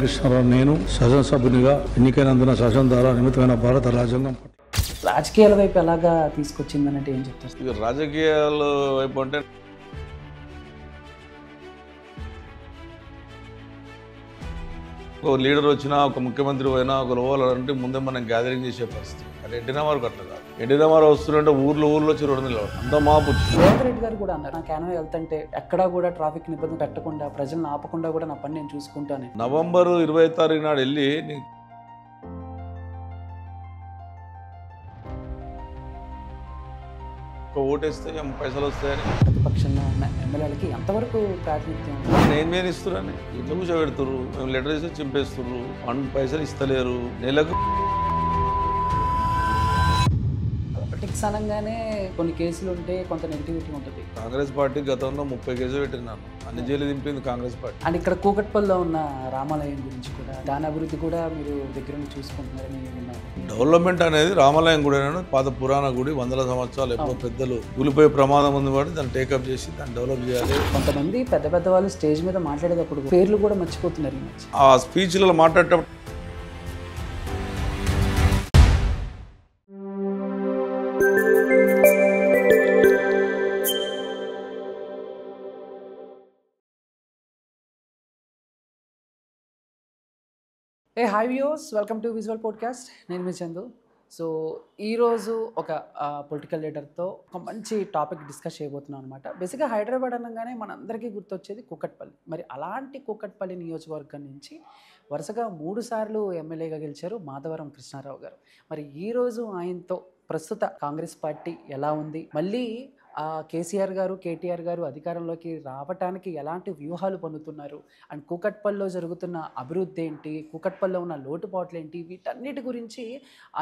కృష్ణారావు నేను శాసనసభ్యునిగా ఎన్నికైనందున శాసనం ద్వారా నిమిత్తమైన భారత రాజ్యాంగం రాజకీయాల వైపు ఎలాగా తీసుకొచ్చిందనంటే ఏం చెప్తారు? ఇక రాజకీయాల వైపు అంటే ఒక లీడర్ వచ్చినా, ఒక ముఖ్యమంత్రి పోయినా, ఒక పోవాలంటే ముందే మనం గ్యాదరింగ్ చేసే పరిస్థితి. అది ఎన్టీ రామారావు అట్లా కాదు. ఎన్టీ రామారావు వస్తుంటే ఊర్లో వచ్చి రోడ్డు మీద అంతా మాపు. రేవంత్ రెడ్డి గారు కూడా అన్నారు, నా క్యాన్వే వెళ్తుంటే ఎక్కడా కూడా ట్రాఫిక్ నిబంధన పెట్టకుండా, ప్రజలను ఆపకుండా కూడా నా పని నేను చూసుకుంటాను. నవంబర్ 20 తారీఖు నాడు వెళ్ళి ఒక ఓటేస్తే పైసలు వస్తాయని ప్రతిపక్షంలో ఉన్న ఎమ్మెల్యేలకి ఎంతవరకు ప్రాతినిధ్యం ఉంది? నేను ఇస్తున్నాను, ఇట్లా కూర్చోబెడుతుర్రు, మేము లెటర్ వేసి చింపేస్తుర్రు, పైసలు ఇస్తలేరు. నెలకు పొలిటిక్స్ అనగానే కొన్ని కేసులు ఉంటే కొంత నెగిటివిటీ ఉంటుంది. కాంగ్రెస్ పార్టీ గతంలో 30 కేసులు పెట్టినాను, అన్ని జైలు దింపింది కాంగ్రెస్ పార్టీ. అండ్ ఇక్కడ కూకట్పల్లిలో ఉన్న రామాలయం గురించి కూడా, దాని అభివృద్ధి కూడా మీరు దగ్గర నుంచి చూసుకుంటున్నారని విన్నాను. డెవలప్మెంట్ అనేది రామాలయం గుడి అనేది పాత పురాణ గుడి, 100 సంవత్సరాలు ఎప్పుడో పెద్దలు కూలిపోయే ప్రమాదం ఉంది కాబట్టి దాన్ని టేకప్ చేసి దాన్ని డెవలప్ చేయాలి. కొంతమంది పెద్ద వాళ్ళు స్టేజ్ మీద మాట్లాడేటప్పుడు పేర్లు కూడా మర్చిపోతున్నారు ఈ మధ్య. ఆ స్పీచ్లలో మాట్లాడేటప్పుడు hi viewers, welcome to visual podcast. నేను మీ చందు. సో ఈరోజు ఒక పొలిటికల్ లీడర్తో ఒక మంచి టాపిక్ డిస్కస్ చేయబోతున్నాం అనమాట. బేసిక్గా హైదరాబాద్ అనగానే మనందరికీ గుర్తొచ్చేది కూకట్పల్లి. మరి అలాంటి కూకట్పల్లి నియోజకవర్గం నుంచి వరుసగా 3 సార్లు ఎమ్మెల్యేగా గెలిచారు మాధవరం కృష్ణారావు గారు. మరి ఈరోజు ఆయనతో ప్రస్తుత కాంగ్రెస్ పార్టీ ఎలా ఉంది, మళ్ళీ కేసీఆర్ గారు, కేటీఆర్ గారు అధికారంలోకి రావటానికి ఎలాంటి వ్యూహాలు పన్నుతున్నారు, అండ్ కూకట్పల్లిలో జరుగుతున్న అభివృద్ధి ఏంటి, కూకట్పల్లిలో ఉన్న లోటుపాట్లు ఏంటి, వీటన్నిటి గురించి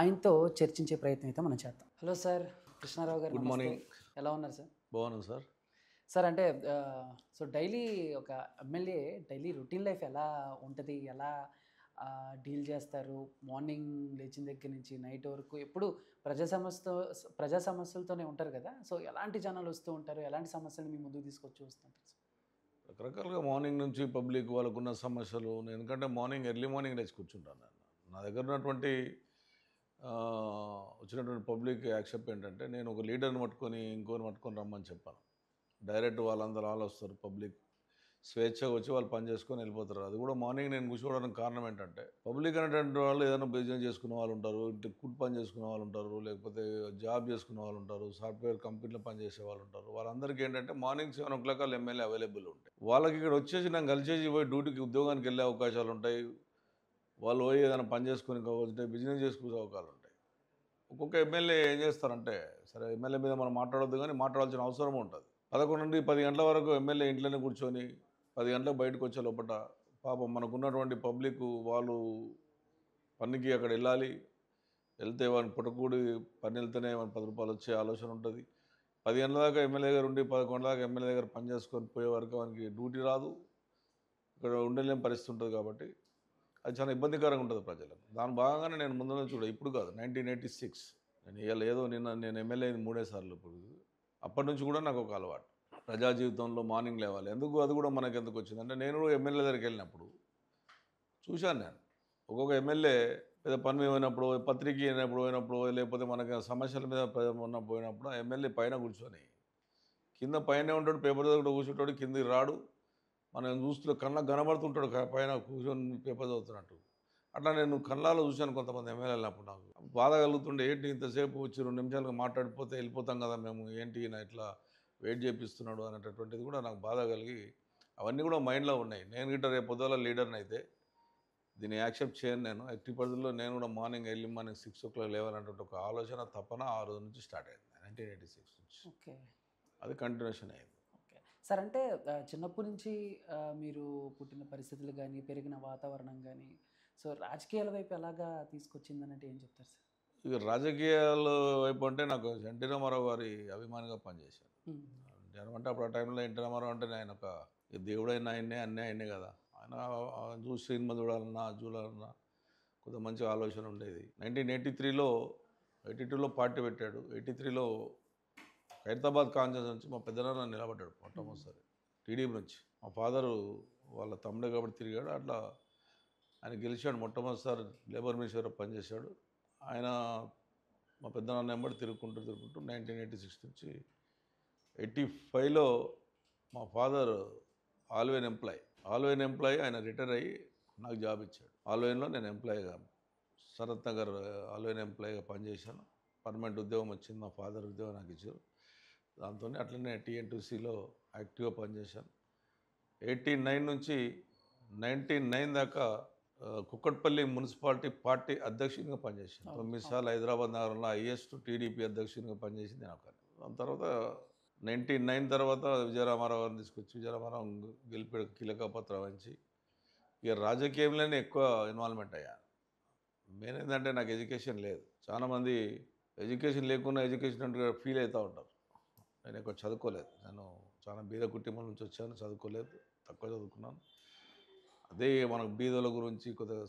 ఆయనతో చర్చించే ప్రయత్నం అయితే మనం చేద్దాం. హలో సార్, కృష్ణారావు గారు. Good morning. ఎలా ఉన్నారు సార్? బాగున్నాను సార్. సార్, అంటే సో డైలీ ఒక ఎమ్మెల్యే డైలీ రొటీన్ లైఫ్ ఎలా ఉంటుంది, ఎలా డీల్ చేస్తారు? మార్నింగ్ లేచిన దగ్గర నుంచి నైట్ వరకు ఎప్పుడు ప్రజా సమస్యలతోనే ఉంటారు కదా. సో ఎలాంటి జనాలు వస్తూ ఉంటారు, ఎలాంటి సమస్యలు మీ ముందుకు తీసుకొచ్చి వస్తుంటారు? రకరకాలుగా మార్నింగ్ నుంచి పబ్లిక్ వాళ్ళకున్న సమస్యలు, ఎందుకంటే ఎర్లీ మార్నింగ్ లేచి కూర్చుంటాను. నా దగ్గర ఉన్నటువంటి వచ్చినటువంటి పబ్లిక్ యాక్సెప్ట్ ఏంటంటే, నేను ఒక లీడర్ని పట్టుకొని ఇంకోని పట్టుకొని రమ్మని చెప్పాను. డైరెక్ట్ వాళ్ళందరూ వస్తారు, పబ్లిక్ స్వేచ్ఛగా వచ్చి వాళ్ళు పని చేసుకొని వెళ్ళిపోతారు. అది కూడా మార్నింగ్ నేను కూర్చోవడానికి కారణం ఏంటంటే, పబ్లిక్ అనేటువంటి వాళ్ళు ఏదైనా బిజినెస్ చేసుకునే వాళ్ళు ఉంటారు, కుట్ పని చేసుకునే వాళ్ళు ఉంటారు, లేకపోతే జాబ్ చేసుకునే వాళ్ళు ఉంటారు, సాఫ్ట్వేర్ కంపెనీలో పనిచేసే వాళ్ళు ఉంటారు. వాళ్ళందరికీ ఏంటంటే మార్నింగ్ 7 o'clock ఎమ్మెల్యే అవైలబుల్ ఉంటాయి. వాళ్ళకి ఇక్కడ వచ్చేసి నేను కలిసేసి పోయి డ్యూటీకి ఉద్యోగానికి వెళ్ళే అవకాశాలు ఉంటాయి. వాళ్ళు పోయి ఏదైనా పని చేసుకుని కావచ్చు, బిజినెస్ చేసుకునే అవకాశాలు ఉంటాయి. ఒక్కొక్క ఎమ్మెల్యే ఏం చేస్తారంటే, సరే ఎమ్మెల్యే మీద మనం మాట్లాడొద్దు, కానీ మాట్లాడాల్సిన అవసరం ఉంటుంది. 11 నుండి 10 గంటల వరకు ఎమ్మెల్యే ఇంట్లోనే కూర్చొని 10 గంటలకు బయటకు వచ్చే లోపల పాపం మనకున్నటువంటి పబ్లిక్ వాళ్ళు పనికి అక్కడ వెళ్తే వాడిని పుట్టకూడి పని వెళ్తేనే వాడిని 10 రూపాయలు వచ్చే ఆలోచన ఉంటుంది. 10 గంటల దాకా ఎమ్మెల్యే దగ్గర ఉండి 11 దాకా ఎమ్మెల్యే దగ్గర పని చేసుకొని పోయే వరకు వానికి డ్యూటీ రాదు, ఇక్కడ ఉండలేని పరిస్థితి ఉంటుంది. కాబట్టి అది చాలా ఇబ్బందికరంగా ఉంటుంది ప్రజలకు. దాని భాగంగానే నేను ముందు నుంచి ఇప్పుడు కాదు, 1986 నేను ఎమ్మెల్యే అయింది 3 సార్లు. ఇప్పుడు అప్పటి నుంచి కూడా నాకు ఒక అలవాటు, ప్రజా జీవితంలో మార్నింగ్ లేవాలి. అది కూడా మనకు ఎందుకు వచ్చిందంటే, నేను కూడా ఎమ్మెల్యే దగ్గరికి వెళ్ళినప్పుడు చూశాను. నేను ఒక్కొక్క ఎమ్మెల్యే పెద్ద పని పోయినప్పుడు, పత్రిక పోయినప్పుడు, లేకపోతే మనకి సమస్యల మీద పోయినప్పుడు ఎమ్మెల్యే పైన కూర్చొని కింద పైన ఉంటాడు, పేపర్ దగ్గర కూర్చుంటాడు, కిందికి రాడు, మనం చూస్తూ కళ్ళకు కనబడుతుంటాడు పైన కూర్చొని పేపర్ చదువుతున్నట్టు. అట్లా నేను కళ్ళలో చూశాను కొంతమంది ఎమ్మెల్యేలు. వెళ్ళినప్పుడు నాకు బాధ కలుగుతుండే, ఏంటి ఇంతసేపు వచ్చి 2 నిమిషాలుగా మాట్లాడిపోతే వెళ్ళిపోతాం కదా మేము, ఏంటి నా ఇట్లా వెయిట్ చేపిస్తున్నాడు అనేటటువంటిది కూడా నాకు బాధ కలిగి, అవన్నీ కూడా మైండ్లో ఉన్నాయి. నేను గిట్ట రేపు పొద్దుల లీడర్ని అయితే దీన్ని యాక్సెప్ట్ చేయను. నేను ఎట్టి పరిస్థితుల్లో నేను కూడా ఎర్లీ మార్నింగ్ 6 o'clock లేవాలనేటువంటి ఒక ఆలోచన తపన ఆ రోజు నుంచి స్టార్ట్ అయింది, 1986 నుంచి. ఓకే, అది కంటిన్యూషన్ అయింది. Okay sir. అంటే చిన్నప్పటి నుంచి మీరు పుట్టిన పరిస్థితులు కానీ, పెరిగిన వాతావరణం కానీ, సో రాజకీయాల వైపు ఎలాగా తీసుకొచ్చిందని అంటే ఏం చెప్తారు సార్? ఇక రాజకీయాల వైపు అంటే, నాకు ఎన్టీ రామారావు గారి అభిమానిగా పనిచేశాను. అంటే అప్పుడు ఆ టైంలో ఎన్టీ రామారావు అంటే ఆయన ఒక దేవుడైన ఆయన్నే కదా. ఆయన చూసి సినిమా చూడాలన్నా కొంత మంచి ఆలోచన ఉండేది. 1982లో పార్టీ పెట్టాడు. 83లో ఖైరతాబాద్ కాన్స్టిట్యూన్సీ నుంచి మా పెద్దనాన్న నిలబడ్డాడు మొట్టమొదటిసారి టీడీపీ నుంచి. మా ఫాదరు వాళ్ళ తమ్ముడే కాబట్టి తిరిగాడు. అట్లా ఆయన గెలిచాడు. మొట్టమొదటిసారి లేబర్ మినిస్టర్ పనిచేశాడు. ఆయన మా పెద్దనాన్న వెంబడి తిరుగుకుంటూ 1986 నుంచి 85లో మా ఫాదర్ ఆల్వేన్ ఎంప్లాయీ ఆయన రిటైర్ అయ్యి నాకు జాబ్ ఇచ్చాడు. ఆల్వేన్లో నేను ఎంప్లాయీగా శరత్ నగర్ ఆల్వేన్ ఎంప్లాయీగా పనిచేశాను. పర్మనెంట్ ఉద్యోగం వచ్చింది. మా ఫాదర్ ఉద్యోగం నాకు ఇచ్చారు. దాంతో అట్లనే TN2Cలో యాక్టివ్గా పనిచేశాను. 89 నుంచి 99 దాకా కుక్కట్పల్లి మున్సిపాలిటీ పార్టీ అధ్యక్షునిగా పనిచేశాను. 9 సార్లు హైదరాబాద్ నగరంలో హైయెస్ట్ టీడీపీ అధ్యక్షునిగా పనిచేసింది నేను ఒకరు. దాని తర్వాత 99 తర్వాత విజయరామారావు గారిని తీసుకొచ్చి విజయరామారావు గెలిపి కీలక పాత్ర వహించి ఇక రాజకీయంలోనే ఎక్కువ ఇన్వాల్వ్మెంట్ అయ్యాను. మెయిన్ ఏంటంటే నాకు ఎడ్యుకేషన్ లేదు. చాలామంది ఎడ్యుకేషన్ లేకుండా ఎడ్యుకేషన్ అంటే ఫీల్ అవుతూ ఉంటారు. నేను ఎక్కువ చదువుకోలేదు. నేను చాలా బీద కుటుంబం నుంచి వచ్చాను. చదువుకోలేదు, తక్కువ చదువుకున్నాను. అదే మనకు బీదల గురించి కొద్దిగా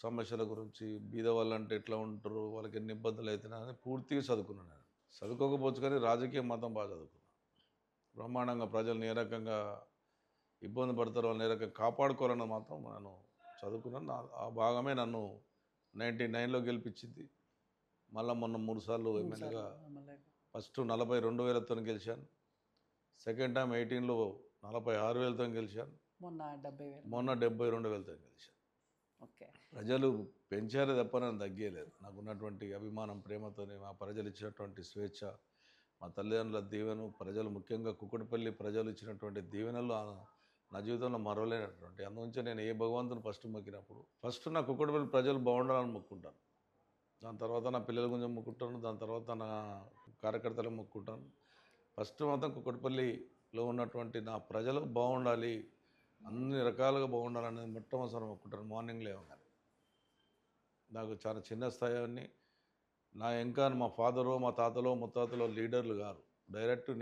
సమస్యల గురించి, బీద వాళ్ళు అంటే ఎట్లా ఉంటారు, వాళ్ళకి ఎన్ని ఇబ్బందులు అవుతున్నాయని పూర్తిగా చదువుకున్నాను. నేను చదువుకోకపోవచ్చు కానీ రాజకీయం మాత్రం బాగా చదువుకున్నాను. బ్రహ్మాండంగా ప్రజల్ని ఏ రకంగా ఇబ్బంది పడతారో వాళ్ళని ఏ రకంగా కాపాడుకోవాలన్నది మాత్రం నేను చదువుకున్నాను. ఆ భాగమే నన్ను 99లో గెలిపించింది. మళ్ళీ మొన్న 3 సార్లు ఎమ్మెల్యేగా ఫస్ట్ 42,000తో గెలిచాను. సెకండ్ టైం 18లో 46,000తో గెలిచాను. మొన్న 72,000తో గెలిచాను. ఓకే, ప్రజలు పెంచారే తప్ప నన్ను తగ్గేయలేదు. నాకు ఉన్నటువంటి అభిమానం, ప్రేమతోనే మా ప్రజలు ఇచ్చినటువంటి స్వేచ్ఛ, మా తల్లిదండ్రుల దీవెన, ప్రజలు ముఖ్యంగా కుక్కటిపల్లి ప్రజలు ఇచ్చినటువంటి దీవెనలు నా జీవితంలో మరవలేనటువంటి. అందుగురించి నేను ఏ భగవంతుని ఫస్ట్ మొక్కినప్పుడు ఫస్ట్ నా కుక్కటిపల్లి ప్రజలు బాగుండాలని మొక్కుంటాను. దాని తర్వాత నా పిల్లల గురించి మొక్కుంటాను. దాని తర్వాత నా కార్యకర్తలకు మొక్కుంటాను. ఫస్ట్ మాత్రం కుక్కటిపల్లిలో ఉన్నటువంటి నా ప్రజలు బాగుండాలి, అన్ని రకాలుగా బాగుండాలనేది మొట్టమొదటి మొక్కుంటాను. మార్నింగ్ లేవగానే నాకు చాలా చిన్న స్థాయిని నా ఇంకా మా ఫాదరు, మా తాతలో, ముత్తాతలో లీడర్లు గారు,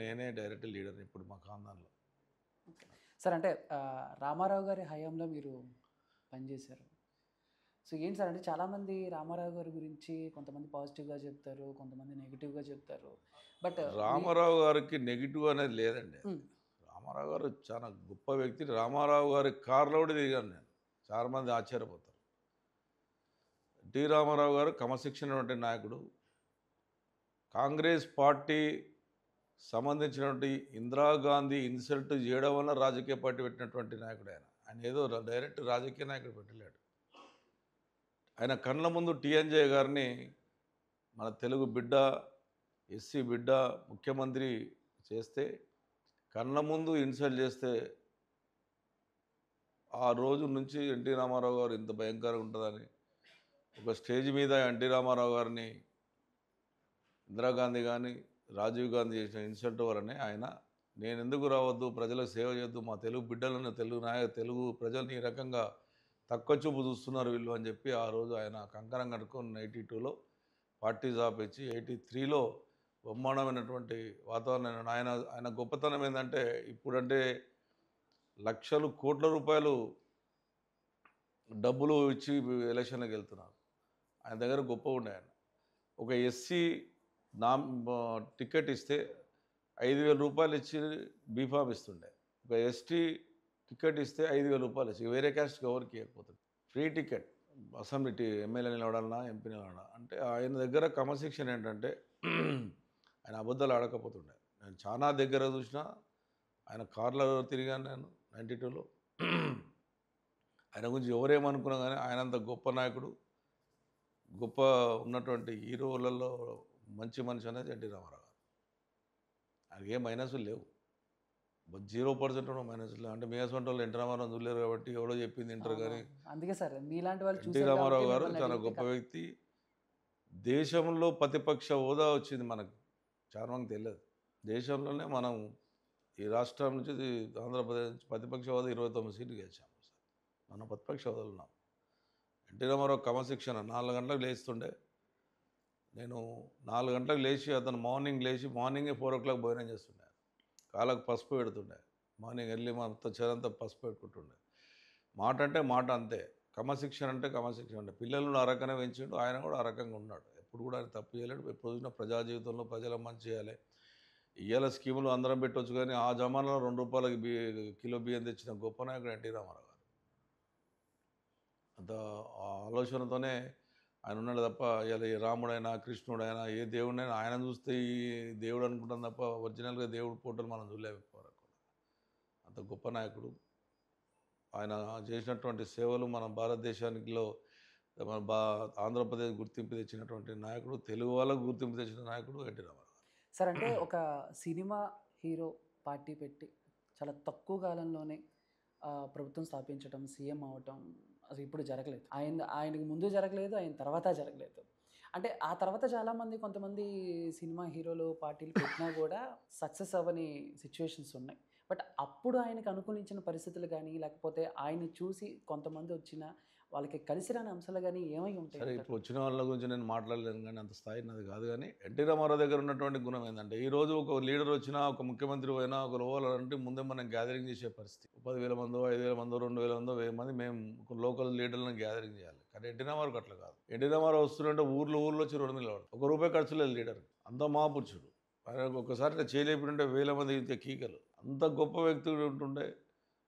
నేనే డైరెక్ట్ లీడర్ని ఇప్పుడు మా ఖాందాన్లో. సార్ అంటే రామారావు గారి హయాంలో మీరు పనిచేశారు. సో ఏంటి సార్ అంటే చాలామంది రామారావు గారి గురించి కొంతమంది పాజిటివ్గా చెప్తారు, కొంతమంది నెగిటివ్గా చెప్తారు. బట్ రామారావు గారికి నెగిటివ్ అనేది లేదండి. రామారావు గారు చాలా గొప్ప వ్యక్తి. రామారావు గారి కార్లో కూడా దిగాను నేను. చాలామంది ఆశ్చర్యపోతారు. రామారావు గారు క్రమశిక్షణ నాయకుడు. కాంగ్రెస్ పార్టీ సంబంధించినటువంటి ఇందిరాగాంధీ ఇన్సల్ట్ చేయడం వల్ల రాజకీయ పార్టీ పెట్టినటువంటి నాయకుడు ఆయన ఏదో డైరెక్ట్ రాజకీయ నాయకుడు పెట్టలేడు. ఆయన కళ్ళ ముందు TNJ గారిని, మన తెలుగు బిడ్డ, ఎస్సీ బిడ్డ ముఖ్యమంత్రి చేస్తే, కళ్ళ ముందు ఇన్సల్ట్ చేస్తే ఆ రోజు నుంచి ఎన్టీ రామారావు గారు ఇంత భయంకరంగా ఉంటుందని ఒక స్టేజ్ మీద ఎన్టీ రామారావు గారిని ఇందిరాగాంధీ కానీ రాజీవ్ గాంధీ చేసిన ఇన్సల్ట్ వల్లనే ఆయన నేను ఎందుకు రావద్దు, ప్రజలకు సేవ చేయొద్దు, మా తెలుగు బిడ్డలను, తెలుగు ప్రజల్ని ఈ రకంగా తక్కువ చూపు చూస్తున్నారు వీళ్ళు అని చెప్పి ఆ రోజు ఆయన కంకణం కట్టుకొని 82లో పార్టీ జాబ్ ఇచ్చి 83లో బ్రహ్మాండమైనటువంటి వాతావరణం. ఆయన గొప్పతనం ఏంటంటే ఇప్పుడంటే లక్షలు కోట్ల రూపాయలు డబ్బులు ఇచ్చి ఎలక్షన్లకు వెళ్తున్నారు. ఆయన దగ్గర గొప్ప ఉండే. ఆయన ఒక ఎస్సీ టికెట్ ఇస్తే 5,000 రూపాయలు ఇచ్చి బీఫామ్ ఇస్తుండే. ఒక ఎస్టీ టికెట్ ఇస్తే 5,000 రూపాయలు ఇచ్చి వేరే క్యాస్ట్కి ఎవరికి ఇవ్వకపోతుంది. ఫ్రీ టికెట్ అసెంబ్లీ ఎమ్మెల్యే నిలబడాలన్నా, ఎంపీ నిలబడాలన్నా. అంటే ఆయన దగ్గర క్రమశిక్షణ ఏంటంటే ఆయన అబద్ధాలు ఆడకపోతుండే. నేను చాలా దగ్గర చూసిన ఆయన కార్లో తిరిగాను నేను 92లో. ఆయన గురించి ఎవరేమనుకున్నా కానీ ఆయనంత గొప్ప నాయకుడు, గొప్ప ఉన్నటువంటి హీరోలలో మంచి మనిషి అనేది ఎన్టీ రామారావు గారు. ఆయనకి ఏ మైనస్లు లేవు. 0% మైనస్ లేవు. అంటే మేసంటి వాళ్ళు ఎన్టీ రామారావు చూడలేరు కాబట్టి ఎవడో చెప్పింది వింటారు. కానీ అందుకే సార్ మీలాంటి వాళ్ళు ఎన్టీ రామారావు గారు చాలా గొప్ప వ్యక్తి. దేశంలో ప్రతిపక్ష హోదా వచ్చింది మనకు, చాలా మందికి తెలియదు. దేశంలోనే మనం ఈ రాష్ట్రం నుంచి ఆంధ్రప్రదేశ్ నుంచి ప్రతిపక్ష హోదా 29 సీట్లు గెలిచాము. మనం ప్రతిపక్ష హోదాలు ఉన్నాం. ఎన్టీ రామారావు క్రమశిక్షణ 4 గంటలకు లేస్తుండే. నేను 4 గంటలకు లేచి అతను మార్నింగే 4 o'clock భోజనం చేస్తుండే. కాళ్ళకు పసుపు పెడుతుండే. మార్నింగ్ ఎర్లీ మొత్తం చేరంతా పసుపు పెట్టుకుంటుండే. మాట అంటే మాట అంతే, క్రమశిక్షణ అంటే క్రమశిక్షణ అంటే. పిల్లలను ఆ రకంగా పెంచిండు, ఆయన కూడా ఆ రకంగా ఉన్నాడు. ఎప్పుడు కూడా ఆయన తప్పు చేయలేడు. ఎప్పుడు చూసినా ప్రజా జీవితంలో ప్రజలకు మంచి చేయాలి. ఇవాళ స్కీములు అందరం పెట్టవచ్చు కానీ ఆ జమానాలో 2 రూపాయలకి కిలో బియ్యం తెచ్చిన గొప్ప నాయకుడు ఎన్టీ రామారావు గారు. అంత ఆ ఆలోచనతోనే ఆయన ఉన్నాడు తప్ప ఇలా ఈ రాముడైనా కృష్ణుడైనా ఏ దేవుడైనా ఆయన చూస్తే ఈ దేవుడు అనుకుంటాం తప్ప ఒరిజినల్గా దేవుడు ఫోటోలు మనం చూడలేకపోయారు. అంత గొప్ప నాయకుడు. ఆయన చేసినటువంటి సేవలు మన భారతదేశానికిలో మన ఆంధ్రప్రదేశ్ గుర్తింపు తెచ్చినటువంటి నాయకుడు, తెలుగు వాళ్ళకు గుర్తింపు తెచ్చిన నాయకుడు ఎన్టీ రామారావు. సార్ అంటే ఒక సినిమా హీరో పార్టీ పెట్టి చాలా తక్కువ కాలంలోనే ప్రభుత్వం స్థాపించడం, సీఎం అవటం అసలు ఇప్పుడు జరగలేదు. ఆయనకు ముందు జరగలేదు, ఆయన తర్వాత జరగలేదు. అంటే ఆ తర్వాత చాలామంది కొంతమంది సినిమా హీరోలు పార్టీలు పెట్టినా కూడా సక్సెస్ అవ్వని సిచ్యువేషన్స్ ఉన్నాయి. బట్ అప్పుడు ఆయనకు అనుకూలించిన పరిస్థితులు కానీ, లేకపోతే ఆయన్ని చూసి కొంతమంది వచ్చిన వాళ్ళకి కలిసి రాని అంశాలు కానీ ఏమై ఉంటాయి? సరే, ఇప్పుడు వచ్చిన వాళ్ళ గురించి నేను మాట్లాడలేను కానీ అంత స్థాయి నాది కాదు. కానీ ఎన్టీ రామారావు దగ్గర ఉన్నటువంటి గుణం ఏంటంటే, ఈరోజు ఒక లీడర్ వచ్చినా, ఒక ముఖ్యమంత్రి పోయినా, ఒక లోవాలంటే ముందే మనం గ్యాదరింగ్ చేసే పరిస్థితి. 10,000 మందో, 5,000 మందో, 2,000 మందో, 1000 మంది మేము ఒక లోకల్ లీడర్లను గ్యాదరింగ్ చేయాలి. కానీ ఎన్టీ రామారావు అట్లా కాదు. ఎన్టీ రామారావు వస్తుంటే ఊర్లో వచ్చి రోడ్డు మీద నిలబడతారు. ₹1 ఖర్చు లేదు లీడర్. అంత మహాపురుషుడు. ఆయన ఒక్కసారి చేయలేపుంటే 1000 మంది ఇంత కీకలు. అంత గొప్ప వ్యక్తులు ఉంటుండే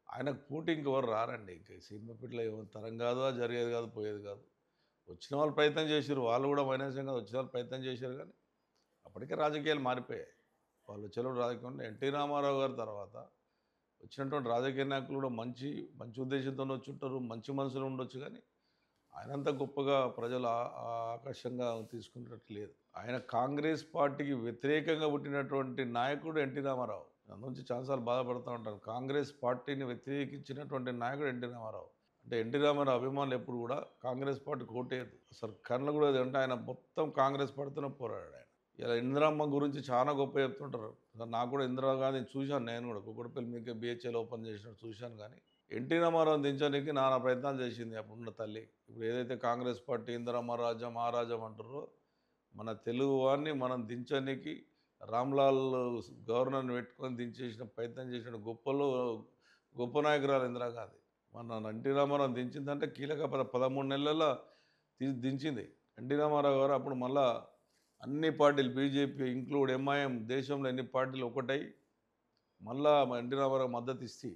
ఆయనకు పోటీ ఇంకెవరు రారండి. ఇంక సినిమా పిట్ల తరం కాదు, అది జరిగేది కాదు, పోయేది కాదు. వచ్చిన వాళ్ళు ప్రయత్నం చేశారు, వాళ్ళు కూడా మైనస్యం కాదు, వచ్చిన వాళ్ళు ప్రయత్నం చేశారు. కానీ అప్పటికే రాజకీయాలు మారిపోయాయి. వాళ్ళు వచ్చేవాళ్ళు రాజకీయం. ఎన్టీ రామారావు గారి తర్వాత వచ్చినటువంటి రాజకీయ నాయకులు కూడా మంచి ఉద్దేశంతో వచ్చి ఉంటారు, మంచి మనసులు ఉండొచ్చు. కానీ ఆయనంత గొప్పగా ప్రజలు ఆకర్షంగా తీసుకున్నట్టు లేదు. ఆయన కాంగ్రెస్ పార్టీకి వ్యతిరేకంగా పుట్టినటువంటి నాయకుడు ఎన్టీ రామారావు. దాని నుంచి చాలాసార్లు బాధపడుతూ ఉంటాను. కాంగ్రెస్ పార్టీని వ్యతిరేకించినటువంటి నాయకుడు ఎన్టీ రామారావు. అంటే ఎన్టీ రామారావు అభిమానులు ఎప్పుడు కూడా కాంగ్రెస్ పార్టీకి ఓటేయదు. అసలు కళ్ళు కూడా అంటే ఆయన మొత్తం కాంగ్రెస్ పార్టీతోనే పోరాడాడు. ఆయన ఇలా ఇందిరమ్మ గురించి చాలా గొప్ప చెప్తుంటారు. నాకు కూడా ఇందిరాగాంధీని చూశాను. నేను కూడా కుక్కడపల్లి మీకు బిహెచ్ఎల్ ఓపెన్ చేసినట్టు చూశాను. కానీ ఎన్టీ రామారావుని దించడానికి నానా ప్రయత్నాలు చేసింది అప్పుడున్న తల్లి. ఇప్పుడు ఏదైతే కాంగ్రెస్ పార్టీ ఇందిరమ్మ రాజ్యం ఆ రాజ్యం అంటారో, మన తెలుగు వారిని మనం దించడానికి రామ్లాల్ గవర్నర్ని పెట్టుకొని దించేసిన ప్రయత్నం చేసిన గొప్ప నాయకురాలు ఇందిరాగాంధీ. మన ఎన్టీ రామారావు దించిందంటే కీలక 13 నెలల దించింది. ఎన్టీ రామారావు గారు అప్పుడు మళ్ళా అన్ని పార్టీలు బీజేపీ ఇంక్లూడ్ ఎంఐఎం దేశంలో ఎన్ని పార్టీలు ఒకటై మళ్ళా ఎన్టీ రామారావు మద్దతు ఇస్తే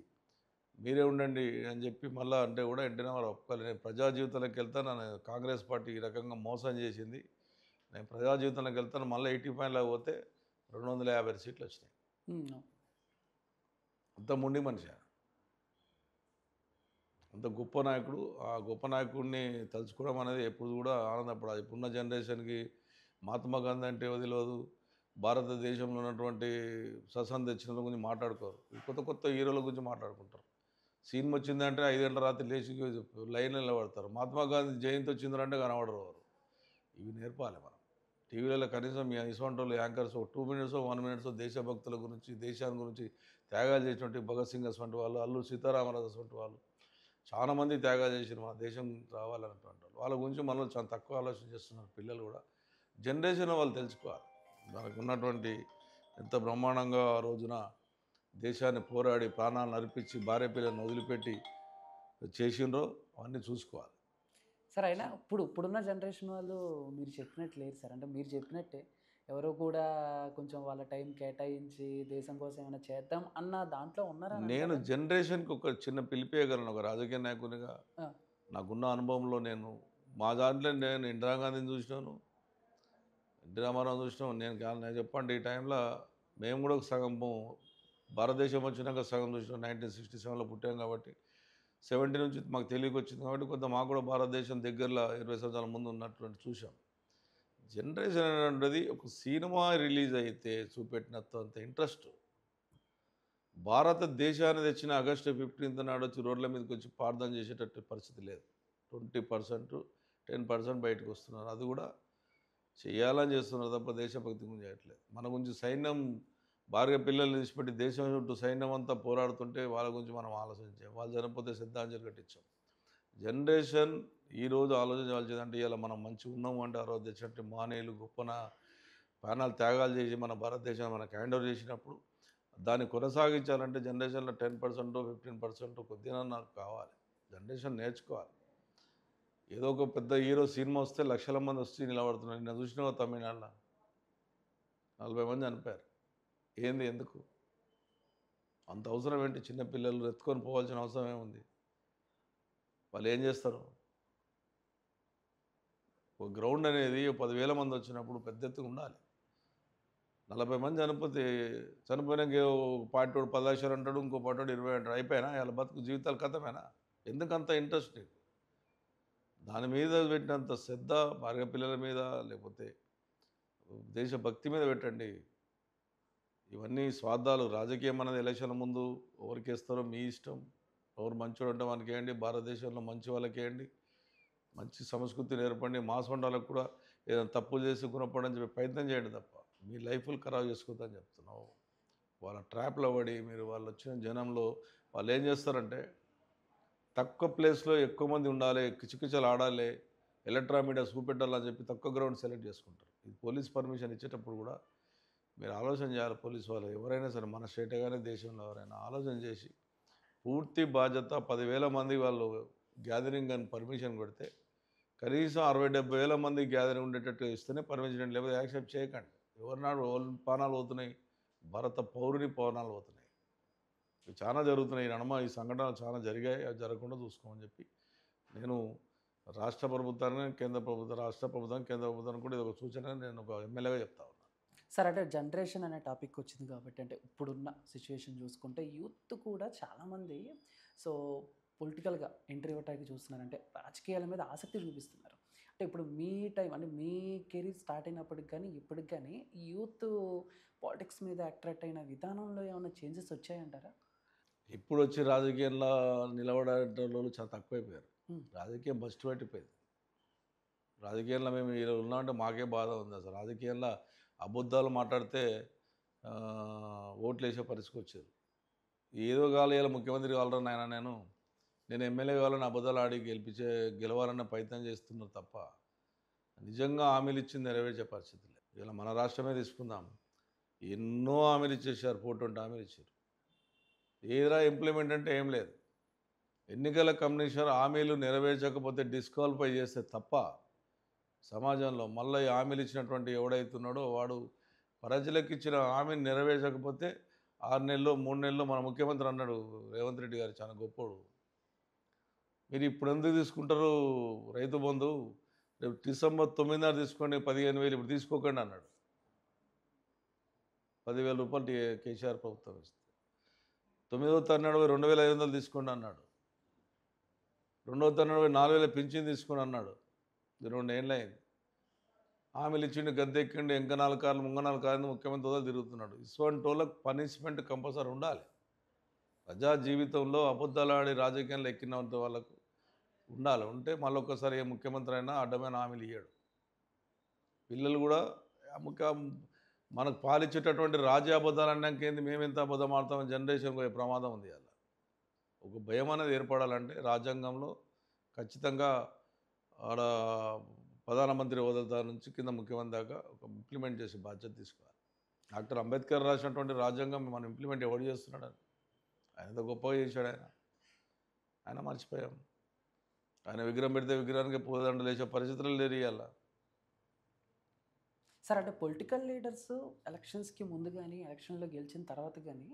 మీరే ఉండండి అని చెప్పి మళ్ళీ అంటే కూడా ఎన్టీ రామారావు ఒప్పుకోలేదు. నేను ప్రజా జీవితంలోకి వెళ్తాను, నన్ను కాంగ్రెస్ పార్టీ ఈ రకంగా మోసం చేసింది, నేను ప్రజా జీవితంలోకి వెళ్తాను, మళ్ళీ 80 పోతే 250 సీట్లు వచ్చినాయి. అంత మొండి మనిషి, అంత గొప్ప నాయకుడు. ఆ గొప్ప నాయకుడిని తలుచుకోవడం అనేది ఎప్పుడు కూడా ఆనందపడాలి. ఇప్పుడున్న జనరేషన్కి మహాత్మా గాంధీ అంటే తెలియదు, భారతదేశంలో ఉన్నటువంటి స్వతంత్ర తెచ్చిన గురించి మాట్లాడుకోరు. కొత్త హీరోల గురించి మాట్లాడుకుంటారు. సినిమా వచ్చిందంటే 5 గంటల రాత్రి లేచి లైన్లో నిలబడతారు. మహాత్మా గాంధీ జయంతి వచ్చిందంటే కనబడరు వారు. ఇవి నేర్పాలి మనం. టీవీలలో కనీసం ఇటువంటి వాళ్ళు యాంకర్స్ 2 మినిట్స్ 1 మినిట్స్ దేశభక్తుల గురించి, దేశాన్ని గురించి త్యాగాలు చేసినటువంటి భగత్ సింగ్ అటువంటి వాళ్ళు, అల్లూరి సీతారామరాజు అటువంటి వాళ్ళు చాలామంది త్యాగాలు చేసిన మన దేశం రావాలన్నటువంటి వాళ్ళు. వాళ్ళ గురించి మనలో చాలా తక్కువ ఆలోచన చేస్తున్నారు పిల్లలు కూడా. జనరేషన్ వాళ్ళు తెలుసుకోవాలి. దానికి ఉన్నటువంటి ఎంత బ్రహ్మాండంగా ఆ రోజున దేశాన్ని పోరాడి ప్రాణాలను అర్పించి భార్య పిల్లలను వదిలిపెట్టి చేసిండ్రో అవన్నీ చూసుకోవాలి. సార్ అయినా ఇప్పుడున్న జనరేషన్ వాళ్ళు మీరు చెప్పినట్టు లేరు సార్. అంటే మీరు చెప్పినట్టే ఎవరో కూడా కొంచెం వాళ్ళ టైం కేటాయించి దేశం కోసం ఏమైనా చేద్దాం అన్న దాంట్లో ఉన్నారా? నేను జనరేషన్కి ఒక చిన్న పిలిపేయగలను ఒక రాజకీయ నాయకునిగా. నాకున్న అనుభవంలో మా దాంట్లో నేను ఇందిరాగాంధీని చూసినాను, ఎన్టీ రామారావు చూసినాం. నేను చెప్పండి ఈ టైంలో మేము కూడా సగం భారతదేశం వచ్చినాక సగం చూసినాం. 1967లో పుట్టాం కాబట్టి 70 నుంచి మాకు తెలివికి వచ్చింది కాబట్టి కొంత మాకు కూడా భారతదేశం దగ్గరలో 20 సంవత్సరాల ముందు ఉన్నటువంటి చూసాం. జనరేషన్ అనేది ఒక సినిమా రిలీజ్ అయితే చూపెట్టినంత ఇంట్రెస్ట్ భారతదేశాన్ని తెచ్చిన ఆగస్టు 15th నాడు వచ్చి రోడ్ల మీదకి వచ్చి ప్రార్థన చేసేటట్టు పరిస్థితి లేదు. 20%, 10% బయటకు వస్తున్నారు. అది కూడా చేయాలని చేస్తున్నారు తప్ప దేశభక్తి గురించి చేయట్లేదు. మన గురించి సైన్యం భార్య పిల్లల్ని తీసిపెట్టి దేశం చుట్టూ సైన్యం అంతా పోరాడుతుంటే వాళ్ళ గురించి మనం ఆలోచించాం. వాళ్ళు చనిపోతే శ్రద్ధాంజలి కట్టించాం. జనరేషన్ ఈరోజు ఆలోచించాల్సిందంటే ఇలా మనం మంచిగా ఉన్నాము అంటే ఆ రోజు తెచ్చినట్టు మానేయులు గొప్పన ప్రాణాలు త్యాగాలు చేసి మన భారతదేశాన్ని మనకు హ్యాండ్ ఓవర్ చేసినప్పుడు దాన్ని కొనసాగించాలంటే జనరేషన్లో 10%, 15% కొద్దిగా నాకు కావాలి. జనరేషన్ నేర్చుకోవాలి. ఏదో ఒక పెద్ద హీరో సినిమా వస్తే లక్షల మంది వచ్చి నిలబడుతున్నారు. నేను చూసినా తమిళనాడులో 40 మంది చనిపోయారు. ఏంది, ఎందుకు అంత అవసరం ఏంటి? చిన్నపిల్లలు ఎత్తుకొని పోవాల్సిన అవసరం ఏముంది? వాళ్ళు ఏం చేస్తారు? ఒక గ్రౌండ్ అనేది 10,000 మంది వచ్చినప్పుడు పెద్ద ఎత్తుగా ఉండాలి. 40 మంది చనిపోయినాక ఒక పార్టోడు 10 లక్షలు అంటాడు, ఇంకో పార్టోడు 20 అంటాడు. అయిపోయినా వాళ్ళ బతుకు జీవితాలు కథమేనా? ఎందుకంత ఇంట్రెస్ట్ నీకు? దాని మీద పెట్టినంత శ్రద్ధ భార్య పిల్లల మీద, లేకపోతే దేశభక్తి మీద పెట్టండి. ఇవన్నీ స్వార్థాలు. రాజకీయం అన్నది ఎలక్షన్ ముందు ఎవరికి వేస్తారో మీ ఇష్టం. ఎవరు మంచోడు అంటే వానికి వేయండి. భారతదేశంలో మంచి వాళ్ళకి వేయండి. మంచి సంస్కృతి నేర్పండి. మాసొండ వాళ్ళకు కూడా ఏదైనా తప్పులు చేసి గుణపడని చెప్పి ప్రయత్నం చేయండి తప్ప మీ లైఫ్లు ఖరాబ్ చేసుకోవద్దని చెప్తున్నావు. వాళ్ళ ట్రాప్లో పడి మీరు వాళ్ళు వచ్చిన జనంలో వాళ్ళు ఏం చేస్తారంటే తక్కువ ప్లేస్లో ఎక్కువ మంది ఉండాలి, కిచకిచలు ఆడాలి, ఎలక్ట్రా మీడియా చూపెట్టాలని చెప్పి తక్కువ గ్రౌండ్ సెలెక్ట్ చేసుకుంటారు. ఇది పోలీస్ పర్మిషన్ ఇచ్చేటప్పుడు కూడా మీరు ఆలోచన చేయాలి. పోలీసు వాళ్ళు ఎవరైనా సరే, మన స్టేటే కానీ దేశంలో ఎవరైనా ఆలోచన చేసి పూర్తి బాధ్యత 10,000 మంది వాళ్ళు గ్యాదరింగ్ అని పర్మిషన్ కొడితే కనీసం 60,000-70,000 మంది గ్యాదరింగ్ ఉండేటట్టు ఇస్తేనే పర్మిషన్, లేకపోతే యాక్సెప్ట్ చేయకండి. ఎవరినాడు వాళ్ళ పానాలు పోతున్నాయి, భారత పౌరుని పానాలు పోతున్నాయి. ఇవి చాలా జరుగుతున్నాయి. ఈ సంఘటనలు చాలా జరిగాయి. అవి జరగకుండా చూసుకోమని చెప్పి నేను రాష్ట్ర ప్రభుత్వాన్ని, కేంద్ర ప్రభుత్వానికి కూడా ఇది ఒక సూచన నేను ఒక ఎమ్మెల్యేగా చెప్తా ఉన్నాను. సార్, అంటే జనరేషన్ అనే టాపిక్ వచ్చింది కాబట్టి, అంటే ఇప్పుడున్న సిచ్యువేషన్ చూసుకుంటే యూత్ కూడా చాలామంది సో పొలిటికల్గా ఎంట్రీ ఇవ్వడానికి చూస్తున్నారు, అంటే రాజకీయాల మీద ఆసక్తి చూపిస్తున్నారు. అంటే ఇప్పుడు మీ టైం, అంటే మీ కెరీర్ స్టార్ట్ అయినప్పటికి కానీ ఇప్పటికి కానీ యూత్ పాలిటిక్స్ మీద అట్రాక్ట్ అయిన విధానంలో ఏమైనా చేంజెస్ వచ్చాయంటారా? ఇప్పుడు వచ్చి రాజకీయంలో నిలబడేటోళ్ళు చాలా తక్కువైపోయారు. రాజకీయం బస్ట్ పెట్టిపోయింది. రాజకీయంలో మేము ఈరోజు ఉన్నామంటే మాకే బాధ ఉంది. అసలు రాజకీయంలో అబద్ధాలు మాట్లాడితే ఓట్లు వేసే పరిస్థితికి వచ్చారు. ఏదో కావాలి ముఖ్యమంత్రి కావాలరా నాయన, నేను ఎమ్మెల్యే కావాలని అబద్ధాలు ఆడి గెలవాలన్న ప్రయత్నం చేస్తున్నారు తప్ప నిజంగా హామీలు ఇచ్చింది నెరవేర్చే పరిస్థితి లేదు. ఇలా మన రాష్ట్రమే తీసుకుందాం, ఎన్నో హామీలు ఇచ్చేసారు, 420 హామీలు ఇచ్చారు. ఏదైనా ఇంప్లిమెంట్ అంటే ఏం లేదు. ఎన్నికల కమిషనర్ హామీలు నెరవేర్చకపోతే డిస్క్వాలిఫై చేస్తే తప్ప సమాజంలో మళ్ళీ హామీలు ఇచ్చినటువంటి ఎవడైతున్నాడో వాడు ప్రజలకు ఇచ్చిన హామీని నెరవేర్చకపోతే 6 నెలలు 3 నెలలు మన ముఖ్యమంత్రి అన్నాడు రేవంత్ రెడ్డి గారు, చాలా గొప్పోడు. మీరు ఇప్పుడు ఎందుకు తీసుకుంటారు రైతు బంధు, రేపు డిసెంబర్ 9న తీసుకోండి, 15,000 ఇప్పుడు తీసుకోకండి అన్నాడు. 10,000 రూపాయలు కేసీఆర్ ప్రభుత్వం ఇస్తే 9వ తారీఖు 2,500 తీసుకోండి అన్నాడు. 2వ తారీఖు 4,000 పింఛన్ తీసుకొని అన్నాడు. ఇది 2 ఏళ్ళు అయింది. హామీలు ఇచ్చిండు, గద్దె ఎక్కిండు, ఇంక 4 కార్లు ముంగ 4 కార్లు ముఖ్యమంత్రి హోదాలు తిరుగుతున్నాడు. ఇటువంటి వాళ్ళకి పనిష్మెంట్ కంపల్సరీ ఉండాలి. ప్రజా జీవితంలో అబద్ధాలు ఆడి రాజకీయాల్లో ఎక్కినంత వాళ్ళకు ఉండాలి. ఉంటే మళ్ళొక్కసారి ఏ ముఖ్యమంత్రి అయినా అడ్డమైన హామీలు ఇయ్యాడు. పిల్లలు కూడా మనకు పాలిచ్చేటటువంటి రాజ్య అబద్ధాలు అన్నాక ఏంది, మేము ఎంత అబద్ధం ఆడతామని జనరేషన్ పోయే ప్రమాదం ఉంది. అలా ఒక భయం అనేది ఏర్పడాలంటే రాజ్యాంగంలో ఖచ్చితంగా ఆడ ప్రధానమంత్రి హోదా నుంచి కింద ముఖ్యమంత్రి దాకా ఒక ఇంప్లిమెంట్ చేసే బాధ్యత తీసుకోవాలి. డాక్టర్ అంబేద్కర్ రాసినటువంటి రాజ్యాంగం మనం ఇంప్లిమెంట్ ఎవడు చేస్తున్నాడని ఆయనతో గొప్పగా చేశాడు. ఆయన మర్చిపోయాం. ఆయన విగ్రహం పెడితే విగ్రహానికి పూలదండలు వేసే పరిస్థితులు లేరు ఇవాళ. సార్, అంటే పొలిటికల్ లీడర్స్ ఎలక్షన్స్కి ముందు కానీ ఎలక్షన్లో గెలిచిన తర్వాత కానీ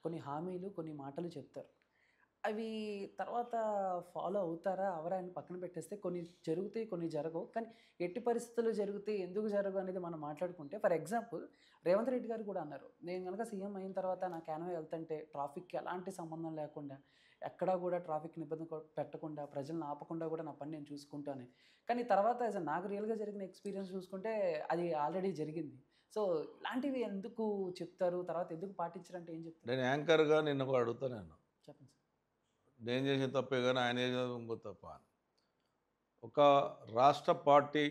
కొన్ని హామీలు, కొన్ని మాటలు చెప్తారు. అవి తర్వాత ఫాలో అవుతారా అవరా అని పక్కన పెట్టేస్తే కొన్ని జరుగుతాయి, కొన్ని జరగవు. కానీ ఎట్టి పరిస్థితుల్లో జరుగుతాయి, ఎందుకు జరగవు అనేది మనం మాట్లాడుకుంటే, ఫర్ ఎగ్జాంపుల్ రేవంత్ రెడ్డి గారు కూడా అన్నారు, నేను కనుక సీఎం అయిన తర్వాత నా క్యాన్వే వెళ్తుంటే ట్రాఫిక్కి ఎలాంటి సంబంధం లేకుండా, ఎక్కడా కూడా ట్రాఫిక్ నిబంధన పెట్టకుండా, ప్రజలను ఆపకుండా కూడా నా పని నేను చూసుకుంటాను. కానీ తర్వాత నాకు రియల్గా జరిగిన ఎక్స్పీరియన్స్ చూసుకుంటే అది ఆల్రెడీ జరిగింది. సో ఇలాంటివి ఎందుకు చెప్తారు, తర్వాత ఎందుకు పాటించారంటే ఏం చెప్తారు? నేను యాంకర్గా నిన్న కూడా అడుగుతాను, చెప్పండి సార్. నేను చేసిన తప్పే కానీ ఆయన చేసేది ఇంకో తప్ప అని. ఒక రాష్ట్ర పార్టీ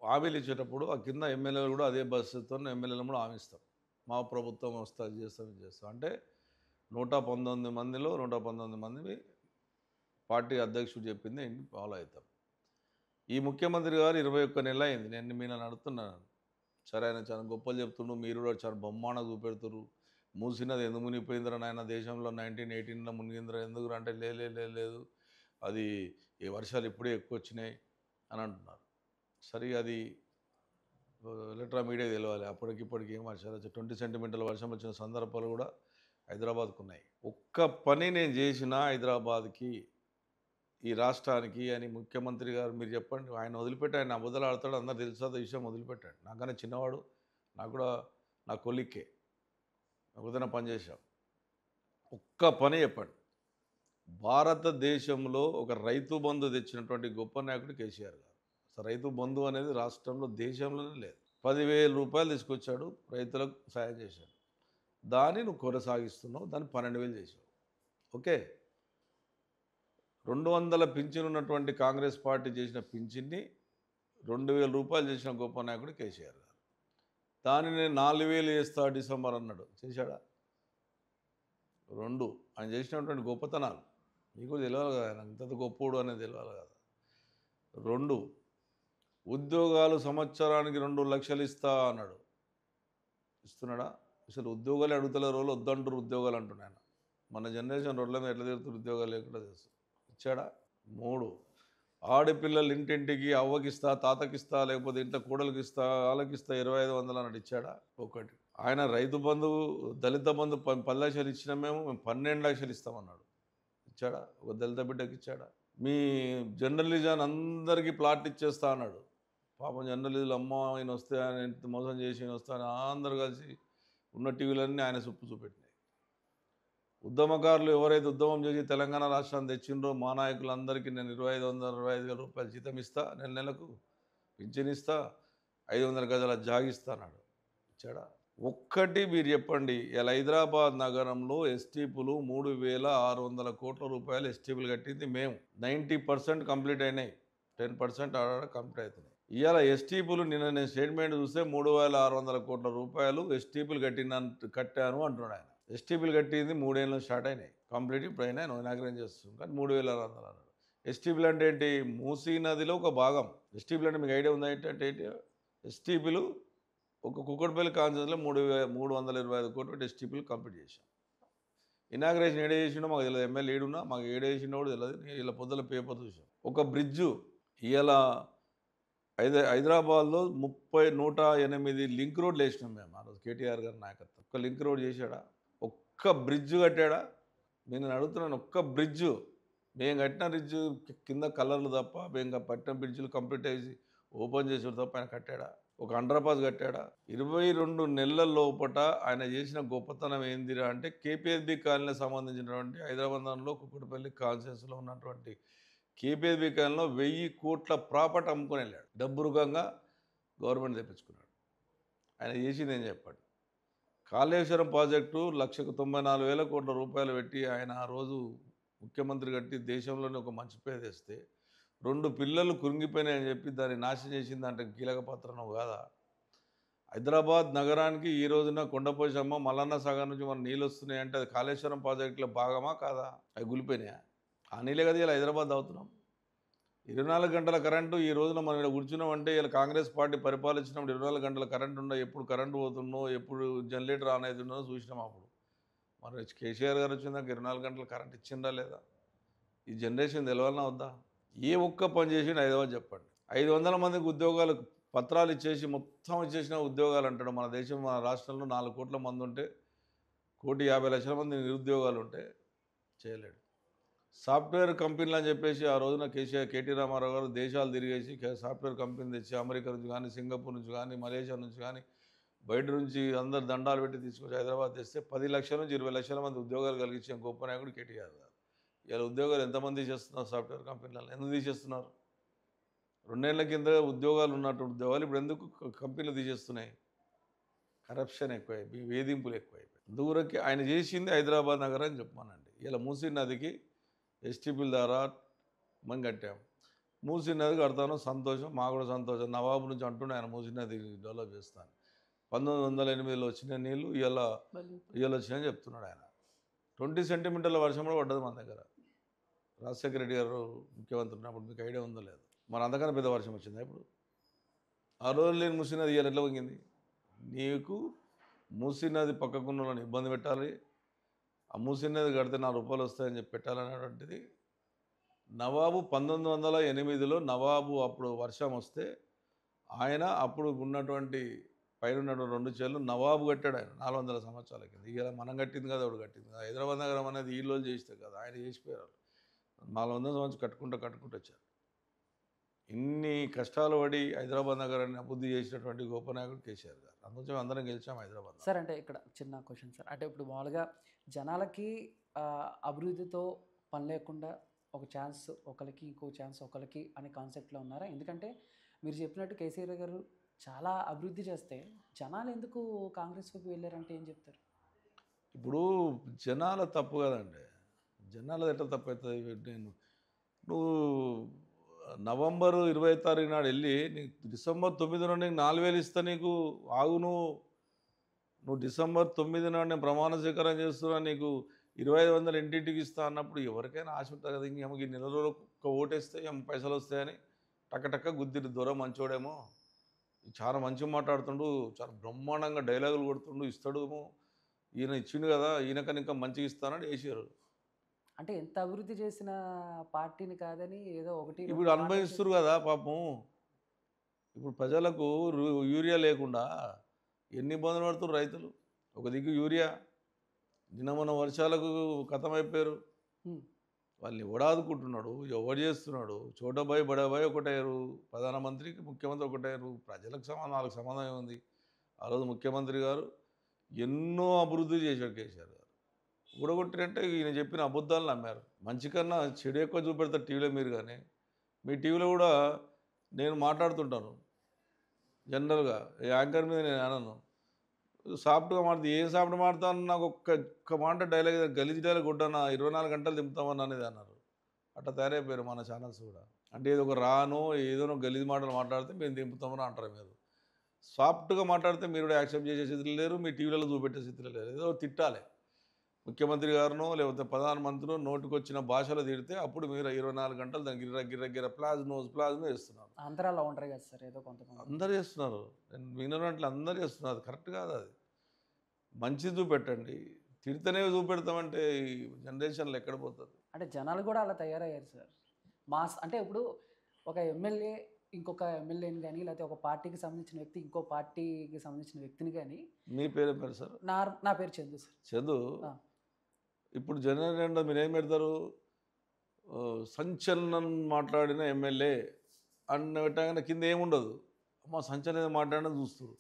హామీలు ఇచ్చేటప్పుడు ఆ కింద ఎమ్మెల్యేలు కూడా అదే బస్సుతో ఎమ్మెల్యేలు కూడా హామీ ఇస్తారు. మా ప్రభుత్వం వస్తా చేస్తాం అంటే 119 మందిలో 119 మంది పార్టీ అధ్యక్షుడు చెప్పింది ఫాలో అవుతాం. ఈ ముఖ్యమంత్రి గారు 21 నెలలు అయింది. నేను మీరు అడుగుతున్నాను, సరే ఆయన చాలా గొప్పలు చెప్తుండ్రు, మీరు కూడా చాలా బొమ్మాన చూపెడుతున్నారు. మూసినది ఎందుకు మునిగిపోయిందిరా నాయన, దేశంలో 1918లో మునిగిందిరా ఎందుకు అంటే లేదు అది ఈ వర్షాలు ఇప్పుడే ఎక్కువ వచ్చినాయి అని అంటున్నారు. సరే, అది ఎలక్ట్రా మీడియా తెలియాలి. అప్పటికిప్పటికి ఏం వర్షాలు వచ్చాయి, 20 సెంటీమీటర్ల వర్షం వచ్చిన సందర్భాలు కూడా హైదరాబాద్కు ఉన్నాయి. ఒక్క పని నేను చేసిన హైదరాబాద్కి ఈ రాష్ట్రానికి అని ముఖ్యమంత్రి గారు మీరు చెప్పండి. ఆయన వదిలిపెట్టి ఆయన అబద్ధాలు ఆడతాడు, అందరూ తెలుసు ఆ విషయం, వదిలిపెట్టాడు. నాకన్నా చిన్నవాడు, నాకు కూడా నా కొలిక్కే, ఒకదన పనిచేశాం. ఒక్క పని చెప్పండి, భారతదేశంలో ఒక రైతు బంధు తెచ్చినటువంటి గొప్ప నాయకుడు కేసీఆర్ గారు. అసలు రైతు బంధు అనేది రాష్ట్రంలో దేశంలోనే లేదు. 10,000 రూపాయలు తీసుకొచ్చాడు, రైతులకు సాయం చేశాడు. దాన్ని నువ్వు కొనసాగిస్తున్నావు, దాన్ని 12,000 చేసావు. ఓకే, 200 పింఛన్ ఉన్నటువంటి కాంగ్రెస్ పార్టీ చేసిన పింఛన్ని 2,000 రూపాయలు చేసిన గొప్ప నాయకుడు కేసీఆర్ గారు. దాన్ని నేను 4,000 చేస్తా డిసెంబర్ అన్నాడు, చేశాడా? 2 ఆయన చేసినటువంటి గొప్పతనాలు మీకు తెలియాలి కదా, ఆయన ఇంత గొప్పోడు అనేది తెలియాలి కదా. 2 ఉద్యోగాలు సంవత్సరానికి 2 లక్షలు ఇస్తా అన్నాడు, ఇస్తున్నాడా? అసలు ఉద్యోగాలు అడుగుతలేరు, రోజులు వద్దంటారు ఉద్యోగాలు అంటున్నాను. మన జనరేషన్ రోడ్ల మీద ఎట్లా తిరుగుతారు, ఉద్యోగాలు లేకుండా చేస్తారు. ఇచ్చాడా? 3 ఆడపిల్లలు ఇంటింటికి అవ్వకిస్తా, తాతకిస్తా, లేకపోతే ఇంట్లో కూడలికి ఇస్తా, వాళ్ళకిస్తా 2,500 అన్నాడు, ఇచ్చాడా? 1 ఆయన రైతు బంధు, దళిత బంధు 10 లక్షలు ఇచ్చినా మేము 12 లక్షలు ఇస్తామన్నాడు, ఇచ్చాడా? ఒక దళిత బిడ్డకి ఇచ్చాడా? మీ జర్నలిజాన్ని అందరికీ ప్లాట్ ఇచ్చేస్తా అన్నాడు. పాపం జర్నలిజులు అమ్మ ఆయన వస్తే, ఆయన ఎంత మోసం చేసి ఆయన వస్తే అని అందరూ కలిసి ఉన్న టీవీలన్నీ ఆయన సుప్పు చూపెట్టినాయి. ఉద్యమకారులు ఎవరైతే ఉద్యమం చేసి తెలంగాణ రాష్ట్రాన్ని తెచ్చిండ్రో మా నాయకులందరికీ నేను 2,500 రూపాయలు జీతం ఇస్తా, నెలకు పింఛన్ ఇస్తా, 500 గజాల జాగిస్తా అన్నాడు, ఇచ్చాడా? ఒక్కటి మీరు చెప్పండి, ఇలా హైదరాబాద్ నగరంలో ఎస్టీపులు 3,600 కోట్ల రూపాయలు ఎస్టీపులు కట్టింది మేము. 90% కంప్లీట్ అయినాయి, 10% ఆడ కంప్లీట్ అవుతున్నాయి. ఇవాళ ఎస్టీపులు నిన్న నేను స్టేట్మెంట్ చూస్తే 3,600 కోట్ల రూపాయలు ఎస్టీపులు కట్టాను అంటున్నాడు ఆయన. ఎస్టీపీలు కట్టింది 3 ఏళ్ళు స్టార్ట్ అయినాయి, కంప్లీట్ ఇప్పుడు అయినా ఇనాగ్రేట్ చేస్తుంది, కానీ 3,600 అన్నాడు. ఎస్టీపీలు అంటే ఏంటి? మూసీ నదిలో ఒక భాగం. ఎస్టీపీలు అంటే మీకు ఐడియా ఉందా ఏంటంటే? ఎస్టీపీలు ఒక కుక్కడపల్లి కాన్స్టిట్యూన్సీలో 325 కోట్లు ఎస్టీపీలు కంప్లీట్ చేశాం. ఇనాగ్రేషన్ ఏడే చేసిండో మాకు తెలియదు, ఎమ్మెల్యే ఏడున్నా మాకు ఏడే చేసిండో కూడా తెలియదు. ఇలా పొద్దుల పేపర్ చూసాం. ఒక బ్రిడ్జు ఇలా హైదరాబాద్లో 108 లింక్ రోడ్లు వేసినాం మేము ఆ రోజు, కేటీఆర్ గారి నాయకత్వం. ఒక్క లింక్ రోడ్ చేశాడా? ఒక్క బ్రిడ్జ్ కట్టాడా? నేను అడుగుతున్నాను, ఒక్క బ్రిడ్జు మేము కట్టిన బ్రిడ్జు కింద కలర్లు తప్ప, మేము పట్టిన బ్రిడ్జులు కంప్లీట్ చేసి ఓపెన్ చేసాడు తప్ప ఆయన కట్టాడా? ఒక అండర్ పాస్ కట్టాడా? 22 నెలల లోపట ఆయన చేసిన గొప్పతనం ఏందిరా అంటే, కేపీఎస్బీ కాలనీకి సంబంధించినటువంటి హైదరాబాద్లో కుక్కడపల్లి కాన్స్టిట్యూన్సీలో ఉన్నటువంటి కేపీఎస్బీ కాలనీలో 1,000 కోట్ల ప్రాపర్టీ అమ్ముకొని వెళ్ళాడు. డబ్బు రూపంగా గవర్నమెంట్ తెప్పించుకున్నాడు. ఆయన చేసింది ఏం చెప్పాడు? కాళేశ్వరం ప్రాజెక్టు 1,94,000 కోట్ల రూపాయలు పెట్టి ఆయన ఆ రోజు ముఖ్యమంత్రి కట్టి దేశంలోనే ఒక మంచి పేరు తెస్తే 2 పిల్లలు కురింగిపోయినాయని చెప్పి దాన్ని నాశనం చేసింది అంటే కీలక పాత్ర నువ్వు కాదా? హైదరాబాద్ నగరానికి ఈ రోజున కొండపోచమ్మ, మల్లన్న సాగర్ నుంచి మన నీళ్ళు వస్తున్నాయంటే అది కాళేశ్వరం ప్రాజెక్టులో భాగమా కాదా? అవి గులిపోయినాయా? ఆ నీళ్ళే కదా ఇలా హైదరాబాద్ అవుతున్నాం. 24 గంటల కరెంటు ఈ రోజున మనం ఇక్కడ కూర్చున్నామంటే, ఇలా కాంగ్రెస్ పార్టీ పరిపాలించినప్పుడు 24 గంటల కరెంటు ఉండో, ఎప్పుడు కరెంటు పోతుందో, ఎప్పుడు జనరేటర్ ఆన్ అవుతుందో చూసినాం. అప్పుడు మరి కేసీఆర్ గారు వచ్చిందాక 24 గంటల కరెంట్ ఇచ్చిందా లేదా? ఈ జనరేషన్ తెలవాలన్నా వద్దా? ఏ ఒక్క పని చేసి హైదరాబాద్ చెప్పండి. 500 మందికి ఉద్యోగాలు పత్రాలు ఇచ్చేసి మొత్తం ఇచ్చేసిన ఉద్యోగాలు అంటాడు. మన దేశం, మన రాష్ట్రంలో 4 కోట్ల మంది ఉంటే, 1,50,00,000 మంది నిరుద్యోగాలు ఉంటే చేయలేడు. సాఫ్ట్వేర్ కంపెనీలు అని చెప్పేసి ఆ రోజున కేటీ రామారావు గారు దేశాలు తిరిగేసి సాఫ్ట్వేర్ కంపెనీ తెచ్చి అమెరికా నుంచి కానీ, సింగపూర్ నుంచి కానీ, మలేషియా నుంచి కానీ, బయట నుంచి అందరు దండాలు పెట్టి తీసుకొచ్చి హైదరాబాద్ తెస్తే 10 లక్షల నుంచి 20 లక్షల మంది ఉద్యోగాలు కలిగించిన గొప్ప నాయకుడు కేటీఆర్ గారు. ఇలా ఉద్యోగాలు ఎంతమంది చేస్తున్నారు సాఫ్ట్వేర్ కంపెనీలలో? ఎందుకు తీసేస్తున్నారు? 2 ఏళ్ల కింద ఉద్యోగాలు ఉన్నట్టు ఉద్యోగాలు ఇప్పుడు ఎందుకు కంపెనీలు తీసేస్తున్నాయి? కరప్షన్ ఎక్కువైపోయి, వేధింపులు ఎక్కువైపోయి. దూరకి ఆయన చేసింది హైదరాబాద్ నగరం అని చెప్పమానండి. ఇలా మూసీ నదికి ఎస్టీపీల ద్వారా మనం కట్టాము. మూసీ నది కడతాను, సంతోషం, మాకు కూడా సంతోషం. నవాబు నుంచి అంటుండే ఆయన మూసీ నది డెవలప్ చేస్తాను. 1908లో వచ్చిన నీళ్ళు ఇవాళ వచ్చినాయని చెప్తున్నాడు ఆయన. 20 సెంటీమీటర్ల వర్షం కూడా పడ్డది మన దగ్గర. రాజశేఖర రెడ్డి గారు ముఖ్యమంత్రి ఉన్నప్పుడు, మీకు ఐడియా ఉందో లేదు? మరి అంతకన్నా పెద్ద వర్షం వచ్చిందా ఇప్పుడు? ఆ రోజు లేని మూసీ నది ఇవాళ ఎట్లా వంగింది? నీకు మూసీ నది పక్కకున్న వాళ్ళని ఇబ్బంది పెట్టాలి, ఆ మూసీ నది కడితే 4 రూపాయలు వస్తాయని చెప్పి పెట్టాలనేటువంటిది నవాబు 1908లో నవాబు అప్పుడు వర్షం వస్తే ఆయన అప్పుడు ఉన్నటువంటి పైన ఉన్నటువంటి 2 చేళ్ళు నవాబు కట్టాడు ఆయన 400 సంవత్సరాల కింద. ఇలా మనం కట్టింది కదా, వాడు కట్టింది కదా. హైదరాబాద్ నగరం అనేది ఈ రోజు చేస్తే కదా, ఆయన చేసిపోయారు. 400 సంవత్సరం కట్టుకుంటూ వచ్చారు. ఇన్ని కష్టాలు పడి హైదరాబాద్ నగరాన్ని అభివృద్ధి చేసినటువంటి గొప్ప నాయకుడు కేసీఆర్ గారు. అందుకే అందరం గెలిచాం హైదరాబాద్. సార్ అంటే ఇక్కడ చిన్న క్వశ్చన్ సార్, అంటే ఇప్పుడు మామూలుగా జనాలకి అభివృద్ధితో పని లేకుండా ఒక ఛాన్స్ ఒకరికి, ఇంకో ఛాన్స్ ఒకరికి అనే కాన్సెప్ట్లో ఉన్నారా? ఎందుకంటే మీరు చెప్పినట్టు కేసీఆర్ గారు చాలా అభివృద్ధి చేస్తే జనాలు ఎందుకు కాంగ్రెస్ వైపు వెళ్ళారంటే ఏం చెప్తారు? ఇప్పుడు జనాల తప్పు కదండి. జనాలది ఎట్లా తప్పు అవుతుంది? నువ్వు నవంబర్ 20 తారీఖు నాడు వెళ్ళి నీకు డిసెంబర్ 9 నాడు నీకు 4,000 ఇస్తా, నీకు ఆగు, నువ్వు డిసెంబర్ 9 నాడు నేను ప్రమాణ స్వీకారం చేస్తున్నా, నీకు 2,500 ఇంటింటికి ఇస్తా అన్నప్పుడు ఎవరికైనా ఆశ ఉంటుంది కదా. ఇంక నెల రోజులు ఒక ఓటేస్తే పైసలు వస్తాయని టక్క గుద్దిరి. దూరం మంచోడేమో, చాలా మంచిగా మాట్లాడుతుండు, చాలా బ్రహ్మాండంగా డైలాగులు కొడుతుండు, ఇస్తాడేమో, ఈయన ఇచ్చిండు కదా, ఈయనకని ఇంకా మంచిగా ఇస్తానని వేసారు. అంటే ఎంత అభివృద్ధి చేసిన పార్టీని కాదని ఏదో ఒకటి ఇప్పుడు అనుభవిస్తున్నారు కదా పాపం. ఇప్పుడు ప్రజలకు యూరియా లేకుండా ఎన్ని ఇబ్బందులు పడుతున్నారు రైతులు. ఒక దిక్కు యూరియా, నిన్న మొన్న వర్షాలకు కథమైపోయారు. వాళ్ళని ఎవడాదుకుంటున్నాడు, ఎవడు చేస్తున్నాడు? చోటబాయ్ బడాబాయ్ ఒకటయ్యారు, ప్రధానమంత్రికి ముఖ్యమంత్రి ఒకటయ్యారు. ప్రజలకు వాళ్ళకి సంబంధం ఉంది. ఆ రోజు ముఖ్యమంత్రి గారు ఎన్నో అభివృద్ధి చేశాడు కేసీఆర్ గారు. ఊడగొట్టినంటే ఈయన చెప్పిన అబద్ధాలు నమ్మారు. మంచి కన్నా చెడు ఎక్కువ చూపెడతారు టీవీలో మీరు. కానీ మీ టీవీలో కూడా నేను మాట్లాడుతుంటాను జనరల్గా, యాంకర్ మీద నేను అనను. సాఫ్ట్గా మాడుతుంది, ఏం సాఫ్ట్ మాడతాను, నాకు ఒక్క మాట డైలాగ్, గలీజ్ డైలాగ్ కొట్టాను, 24 గంటలు దింపుతామని అనేది అన్నారు. అట్లా తయారైపోయారు మన ఛానల్స్ కూడా. అంటే ఏదో ఒక రాను ఏదో గలీజ్ మాటలు మాట్లాడితే మేము దింపుతామని అంటారు. మీరు సాఫ్ట్గా మాట్లాడితే మీరు కూడా యాక్సెప్ట్ చేసే స్థితిలో లేరు, మీ టీవీలలో చూపెట్టే స్థితిలో లేరు. ఏదో తిట్టాలి ముఖ్యమంత్రి గారినో లేకపోతే ప్రధానమంత్రినో, నోటికొచ్చిన భాషలో తిడితే అప్పుడు మీరు 24 గంటలు దానికి గిర్ర ప్లాజ్ నోజ్ చేస్తున్నారు. అందరూ ఉంటారు కదా సార్, ఏదో కొంతమంది అందరూ చేస్తున్నారు. నేను వినట్లు అందరూ చేస్తున్నారు. అది కరెక్ట్ కాదు. అది మంచిది చూపెట్టండి. తిడితేనే చూపెడతామంటే ఈ జనరేషన్లో ఎక్కడ పోతుంది? అంటే జనాలు కూడా అలా తయారయ్యారు సార్. మాస్ అంటే ఇప్పుడు ఒక ఎమ్మెల్యే ఇంకొక ఎమ్మెల్యేని కానీ, లేకపోతే ఒక పార్టీకి సంబంధించిన వ్యక్తి ఇంకో పార్టీకి సంబంధించిన వ్యక్తిని కానీ. మీ పేరు పేరు సార్? నా పేరు చందు సార్. చందు. ఇప్పుడు జనరల్ మీరు ఏం పెడతారు? సంచలనం మాట్లాడిన ఎమ్మెల్యే అన్న పెట్టగానే కింద ఏముండదు. అమ్మ సంచలనం మాట్లాడడం చూస్తారు.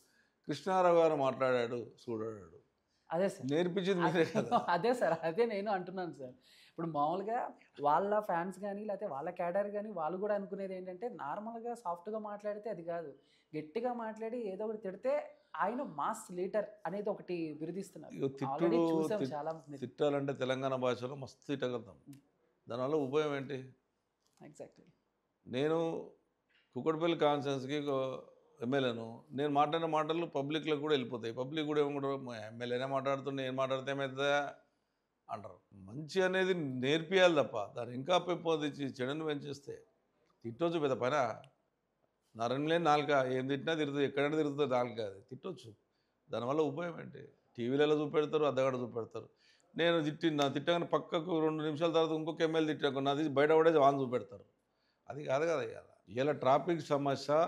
కృష్ణారావు గారు మాట్లాడాడు చూడాడు. అదే సార్ నేర్పించింది మీరే కదా. అదే సార్, అదే నేను అంటున్నాను సార్. ఇప్పుడు మామూలుగా వాళ్ళ ఫ్యాన్స్ కానీ లేకపోతే వాళ్ళ క్యాడర్ కానీ వాళ్ళు కూడా అనుకునేది ఏంటంటే నార్మల్గా సాఫ్ట్గా మాట్లాడితే అది కాదు, గట్టిగా మాట్లాడి ఏదో ఒకటి తిడితే ఆయన మాస్ లీడర్ అనేది ఒకటి బిరుదిస్తున్నారు. చాలా తిట్టాలంటే తెలంగాణ భాషలో మస్తు తిట్టగలుగుతాం. దానివల్ల ఉపయోగం ఏంటి? ఎగ్జాక్ట్లీ. నేను కుక్కడపల్లి కాన్స్టిట్యున్సీకి ఎమ్మెల్యేను. నేను మాట్లాడిన మాటలు పబ్లిక్లో కూడా వెళ్ళిపోతాయి. పబ్లిక్ కూడా ఏమంటారు, ఎమ్మెల్యేనే మాట్లాడుతుండే, ఏం మాట్లాడితే ఏమవుతుందా అంటారు. మంచి అనేది నేర్పియాలి తప్ప దాన్ని ఇంకా పెంపొందించి చెడుని పెంచేస్తే తిట్టొచ్చు. పెద్ద పైన నరంలేని నాలుక, ఏం తిట్టినా తిరుగుతుంది, ఎక్కడైనా తిరుగుతుంది నాలుక. అది తిట్టొచ్చు. దానివల్ల ఉపయోగం ఏంటి? టీవీలలో చూపెడతారు, అద్దగడ చూపెడతారు. నేను తిట్టగానే పక్కకు 2 నిమిషాల తర్వాత ఇంకొక ఎమ్మెల్యే తిట్టాను, నాది బయట పడేది వాన్ చూపెడతారు. అది కాదు కదా. ఇలా ట్రాఫిక్ సమస్య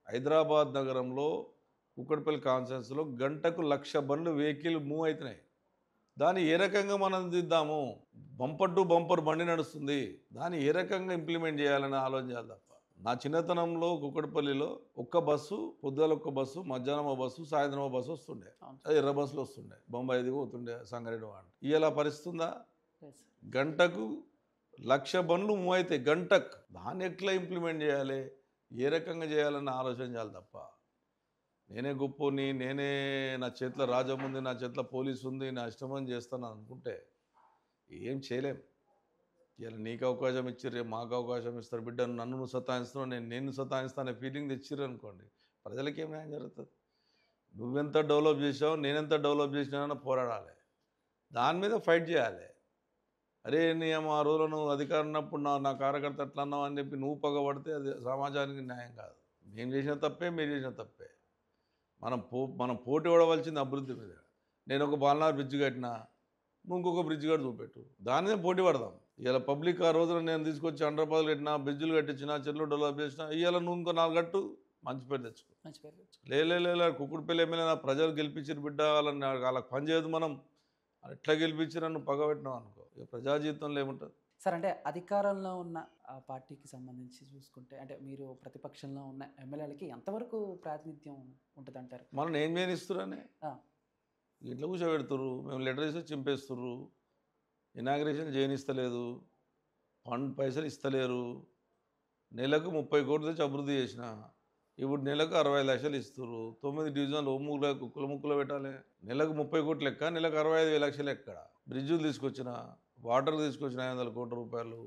హైదరాబాద్ నగరంలో కుక్కడపల్లి కాన్స్టిట్యున్సీలో గంటకు 1,00,000 బండ్లు వెహికల్ మూవ్ అవుతున్నాయి. దాన్ని ఏ రకంగా మనం దిద్దాము? బంపర్ టు బంపర్ బండి నడుస్తుంది, దాన్ని ఏ రకంగా ఇంప్లిమెంట్ చేయాలని ఆలోచన చేయాలి తప్ప. నా చిన్నతనంలో కుక్కడపల్లిలో ఒక్క బస్సు, పొద్దుల ఒక్క బస్సు, మధ్యాహ్నం ఒక బస్సు, సాయంత్రం ఒక బస్సు వస్తుండే. అది ఎర్ర బస్సులు వస్తుండే, బొంబాయి దిగి పోతుండే సంగారెడ్డి వాడు. ఇలా పరిస్థితుందా? గంటకు 1,00,000 బండ్లు మూవ్ అవుతాయి గంటకు. దాన్ని ఎట్లా ఇంప్లిమెంట్ చేయాలి, ఏ రకంగా చేయాలని ఆలోచన చేయాలి తప్ప నేనే గొప్పని, నేనే నా చేతిలో రాజ్యం ఉంది, నా చేతిలో పోలీసు ఉంది, నా ఇష్టమని చేస్తాను అనుకుంటే ఏం చేయలేం. ఇలా నీకు అవకాశం ఇచ్చిర్రు, మాకు అవకాశం ఇస్తారు, బిడ్డ నన్ను నువ్వు సతాయిస్తున్నావు, నేను సతాయిస్తాను అనే ఫీలింగ్ తెచ్చిర్రు అనుకోండి, ప్రజలకి ఏం న్యాయం జరుగుతుంది? నువ్వెంత డెవలప్ చేసావు, నేనెంత డెవలప్ చేసినానో పోరాడాలి, దాని మీద ఫైట్ చేయాలి. అరే ఆ రోజులో నువ్వు అధికారం ఉన్నప్పుడు నా కార్యకర్త అట్లా అన్నావు అని చెప్పి నువ్వు పగబడితే అది సమాజానికి న్యాయం కాదు. నేను చేసిన తప్పే, మీరు చేసిన తప్పే. మనం పోటీ పడవలసింది అభివృద్ధి మీద. నేను ఒక బాలనార్ బ్రిడ్జ్ కట్టినా, నువ్వు ఇంకొక బ్రిడ్జ్ కట్టి చూపెట్టు, దాని మీద పోటీ పడదాం. ఇలా పబ్లిక్ ఆ రోజున నేను తీసుకొచ్చి అండర్పాలు కట్టినా, బ్రిడ్జ్లు కట్టించిన, చెట్లు డెవలప్ చేసినా, ఇవాళ నువ్వు ఇంకో 4 కట్టు, మంచి పేరు తెచ్చుకో. లే కుక్కుడుపల్లి ఎమ్మెల్యే నా ప్రజలు గెలిపించారు బిడ్డ, వాళ్ళకి పని చేయదు మనం, ఎట్లా గెలిపించి నన్ను పగబెట్టినావు అనుకో, ఇక ప్రజా జీవితంలో ఏముంటుంది? సార్ అంటే అధికారంలో ఉన్న ఆ పార్టీకి సంబంధించి చూసుకుంటే అంటే మీరు ప్రతిపక్షంలో ఉన్న ఎమ్మెల్యేలకి ఎంతవరకు ప్రాతినిధ్యం ఉంటుంది అంటారు? మనం ఏం చేయనిస్తురని ఇంట్లో కూర్చోబెడుతుర్రు, మేము లెటర్ ఇస్తే చింపేస్తుర్రు, ఇనాగ్రేషన్ చేయనిస్తలేదు, ఫండ్ పైసలు ఇస్తలేరు. నెలకు 30 కోట్లు తెచ్చి అభివృద్ధి చేసిన, ఇప్పుడు నెలకు 65 లక్షలు ఇస్తుర్రు. 9 డివిజన్లు కుక్కల ముక్కలు పెట్టాలి. నెలకు 30 కోట్లు లెక్క, నెలకు 65 లక్షలు ఎక్కడ? బ్రిడ్జులు తీసుకొచ్చిన, వాటర్ తీసుకొచ్చిన 500 కోట్ల రూపాయలు,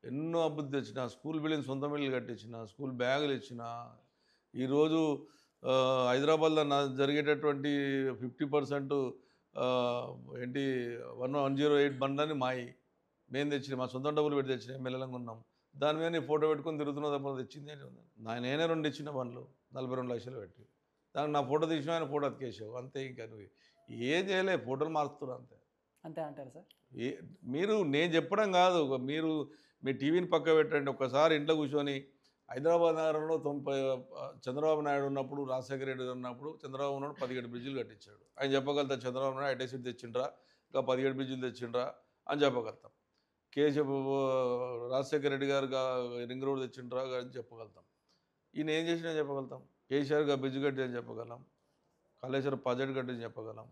ఎన్నో అభివృద్ధి తెచ్చిన, స్కూల్ బిల్డింగ్ సొంత బిల్లు కట్టించిన, స్కూల్ బ్యాగులు ఇచ్చిన. ఈరోజు హైదరాబాద్లో జరిగేటటువంటి 50% ఏంటి 108 బండ్లని మాయి మేము తెచ్చిన, మా సొంత డబ్బులు పెట్టి తెచ్చిన, ఎమ్మెల్యేలంగా ఉన్నాం. దాని మీద నీ ఫోటో పెట్టుకొని తిరుగుతున్న తప్ప తెచ్చింది ఏంటి ఉంది? నేనే 2 ఇచ్చిన బండ్లు 42 లక్షలు పెట్టి, దానికి నా ఫోటో తీసిన, ఆయన ఫోటో అతికేసావు అంతే. ఇంకా నువ్వు ఏం చేయలే, ఫోటోలు మారుస్తున్నారు అంతే. అంతే అంటారు సార్? మీరు నేను చెప్పడం కాదు, మీరు మీ టీవీని పక్క పెట్టండి. ఒక్కసారి ఇంట్లో కూర్చొని హైదరాబాద్ నగరంలో చంద్రబాబు నాయుడు ఉన్నప్పుడు, రాజశేఖర రెడ్డి ఉన్నప్పుడు, చంద్రబాబు నాయుడు 17 బ్రిడ్జిలు కట్టించాడు. ఆయన చెప్పగలుగుతా చంద్రబాబు నాయుడు ఐటీ సీట్ తెచ్చిండ్రా, ఇంకా 17 బ్రిడ్జిలు తెచ్చిండ్రా అని చెప్పగలుగుతాం. రాజశేఖర రెడ్డి గారు రింగ్ రోడ్ తెచ్చిండ్రా అని చెప్పగలుగుతాం. ఈయన ఏం చేసినా చెప్పగలుగుతాం. కేసీఆర్ గారు బ్రిడ్జ్ కట్టి అని చెప్పగలం, కాళేశ్వరం ప్రాజెక్ట్ కట్టి అని చెప్పగలం,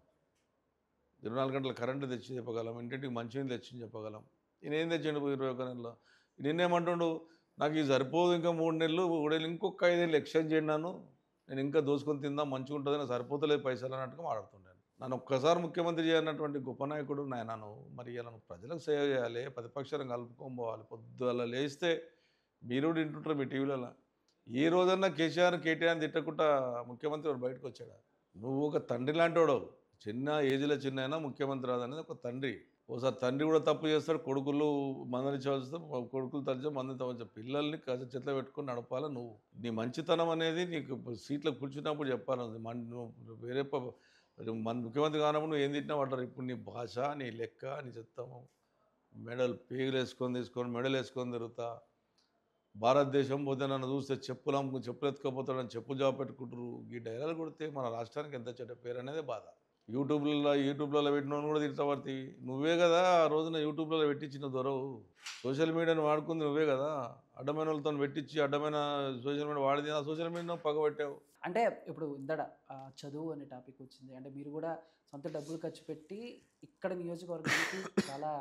24 గంటల కరెంటు తెచ్చి చెప్పగలం, ఇంటింటికి మంచినీళ్ళు తెచ్చి చెప్పగలం. ఈయన ఏం తెచ్చిండు 21 నెలలో? నిన్నేమంటుండు, నాకు ఇది సరిపోదు, ఇంకా 3 నెలలు ఇంకొక 5 ఏళ్ళు ఎక్స్టెండ్ చేయన్నాను, నేను ఇంకా దోసుకొని తిందాం, మంచిగా ఉంటుంది, నాకు సరిపోతలేదు పైసలు అన్నట్టుగా మాట్లాడుతుంటాను. నన్ను ఒక్కసారి ముఖ్యమంత్రి చేయనటువంటి గొప్ప నాయకుడు నాయనను. మరి ఇలా ప్రజలకు సేవ చేయాలి, ప్రతిపక్షాలను కలుపుకోవాలి. పొద్దుల లేస్తే మీరు వింటుంటారు మీ టీవీలలో. ఏ రోజన్నా కేటీఆర్ని తిట్టకుండా ముఖ్యమంత్రి వాడు బయటకు వచ్చాడా? నువ్వు ఒక తండ్రి లాంటి వాడు, చిన్న ఏజ్లో చిన్న అయినా ముఖ్యమంత్రి రాదనేది ఒక తండ్రి. ఓసారి తండ్రి కూడా తప్పు చేస్తాడు, కొడుకులు మందరించవలసి వస్తే కొడుకులు తరచు మందరించవచ్చు. పిల్లల్ని చేతిలో పెట్టుకొని నడపాలి. నువ్వు నీ మంచితనం అనేది నీకు సీట్లో కూర్చున్నప్పుడు చెప్పాలి. నువ్వు వేరే మన ముఖ్యమంత్రి కానప్పుడు నువ్వు ఏం తిట్టినా పడ్డారు. ఇప్పుడు నీ భాష, నీ లెక్క, నీ చిత్తము, పేగులు తీసుకొని మెడలు వేసుకొని తిరుగుతా, భారతదేశం పోతే నన్ను చూస్తే చెప్పులు ఎత్తుకపోతాడని చెప్పు జాబ్ పెట్టుకుంటారు. ఈ డైలాగ్ కొడితే మన రాష్ట్రానికి ఎంత చెడ్డ పేరు అనేది బాధ. యూట్యూబ్లలో పెట్టినోని కూడా తిట్టబడి నువ్వే కదా ఆ రోజున యూట్యూబ్లలో పెట్టించిన దొరవు. సోషల్ మీడియాను వాడుకుంది నువ్వే కదా, అడ్డమైన వాళ్ళతో పెట్టించి అడ్డమైన సోషల్ మీడియా వాడింది, ఆ సోషల్ మీడియాను పగబట్టావు. అంటే ఇప్పుడు ఇందడ చదువు అనే టాపిక్ వచ్చింది. అంటే మీరు కూడా సొంత డబ్బులు ఖర్చు పెట్టి ఇక్కడ నియోజకవర్గానికి చాలా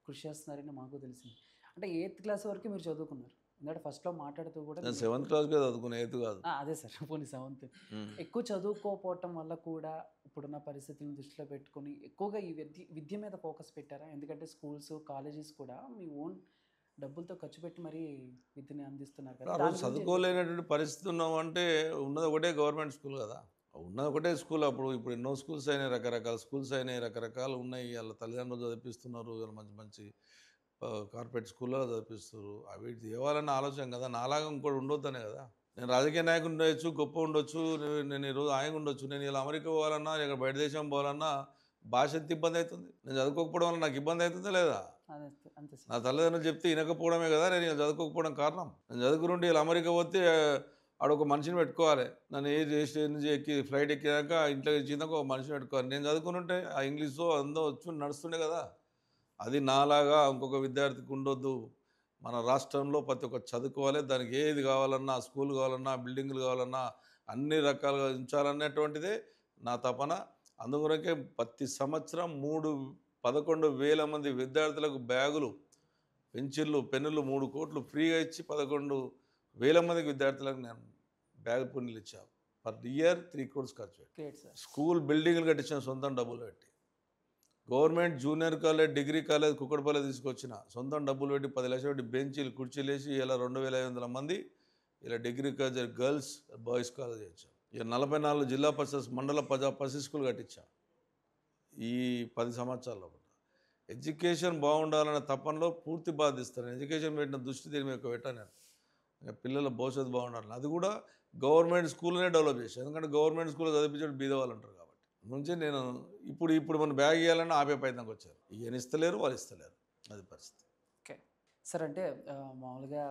కృషి చేస్తున్నారని మాకు తెలిసింది. అంటే 8th క్లాస్ వరకు మీరు చదువుకున్నారు. ఎందుకంటే ఫస్ట్లో మాట్లాడుతూ కూడా నేను 7th క్లాస్గా చదువుకున్నా, 8th కాదు. అదే సార్, పోనీ 7th. ఎక్కువ చదువుకోకపోవటం వల్ల కూడా ఇప్పుడున్న పరిస్థితులను దృష్టిలో పెట్టుకుని ఎక్కువగా ఈ విద్య మీద ఫోకస్ పెట్టారా? ఎందుకంటే స్కూల్స్, కాలేజెస్ కూడా మీ ఓన్ డబ్బులతో ఖర్చు పెట్టి మరీ విద్యని అందిస్తున్నారు కదా. ఆ రోజు చదువుకోలేనటువంటి పరిస్థితి ఉన్నామంటే ఉన్నది ఒకటే గవర్నమెంట్ స్కూల్ కదా, ఉన్నది ఒకటే స్కూల్. ఇప్పుడు ఎన్నో స్కూల్స్ అయినాయి, రకరకాల స్కూల్స్ అయినాయి, రకరకాలు ఉన్నాయి. వాళ్ళ తల్లిదండ్రులు చదివిస్తున్నారు, మంచి మంచి కార్పొరేట్ స్కూల్లో చదివిస్తారు. అవి తేవాలన్న ఆలోచన కదా. నాలాగా ఇంకోటి ఉండొద్దనే కదా. నేను రాజకీయ నాయకుడు ఉండొచ్చు, గొప్ప ఉండొచ్చు, నేను ఈరోజు హాయిగా ఉండొచ్చు. నేను ఇలా అమెరికా పోవాలన్నా, ఇక్కడ బయట దేశం పోవాలన్నా భాష ఎంత ఇబ్బంది అవుతుంది. నేను చదువుకోకపోవడం వల్ల నాకు ఇబ్బంది అవుతుందా లేదా? నా తల్లిదండ్రులు చెప్తే వినకపోవడమే కదా నేను చదువుకోకపోవడం కారణం. నేను చదువుకుంటే ఇలా అమెరికా పోతే ఆడొక మనిషిని పెట్టుకోవాలి. నన్ను ఏ స్టేజ్ నుంచి ఎక్కి ఫ్లైట్ ఎక్కినాక ఇంట్లో ఇచ్చినాక ఒక మనిషిని పెట్టుకోవాలి. నేను చదువుకుంటుంటే ఆ ఇంగ్లీషో అందో వచ్చి నడుస్తుండే కదా. అది నాలాగా ఇంకొక విద్యార్థికి ఉండొద్దు. మన రాష్ట్రంలో ప్రతి ఒక్క చదువుకోవాలి, దానికి ఏది కావాలన్నా, స్కూల్ కావాలన్నా, బిల్డింగులు కావాలన్నా అన్ని రకాలుగా ఉంచాలనేటువంటిదే నా తపన. అందుకొరకే ప్రతి సంవత్సరం 11,000 మంది విద్యార్థులకు బ్యాగులు, పెన్సిళ్ళు, పెన్నులు 3 కోట్లు ఫ్రీగా ఇచ్చి 11,000 మందికి విద్యార్థులకు నేను బ్యాగ్ పెన్నులు ఇచ్చాను. పర్ ఇయర్ 3 crores ఖర్చు పెట్టి స్కూల్ బిల్డింగ్లు కట్టించిన సొంతం డబ్బులు పెట్టి. Government junior college, degree college Kukkadapalli తీసుకొచ్చిన సొంతం డబ్బులు పెట్టి 10 లక్షలు పెట్టి బెంచీలు, కుర్చీలు వేసి ఇలా 2,500 మంది ఇలా degree college girls, boys college ఇచ్చాం. ఇక 44 జిల్లా పరిషత్, మండల పరిషత్ స్కూల్ కట్టించాం ఈ 10 సంవత్సరాల్లో. ఎడ్యుకేషన్ బాగుండాలనే తపనలో పూర్తి బాధిస్తాను. ఎడ్యుకేషన్ పెట్టిన దృష్టి దీని మీద పెట్టాను నేను. పిల్లల భవిష్యత్తు బాగుండాలని అది కూడా గవర్నమెంట్ స్కూల్నే డెవలప్ చేశాను. ఎందుకంటే గవర్నమెంట్ స్కూల్లో చదివించడం బీదవాళ్ళు అంటారు కాబట్టి. నుంచి నేను ఇప్పుడు మన బ్యాగ్ ఇవ్వాలని ఆపే ప్రయత్నంకి వచ్చారు. ఈయన ఇస్తలేరు, వాళ్ళు ఇస్తలేరు, అది పరిస్థితి. Okay sir. అంటే మామూలుగా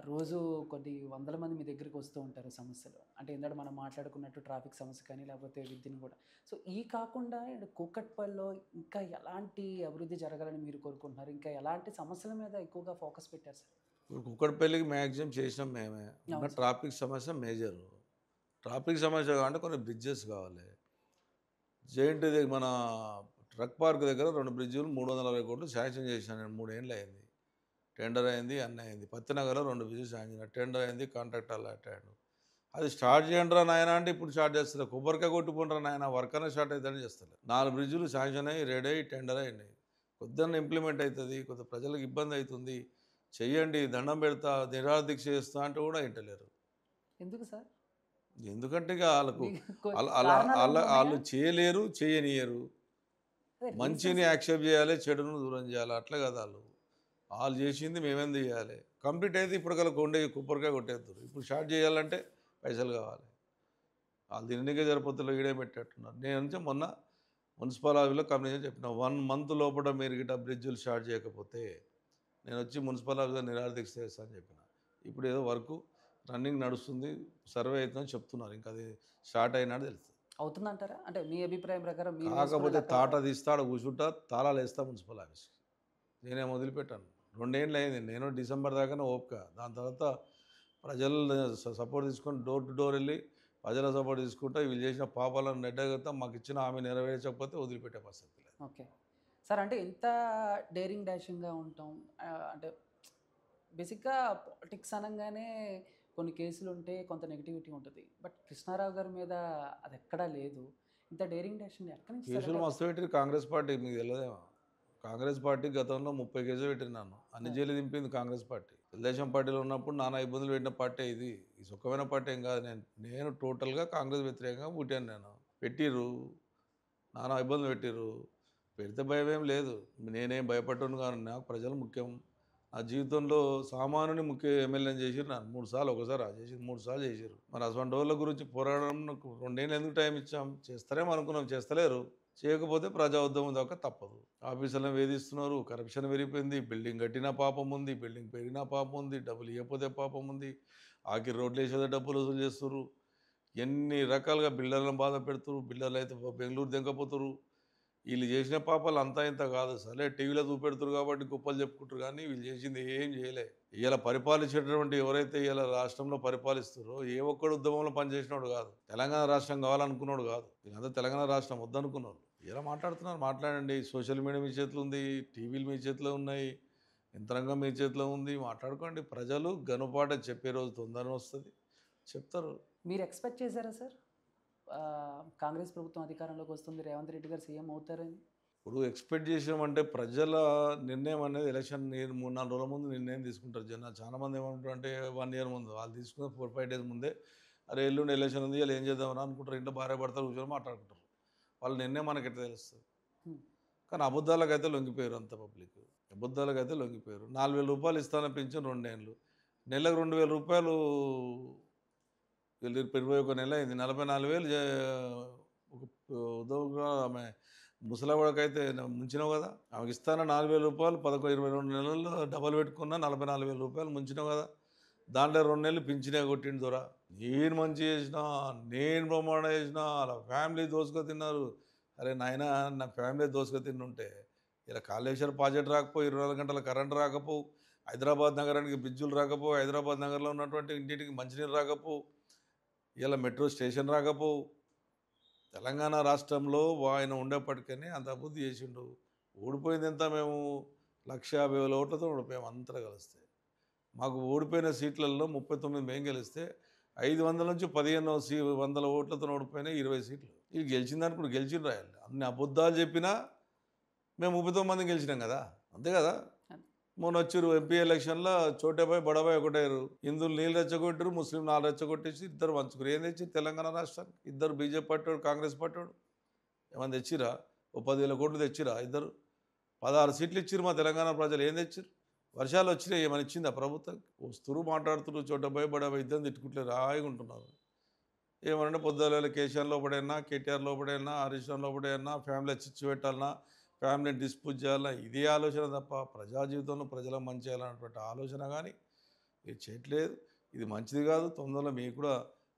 రోజు కొన్ని వందల మంది మీ దగ్గరికి వస్తూ ఉంటారు సమస్యలు. అంటే ఇందాక మనం మాట్లాడుకున్నట్టు ట్రాఫిక్ సమస్య కానీ, లేకపోతే విద్యను కూడా. సో, ఈ కాకుండా ఈడ కూకట్పల్లిలో ఇంకా ఎలాంటి అభివృద్ధి జరగాలని మీరు కోరుకుంటున్నారు? ఇంకా ఎలాంటి సమస్యల మీద ఎక్కువగా ఫోకస్ పెట్టారు సార్? ఇప్పుడు కుక్కడపల్లికి మ్యాక్సిమం చేసినాం మేమే. ఉన్న ట్రాఫిక్ సమస్య మేజర్. ట్రాఫిక్ సమస్య కావాలంటే కొన్ని బ్రిడ్జెస్ కావాలి. జేఎన్టీ మన ట్రక్ పార్క్ దగ్గర 2 బ్రిడ్జిలు 360 కోట్లు శాంక్షన్ చేశాను నేను. 3 ఏళ్ళు అయింది. టెండర్ అయింది, అన్నీ అయింది. పత్తినగర్లో 2 బ్రిడ్జిలు శాంక్షన్ టెండర్ అయింది, కాంట్రాక్ట్ అలాట్ అయ్యాడు. అది స్టార్ట్ చేయండి రా నాయన అంటే ఇప్పుడు స్టార్ట్ చేస్తారు. కొబ్బరికాయ కొట్టుకుంటారా నాయన, వర్క్ అనేది స్టార్ట్ అవుతుందని చేస్తారు. 4 బ్రిడ్జిలు శాంక్షన్ అయ్యి రెడీ అయ్యి టెండర్ అయినాయి. కొద్దిగా ఇంప్లిమెంట్ అవుతుంది, కొద్ది ప్రజలకు ఇబ్బంది అవుతుంది, చెయ్యండి దండం పెడతా నిరాదీక్ష చేస్తా అంటే కూడా వింటలేరు. ఎందుకు సార్? ఎందుకంటే ఇక వాళ్ళకు మీకు వాళ్ళు చేయలేరు, చేయనియరు. మంచిని యాక్సెప్ట్ చేయాలి, చెడును దూరం చేయాలి. అట్లా కదా వాళ్ళు చేసింది మేమేం చేయాలి. కంప్లీట్ అయితే ఇప్పుడు కల కుప్పరికాయ కొట్టేస్తారు. ఇప్పుడు స్టార్ట్ చేయాలంటే పైసలు కావాలి. వాళ్ళు దీనికే సరిపోతుల్లో ఈడే పెట్టేట్టున్నారు. నేను మొన్న మున్సిపల్ ఆఫీస్లో కమ్యూనికేషన్ చెప్పిన 1 మంత్ లోపల మీరు గిట్ట బ్రిడ్జులు స్టార్ట్ చేయకపోతే నేను వచ్చి మున్సిపల్ ఆఫీస్లో నిరాదీక్ష చేస్తాను అని చెప్పిన. ఇప్పుడు ఏదో వర్క్ రన్నింగ్ నడుస్తుంది, సర్వే అవుతుందని చెప్తున్నారు. ఇంకా అది స్టార్ట్ అయినాడు తెలుస్తుంది. అవుతుందంటారా? అంటే మీ అభిప్రాయం ప్రకారం కాకపోతే తాట తీస్తాడు కూర్చుంటా, తాళాలు వేస్తా మున్సిపల్ ఆఫీస్కి. నేనేం వదిలిపెట్టాను. 2 ఏళ్ళు అయింది. నేను డిసెంబర్ దాకానే ఓపిక. దాని తర్వాత ప్రజలు సపోర్ట్ తీసుకొని డోర్ టు డోర్ వెళ్ళి ప్రజల సపోర్ట్ తీసుకుంటా వీళ్ళు చేసిన పాపాలను నెట్టగలుగుతా, మాకు ఇచ్చిన హామీ నెరవేర్చకపోతే వదిలిపెట్టే పరిస్థితి లేదు. ఓకే. సార్, అంటే ఇంత డేరింగ్ డాషింగ్గా ఉంటాం. అంటే బేసిక్గా పాలిటిక్స్ అనగానే కొన్ని కేసులు ఉంటే కొంత నెగిటివిటీ ఉంటుంది. బట్ కృష్ణారావు గారి మీద అది ఎక్కడా లేదు. ఇంత డేరింగ్ డాషింగ్ ఎక్కడి నుంచి కేసులు మస్తు పెట్టిరు కాంగ్రెస్ పార్టీ, మీకు తెలియదేమో. కాంగ్రెస్ పార్టీ గతంలో 30 కేసులు పెట్టినాను. అన్ని జైలు దింపింది కాంగ్రెస్ పార్టీ. తెలుగుదేశం పార్టీలో ఉన్నప్పుడు నానా ఇబ్బందులు పెట్టిన పార్టీ ఇది. ఈ సుఖమైన పార్టీ ఏం కాదు. నేను టోటల్గా కాంగ్రెస్ వ్యతిరేకంగా పుట్టాను. నేను పెట్టిర్రు, నానా ఇబ్బందులు పెట్టిర్రు. పెడితే భయం ఏం లేదు. నేనేం భయపడ్డాను కాదు. నాకు ప్రజలు ముఖ్యం. నా జీవితంలో సామాన్యుని ముఖ్య ఎమ్మెల్యేని చేసిరు. నన్ను 3 సార్లు, ఒకసారి చేసి 3 సార్లు చేసిరు. మరి అటువంటి వాళ్ళ గురించి పోరాడడం నాకు 2 ఏళ్ళు ఎందుకు టైం ఇచ్చాం? చేస్తారేమో అనుకున్నాం, చేస్తలేరు. చేయకపోతే ప్రజా ఉద్యమం దాకా తప్పదు. ఆఫీసులను వేధిస్తున్నారు, కరప్షన్ పెరిగిపోయింది, బిల్డింగ్ కట్టినా పాపం ఉంది, బిల్డింగ్ పెరిగినా పాపం ఉంది, డబ్బులు ఇవ్వకపోతే పాపం ఉంది, ఆఖరి రోడ్లు వేసేదే డబ్బులు వసూలు చేస్తున్నారు. ఎన్ని రకాలుగా బిల్డర్లను బాధ పెడుతున్నారు. బిల్డర్లు అయితే బెంగళూరు దెంకపోతున్నారు. వీళ్ళు చేసిన పాపాలు అంతా ఇంత కాదు. సరే టీవీలో చూపెడుతున్నారు కాబట్టి గొప్పలు చెప్పుకుంటారు, కానీ వీళ్ళు చేసింది ఏం చేయలే. ఇలా పరిపాలించేటటువంటి ఎవరైతే ఇలా రాష్ట్రంలో పరిపాలిస్తారో ఏ ఒక్కడు ఉద్యమంలో పనిచేసినోడు కాదు. తెలంగాణ రాష్ట్రం కావాలనుకున్నాడు కాదు. వీళ్ళంతా తెలంగాణ రాష్ట్రం వద్దనుకున్నారు. ఇలా మాట్లాడుతున్నారు, మాట్లాడండి. సోషల్ మీడియా మీ చేతిలో ఉంది, టీవీలు మీ చేతిలో ఉన్నాయి, యంత్రాంగం మీ చేతిలో ఉంది, మాట్లాడుకోండి. ప్రజలు గనుపాట చెప్పే రోజు తొందరగా వస్తుంది, చెప్తారు. మీరు ఎక్స్పెక్ట్ చేశారా సార్ కాంగ్రెస్ ప్రభుత్వం అధికారంలోకి వస్తుంది, రేవంత్ రెడ్డి గారు సీఎం అవుతారని? ఇప్పుడు ఎక్స్పెక్ట్ చేసామంటే ప్రజల నిర్ణయం అనేది ఎలక్షన్ 3-4 రోజుల ముందు నిర్ణయం తీసుకుంటారు జనాలు. చాలామంది ఏమంటారు అంటే 1 year ముందు, వాళ్ళు తీసుకున్న 4-5 days ముందే అరే ఎల్లుండి ఎలక్షన్ ఉంది, వాళ్ళు ఏం చేద్దామని అనుకుంటారు. ఇంట్లో భార్య భర్తలు కూర్చొని మాట్లాడుకుంటారు. వాళ్ళ నిర్ణయం మనకి ఎట్లా తెలుస్తుంది? కానీ అబద్ధాలకైతే లొంగిపోయారు అంత పబ్లిక్. అబద్ధాలకైతే లొంగిపోయారు. 4,000 రూపాయలు ఇస్తానని పెంచిన 2 ఏళ్ళు, నెలకు 2,000 రూపాయలు. వీళ్ళు 21 నెల అయింది, 44,000 ఒక ఉద్యోగంగా ఆమె ముసలావాడికైతే ముంచినావు కదా. ఆమెకి ఇస్తాన 4,000 రూపాయలు 22 నెలల్లో డబల్ పెట్టుకున్నా 44,000 రూపాయలు ముంచినావు కదా. దాంట్లో 2 నెలలు పింఛనే కొట్టిండు దొరా. నేను మంచి చేసినా, నేను ప్రమాణం చేసినా, అలా ఫ్యామిలీ దోసుక తిన్నారు. అరే నాయన, నా ఫ్యామిలీ దోసుక తిన్నుంటే ఇలా కాళేశ్వరం ప్రాజెక్ట్ రాకపోవు, 24 గంటల కరెంట్ రాకపోవు, హైదరాబాద్ నగరానికి బ్రిడ్జులు రాకపోవు, హైదరాబాద్ నగరంలో ఉన్నటువంటి ఇంటింటికి మంచినీరు రాకపోవు, ఇలా మెట్రో స్టేషన్ రాకపోవు. తెలంగాణ రాష్ట్రంలో ఆయన ఉండేప్పటికనే అంత అభివృద్ధి చేసిండు. ఓడిపోయింది ఎంత? మేము 150,000 ఓట్లతో ఓడిపోయాము అంతా కలిస్తే. మాకు ఓడిపోయిన సీట్లలో 39 మేము గెలిస్తే 500 నుంచి 1,500 ఓట్లతో ఓడిపోయినాయి 20 సీట్లు. ఇవి గెలిచిందని ఇప్పుడు గెలిచిన రాయాలి. అన్ని అబద్ధాలు చెప్పినా మేము 39 మంది గెలిచినాం కదా, అంతే కదా. మొన్న వచ్చారు ఎంపీ ఎలక్షన్లో చోటేబాయ్ బడాబాయ్ ఒకటయ్యారు. హిందువులు నీళ్ళు రెచ్చగొట్టారు, ముస్లిం 4 రెచ్చగొట్టేసి ఇద్దరు పంచుకురు. ఏం తెచ్చి తెలంగాణ రాష్ట్రానికి? ఇద్దరు బీజేపీ పార్టీ, కాంగ్రెస్ పార్టీ. ఏమైనా తెచ్చిరా? ఓ 10,000 కోట్లు తెచ్చిరా? ఇద్దరు 16 సీట్లు ఇచ్చిరు మా తెలంగాణ ప్రజలు. ఏం తెచ్చిరు? వర్షాలు వచ్చినాయి, ఏమైనా ఇచ్చింది ఆ ప్రభుత్వం? వస్తురు మాట్లాడుతున్నారు, చోటబాయ్ బడాబాయ్ ఇద్దరు తిట్టుకుంటే రాయిగా ఉంటున్నారు. ఏమన్నా పొద్దుల కేసీఆర్ లోపడైనా, కేటీఆర్ లోపడైనా, హరీష్ రావు లోపడైనా, ఫ్యామిలీ చిచ్చు పెట్టాలన్నా, ఫ్యామిలీని డిస్ప్యూట్ చేయాలన్నా, ఇదే ఆలోచన తప్ప ప్రజా జీవితంలో ప్రజలకు మంచి చేయాలన్నటువంటి ఆలోచన కానీ ఇది చేయట్లేదు, ఇది మంచిది కాదు, తొందరలో మీకు కూడా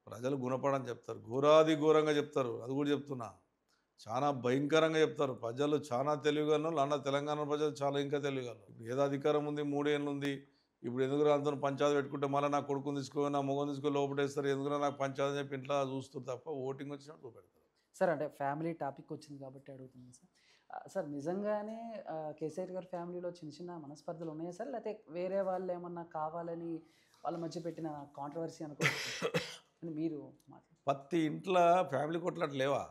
ప్రజలు గుణపడని చెప్తారు, ఘోరాది ఘోరంగా చెప్తారు. అది కూడా చెప్తున్నా, చాలా భయంకరంగా చెప్తారు. ప్రజలు చాలా తెలివిగలను, అన్న తెలంగాణ ప్రజలు చాలా ఇంకా తెలివిగలను. ఇప్పుడు ఏదో అధికారం ఉంది, 3 ఏళ్ళు ఉంది, ఇప్పుడు ఎందుకు అంతా పంచాయతీ పెట్టుకుంటే మళ్ళీ నా కొడుకుని తీసుకొని నా మొగం తీసుకొని లోపడేస్తారు, ఎందుకు నాకు పంచాయతీ చెప్పి ఇంట్లో చూస్తారు తప్ప ఓటింగ్ వచ్చినట్టు చూపెడతారు. సార్ అంటే ఫ్యామిలీ టాపిక్ వచ్చింది కాబట్టి అడుగుతున్నాను సార్. సార్ నిజంగానే కేసీఆర్ గారి ఫ్యామిలీలో చిన్న చిన్న మనస్పర్ధలు ఉన్నాయా సార్, లేకపోతే వేరే వాళ్ళు ఏమన్నా కావాలని వాళ్ళ మధ్య పెట్టిన కాంట్రవర్సీ అనుకోవచ్చు అని మీరు మాట్లాడారు? ప్రతి ఇంట్లో ఫ్యామిలీ కొట్లాట్లు లేవా?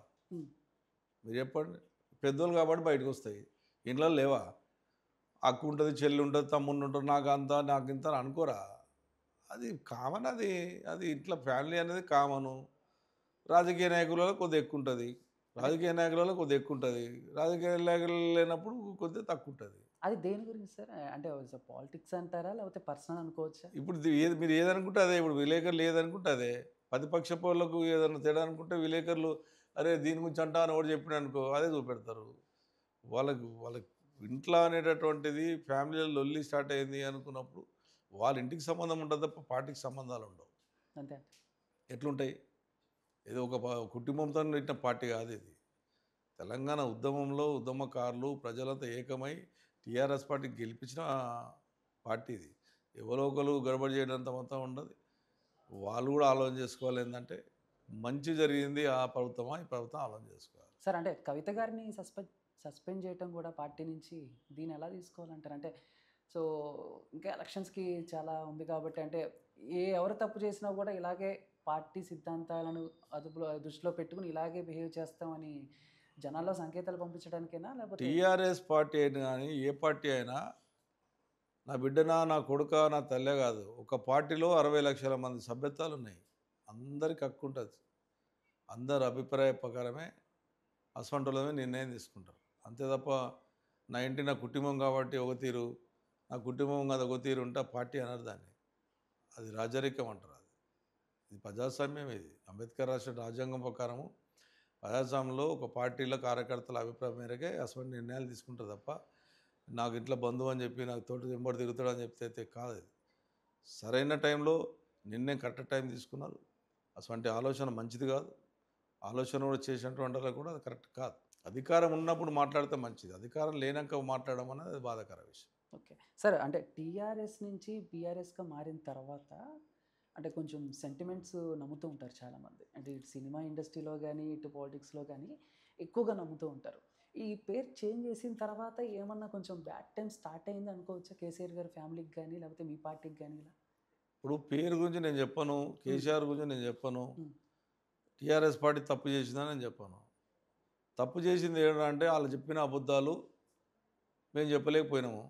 మీరు చెప్పండి. పెద్దోళ్ళు కాబట్టి బయటకు వస్తాయి, ఇంట్లో లేవా? అక్క ఉంటుంది, చెల్లి ఉంటుంది, తమ్ముడు ఉంటుంది, నాకు అంత నాకు ఇంత అని అనుకోరా? అది కామన్, అది అది ఇంట్లో ఫ్యామిలీ అనేది కామను. రాజకీయ నాయకులలో కొద్దిగా ఎక్కువ ఉంటుంది, రాజకీయ నాయకులలో కొద్దిగా ఎక్కువ ఉంటుంది, రాజకీయ నాయకులు లేనప్పుడు కొద్దిగా తక్కువ ఉంటుంది. అది దేని గురించి సార్? అంటే పాలిటిక్స్ అంటారా, లేకపోతే పర్సనల్ అనుకోవచ్చా? ఇప్పుడు ఏది మీరు ఏదనుకుంటే అదే. ఇప్పుడు విలేకరులు ఏదనుకుంటే అదే. ప్రతిపక్ష పౌరులకు ఏదైనా తేడా అనుకుంటే విలేకరులు అరే దీని గురించి అంటా అని ఒకటి చెప్పిన అనుకో అదే చూపెడతారు. వాళ్ళకి ఇంట్లో అనేటటువంటిది ఫ్యామిలీలో లొల్లి స్టార్ట్ అయింది అనుకున్నప్పుడు వాళ్ళ ఇంటికి సంబంధం ఉంటుంది తప్ప పార్టీకి సంబంధాలు ఉండవు. అంతే ఎట్లుంటాయి? ఏదో ఒక కుటుంబంతో పెట్టిన పార్టీ కాదు ఇది. తెలంగాణ ఉద్యమంలో ఉద్యమకారులు ప్రజలంతా ఏకమై టీఆర్ఎస్ పార్టీకి గెలిపించిన పార్టీ ఇది. ఎవరో ఒకరు గడబడి చేయడంత మొత్తం ఉండదు. వాళ్ళు కూడా ఆలోచన చేసుకోవాలి, ఏంటంటే మంచి జరిగింది ఆ ప్రభుత్వమా ఈ ప్రభుత్వం ఆలోచన చేసుకోవాలి. సార్ అంటే కవిత గారిని సస్పెండ్ చేయటం కూడా పార్టీ నుంచి దీన్ని ఎలా తీసుకోవాలంటారు? అంటే సో ఇంకా ఎలక్షన్స్కి చాలా ఉంది కాబట్టి, అంటే ఎవరు తప్పు చేసినా కూడా ఇలాగే పార్టీ సిద్ధాంతాలను దృష్టిలో పెట్టుకుని ఇలాగే బిహేవ్ చేస్తామని జనాల్లో సంకేతాలు పంపించడానికైనా, లేకపోతే టీఆర్ఎస్ పార్టీ అయినా కానీ ఏ పార్టీ అయినా నా బిడ్డనా నా కొడుక నా తల్లే కాదు, ఒక పార్టీలో 60 లక్షల మంది సభ్యత్వాలు ఉన్నాయి, అందరికి హక్కు ఉంటుంది, అందరి అభిప్రాయ ప్రకారమే అసంటోళ్ళమే నిర్ణయం తీసుకుంటారు. అంతే తప్ప నా ఇంటి నా కుటుంబం కాబట్టి ఒక తీరు, నా కుటుంబం కాదు ఒక తీరు ఉంటే పార్టీ అనరు దాన్ని. అది రాజరికం అంటారు. ఇది ప్రజాస్వామ్యం. ఇది అంబేద్కర్ రాసిన రాజ్యాంగం ప్రకారము ప్రజాస్వామ్యంలో ఒక పార్టీలో కార్యకర్తల అభిప్రాయం మేరకే అసలు నిర్ణయాలు తీసుకుంటారు తప్ప నాకు ఇట్లా బంధువు అని చెప్పి నాకు తోటి వెంబడి తిరుగుతాడు అని చెప్తే అయితే కాదు. ఇది సరైన టైంలో నిర్ణయం కరెక్ట్ టైం తీసుకున్నారు. అటువంటి ఆలోచన మంచిది కాదు. ఆలోచన కూడా చేసినటువంటి వాళ్ళకు కూడా అది కరెక్ట్ కాదు. అధికారం ఉన్నప్పుడు మాట్లాడితే మంచిది, అధికారం లేనాక మాట్లాడడం అనేది బాధాకర విషయం. ఓకే సార్, అంటే టీఆర్ఎస్ నుంచి బీఆర్ఎస్గా మారిన తర్వాత అంటే కొంచెం సెంటిమెంట్స్ నమ్ముతూ ఉంటారు చాలామంది. అంటే ఇటు సినిమా ఇండస్ట్రీలో కానీ ఇటు పాలిటిక్స్లో కానీ ఎక్కువగా నమ్ముతూ ఉంటారు. ఈ పేరు చేంజ్ చేసిన తర్వాత ఏమన్నా కొంచెం బ్యాడ్ టైం స్టార్ట్ అయింది అనుకోవచ్చా కేసీఆర్ గారి ఫ్యామిలీకి కానీ, లేకపోతే మీ పార్టీకి కానీ? ఇలా ఇప్పుడు పేరు గురించి నేను చెప్పను, కేసీఆర్ గురించి నేను చెప్పను, టీఆర్ఎస్ పార్టీ తప్పు చేసిందని నేను చెప్పాను. తప్పు చేసింది ఏంటంటే వాళ్ళు చెప్పిన అబద్ధాలు మేము చెప్పలేకపోయినాము.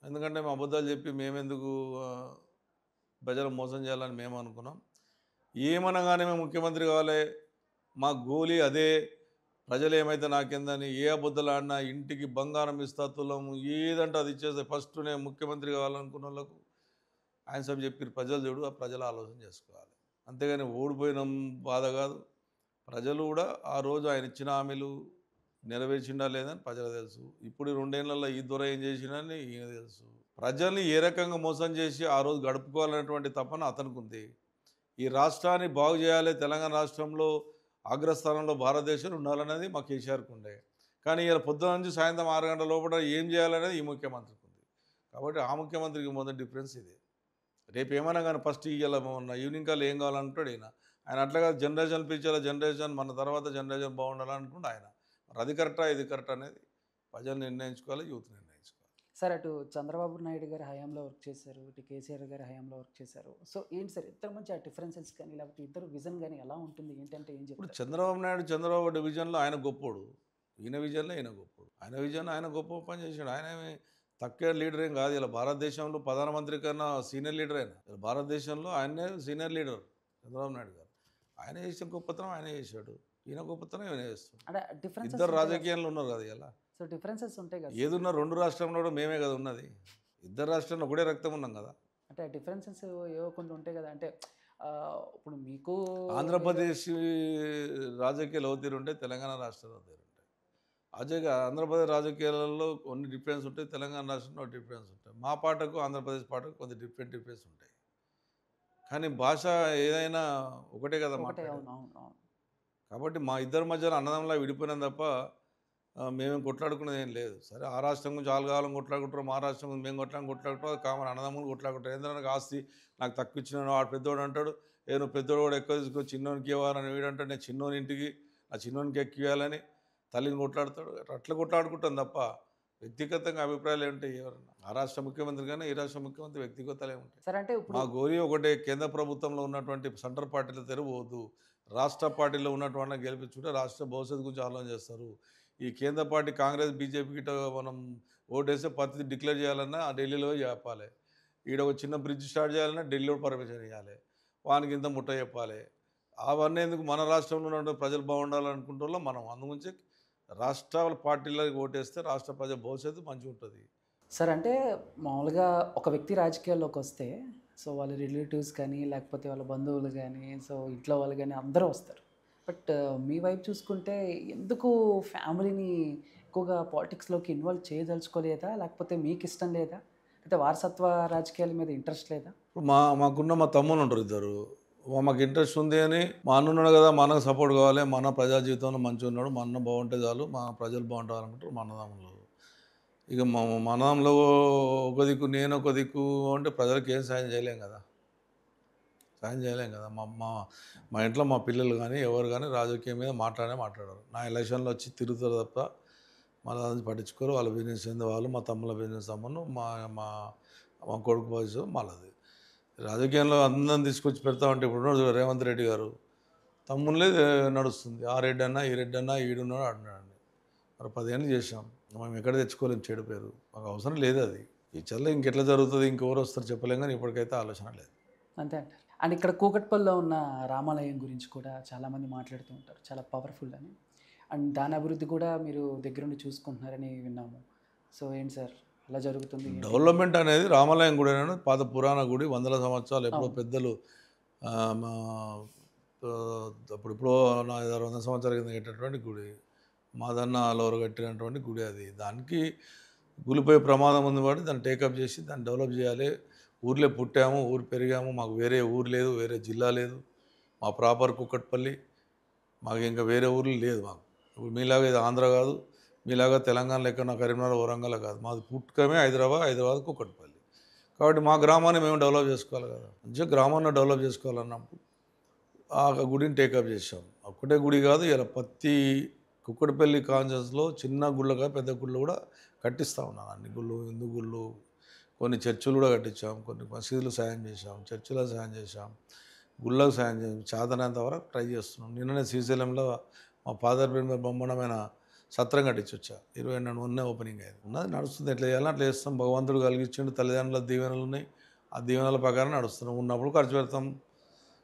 ఎందుకంటే మేము అబద్ధాలు చెప్పి మేమెందుకు ప్రజలు మోసం చేయాలని మేము అనుకున్నాం. ఏమనగానే మేము ముఖ్యమంత్రి కావాలి, మా గోలీ అదే, ప్రజలు ఏమైతే నాకేందని ఏ అబద్ధాలు ఆడినా ఇంటికి బంగారం ఇస్తా తులము ఏదంటే అది ఇచ్చేస్తే ఫస్ట్ నేను ముఖ్యమంత్రి కావాలనుకున్న వాళ్ళకు ఆయన సభ చెప్పి ప్రజలు చూడు, ఆ ప్రజలు ఆలోచన చేసుకోవాలి. అంతేగాని ఓడిపోయినాం బాధ కాదు. ప్రజలు కూడా ఆ రోజు ఆయన ఇచ్చిన హామీలు నెరవేర్చిండా లేదని ప్రజలు తెలుసు. ఇప్పుడు 2 ఏళ్లలో ఈ దొర ఏం చేసినని ఈయన తెలుసు. ప్రజల్ని ఏ రకంగా మోసం చేసి ఆ రోజు గడుపుకోవాలనేటువంటి తపన అతనికి ఉంది. ఈ రాష్ట్రాన్ని బాగు చేయాలి, తెలంగాణ రాష్ట్రంలో అగ్రస్థానంలో భారతదేశంలో ఉండాలనేది మా కేసీఆర్కి ఉండే. కానీ ఇలా పొద్దున నుంచి సాయంత్రం 6 గంటల లోపల ఏం చేయాలనేది ఈ ముఖ్యమంత్రికి ఉంది. కాబట్టి ఆ ముఖ్యమంత్రికి మొదటి డిఫరెన్స్ ఇది. రేపు ఏమైనా కానీ ఫస్ట్ ఇవాళ మొన్న ఈవినింగ్ కాల్ ఏం కావాలంటాడు ఆయన అట్లాగా జనరేషన్ పిలిచేలా జనరేషన్ మన తర్వాత జనరేషన్ బాగుండాలనుకుంటే ఆయన మరి అది కరెక్టా ఇది కరెక్ట్ అనేది ప్రజలు నిర్ణయించుకోవాలి, యూత్ నిర్ణయించుకోవాలి. సార్ అటు చంద్రబాబు నాయుడు గారి హయాంలో వర్క్ చేశారు, ఇటు కేసీఆర్ గారి హయాంలో వర్క్ చేశారు. సో ఏంటి సార్ ఇద్దరు మధ్య ఆ డిఫరెన్సెస్ కానీ, లేకపోతే ఇద్దరు విజన్ కానీ ఎలా ఉంటుంది ఏంటంటే ఏం ఇప్పుడు చెప్తారు? చంద్రబాబు డివిజన్లో ఆయన గొప్పోడు, ఈయన విజన్లో ఈయన గొప్పోడు. ఆయన విజన్ ఆయన గొప్ప పని చేశాడు. ఆయన తక్కువ లీడర్ ఏం కాదు. ఇలా భారతదేశంలో ప్రధానమంత్రి కన్నా సీనియర్ లీడర్ అయినా ఇలా భారతదేశంలో ఆయనే సీనియర్ లీడర్ చంద్రబాబు నాయుడు గారు. ఆయన చేసిన గొప్పతనం ఆయన చేశాడు, ఈయన గొప్పతనం ఈయన చేస్తాడు. అంటే డిఫరెన్సెస్ ఇద్దరు రాజకీయాల్లో ఉన్నారు కదా ఇలా. సో డిఫరెన్సెస్ ఉంటాయి కదా. ఏదున్నా 2 రాష్ట్రంలో కూడా మేమే కదా ఉన్నది. ఇద్దరు రాష్ట్రంలో ఒకటే రక్తం ఉన్నాం కదా. అంటే డిఫరెన్సెస్ ఏవో కొన్ని ఉంటాయి కదా. అంటే ఇప్పుడు మీకు ఆంధ్రప్రదేశ్ రాజకీయాలు అవుతీరు ఉంటాయి, తెలంగాణ రాష్ట్రాలు అవుతీరు ఉంటాయి. ఆంధ్రప్రదేశ్ రాజకీయాలలో కొన్ని డిఫరెన్స్ ఉంటాయి, తెలంగాణ రాష్ట్రంలో డిఫరెన్స్ ఉంటాయి. మా పాటకు ఆంధ్రప్రదేశ్ పాటకు కొంత డిఫరెన్స్ ఉంటాయి. కానీ భాష ఏదైనా ఒకటే కదా ఒకటే. మాట్లాడేది. అవును, అవును, అవును. కాబట్టి మా ఇద్దరి మధ్యలో అన్నదమ్ములా విడిపోయినాం తప్ప మేమేం కొట్లాడుకునేది ఏం లేదు. సరే ఆ రాష్ట్రం గురించి వాళ్ళు కావాలని కొట్లాడుకుంటారు, మా రాష్ట్రం గురించి మేము కొట్లాడుకుంటాం, అది కామన్. అన్నదమ్ములు కొట్లాడుకుంటారు. ఏంటంటే నాకు ఆస్తి నాకు తక్కువ ఇచ్చినాను వాడు పెద్దోడు అంటాడు, ఏ నువ్వు పెద్దోడు కూడా ఎక్కువ తీసుకో చిన్నోనికి ఇవ్వాలని వీడంటాడు, నేను చిన్నోని ఇంటికి ఆ చిన్నోనికి ఎక్కువ ఇవ్వాలని తల్లిని కొట్లాడతాడు. అట్లా కొట్లాడుకుంటాం తప్ప వ్యక్తిగతంగా అభిప్రాయాలు ఏముంటాయి ఎవరన్నా. ఆ రాష్ట్ర ముఖ్యమంత్రి కానీ ఈ రాష్ట్ర ముఖ్యమంత్రి వ్యక్తిగతాలు ఏముంటాయి. సరే అంటే ఇప్పుడు మా గోరి ఒకటే, కేంద్ర ప్రభుత్వంలో ఉన్నటువంటి సెంటర్ పార్టీల తెరవద్దు, రాష్ట్ర పార్టీలో ఉన్నటువంటి గెలిపించుకుంటే రాష్ట్ర భవిష్యత్తు గురించి ఆలోచన చేస్తారు. ఈ కేంద్ర పార్టీ కాంగ్రెస్ బీజేపీ గిట్ట మనం ఓటేస్తే ప్రతిదీ డిక్లేర్ చేయాలన్నా ఆ ఢిల్లీలో చెప్పాలి. ఈడ ఒక చిన్న బ్రిడ్జ్ స్టార్ట్ చేయాలన్నా ఢిల్లీలో పర్మిషన్ ఇవ్వాలి, వానికి ఇంత ముట్ట చెప్పాలి. అవన్నీ ఎందుకు, మన రాష్ట్రంలో ఉన్న ప్రజలు బాగుండాలనుకుంటున్నాం మనం. అందుగురించి రాష్ట్రాల పార్టీలకు ఓటేస్తే రాష్ట్ర ప్రజల భవిష్యత్తు మంచిగా ఉంటుంది. సరే అంటే మామూలుగా ఒక వ్యక్తి రాజకీయాల్లోకి వస్తే సో వాళ్ళ రిలేటివ్స్ కానీ లేకపోతే వాళ్ళ బంధువులు కానీ సో ఇంట్లో వాళ్ళు కానీ అందరూ వస్తారు. బట్ మీ వైపు చూసుకుంటే ఎందుకు ఫ్యామిలీని ఎక్కువగా పాలిటిక్స్లోకి ఇన్వాల్వ్ చేయదలుచుకోలేదా, లేకపోతే మీకు ఇష్టం లేదా, లేకపోతే వారసత్వ రాజకీయాల మీద ఇంట్రెస్ట్ లేదా? ఇప్పుడు మాకున్న మా తమ్ముళ్ళు ఉంటారు ఇద్దరు. మాకు ఇంట్రెస్ట్ ఉంది అని, మా అన్న ఉన్నాడు కదా, మా అన్నకు సపోర్ట్ కావాలి, మా అన్న ప్రజా జీవితంలో మంచిగా ఉన్నాడు, మా అన్న బాగుంటే చాలు, మా ప్రజలు బాగుంటారు మా అన్నదమ్ములు. ఇక మా అన్నదమ్ములో ఒక దిక్కు నేను ఒక దిక్కు అంటే ప్రజలకు ఏం సాయం చేయలేం కదా, సాయం చేయలేం కదా. మా మా మా ఇంట్లో మా పిల్లలు కానీ ఎవరు కానీ రాజకీయం మీద మాట్లాడరు. నా ఎలక్షన్లో వచ్చి తిరుగుతారు తప్ప మన దాన్ని పట్టించుకోరు. వాళ్ళ బిజినెస్ ఏంది వాళ్ళు, మా తమ్ముళ్ళ బిజినెస్ తమ్మును, మా మా మా కొడుకు బాయ్స్ వాళ్ళది. రాజకీయంలో అందరిని తీసుకొచ్చి పెడతామంటే ఇప్పుడు రేవంత్ రెడ్డి గారు తమ్ముళ్ళే నడుస్తుంది. ఆ రెడ్డి అన్నా ఈ రెడ్డి అన్నా ఈడున్నాడు ఆడున్నాడు. మరి 10 ఏళ్ళు చేసాం, మేము ఎక్కడ తెచ్చుకోలేం చెడు పేరు, మాకు అవసరం లేదు అది. ఈ చల్ల ఇంకెట్లా జరుగుతుంది, ఇంకెవరు వస్తారు చెప్పలేం, కానీ ఇప్పటికైతే ఆలోచన లేదు. అంతే అంటారు. అండ్ ఇక్కడ కూకట్పల్లిలో ఉన్న రామాలయం గురించి కూడా చాలామంది మాట్లాడుతూ ఉంటారు, చాలా పవర్ఫుల్ అని. అండ్ దాని అభివృద్ధి కూడా మీరు దగ్గరుండి చూసుకుంటున్నారని విన్నాము. సో ఏంటి సార్ అలా జరుగుతుంది? డెవలప్మెంట్ అనేది రామాలయం గుడి అనేది పాత పురాణ గుడి, వందల సంవత్సరాలు ఎప్పుడో పెద్దలు మా అప్పుడిప్పుడో 100 సంవత్సరాల కింద కట్టినటువంటి గుడి, మాదన్న ఆలవరు కట్టినటువంటి గుడి. అది దానికి కూలిపోయే ప్రమాదం ఉంది కాబట్టి దాన్ని టేకప్ చేసి దాన్ని డెవలప్ చేయాలి. ఊర్లో పుట్టాము, ఊరు పెరిగాము, మాకు వేరే ఊరు లేదు, వేరే జిల్లా లేదు, మా ప్రాపర్ కుక్కట్పల్లి, మాకు ఇంకా వేరే ఊర్లు లేదు. మాకు ఇప్పుడు మీలాగా ఇది ఆంధ్ర కాదు, మీలాగా తెలంగాణలో ఎక్కడ కరీంనగర్ వరంగల్ కాదు, మాది పుట్టుకమే హైదరాబాద్ కుక్కట్పల్లి. కాబట్టి మా గ్రామాన్ని మేము డెవలప్ చేసుకోవాలి కదా, మంచిగా గ్రామాన్ని డెవలప్ చేసుకోవాలన్నప్పుడు ఆ గుడిని టేకప్ చేసాం. ఒక్కటే గుడి కాదు, ఇలా ప్రతి కుక్కటిపల్లి కాన్షియస్లో చిన్న గుళ్ళు కాదు పెద్ద గుళ్ళు కూడా కట్టిస్తూ ఉన్నాను. అన్ని గుళ్ళు, హిందూ గుళ్ళు, కొన్ని చర్చిలు కూడా కట్టించాం, కొన్ని మసీదులు సాయం చేసాం, చర్చిలకు సాయం చేసాం, గుళ్ళకు సాయం చేసాం. చేతనంత వరకు ట్రై చేస్తున్నాం. నిన్ననే శ్రీశైలంలో మా ఫాదర్ పేరు మీద బ్రహ్మాండమైన సత్రం కట్టించి వచ్చా. 22 మొన్నే ఓపెనింగ్ అయింది. ఉన్నది నడుస్తుంది, ఎట్లా చేయాలని అట్లా చేస్తాం. భగవంతుడు కలిగించిండు, తల్లిదండ్రుల దీవెనలు ఉన్నాయి, ఆ దీవెనల ప్రకారం నడుస్తున్నాం. ఉన్నప్పుడు ఖర్చు పెడతాం,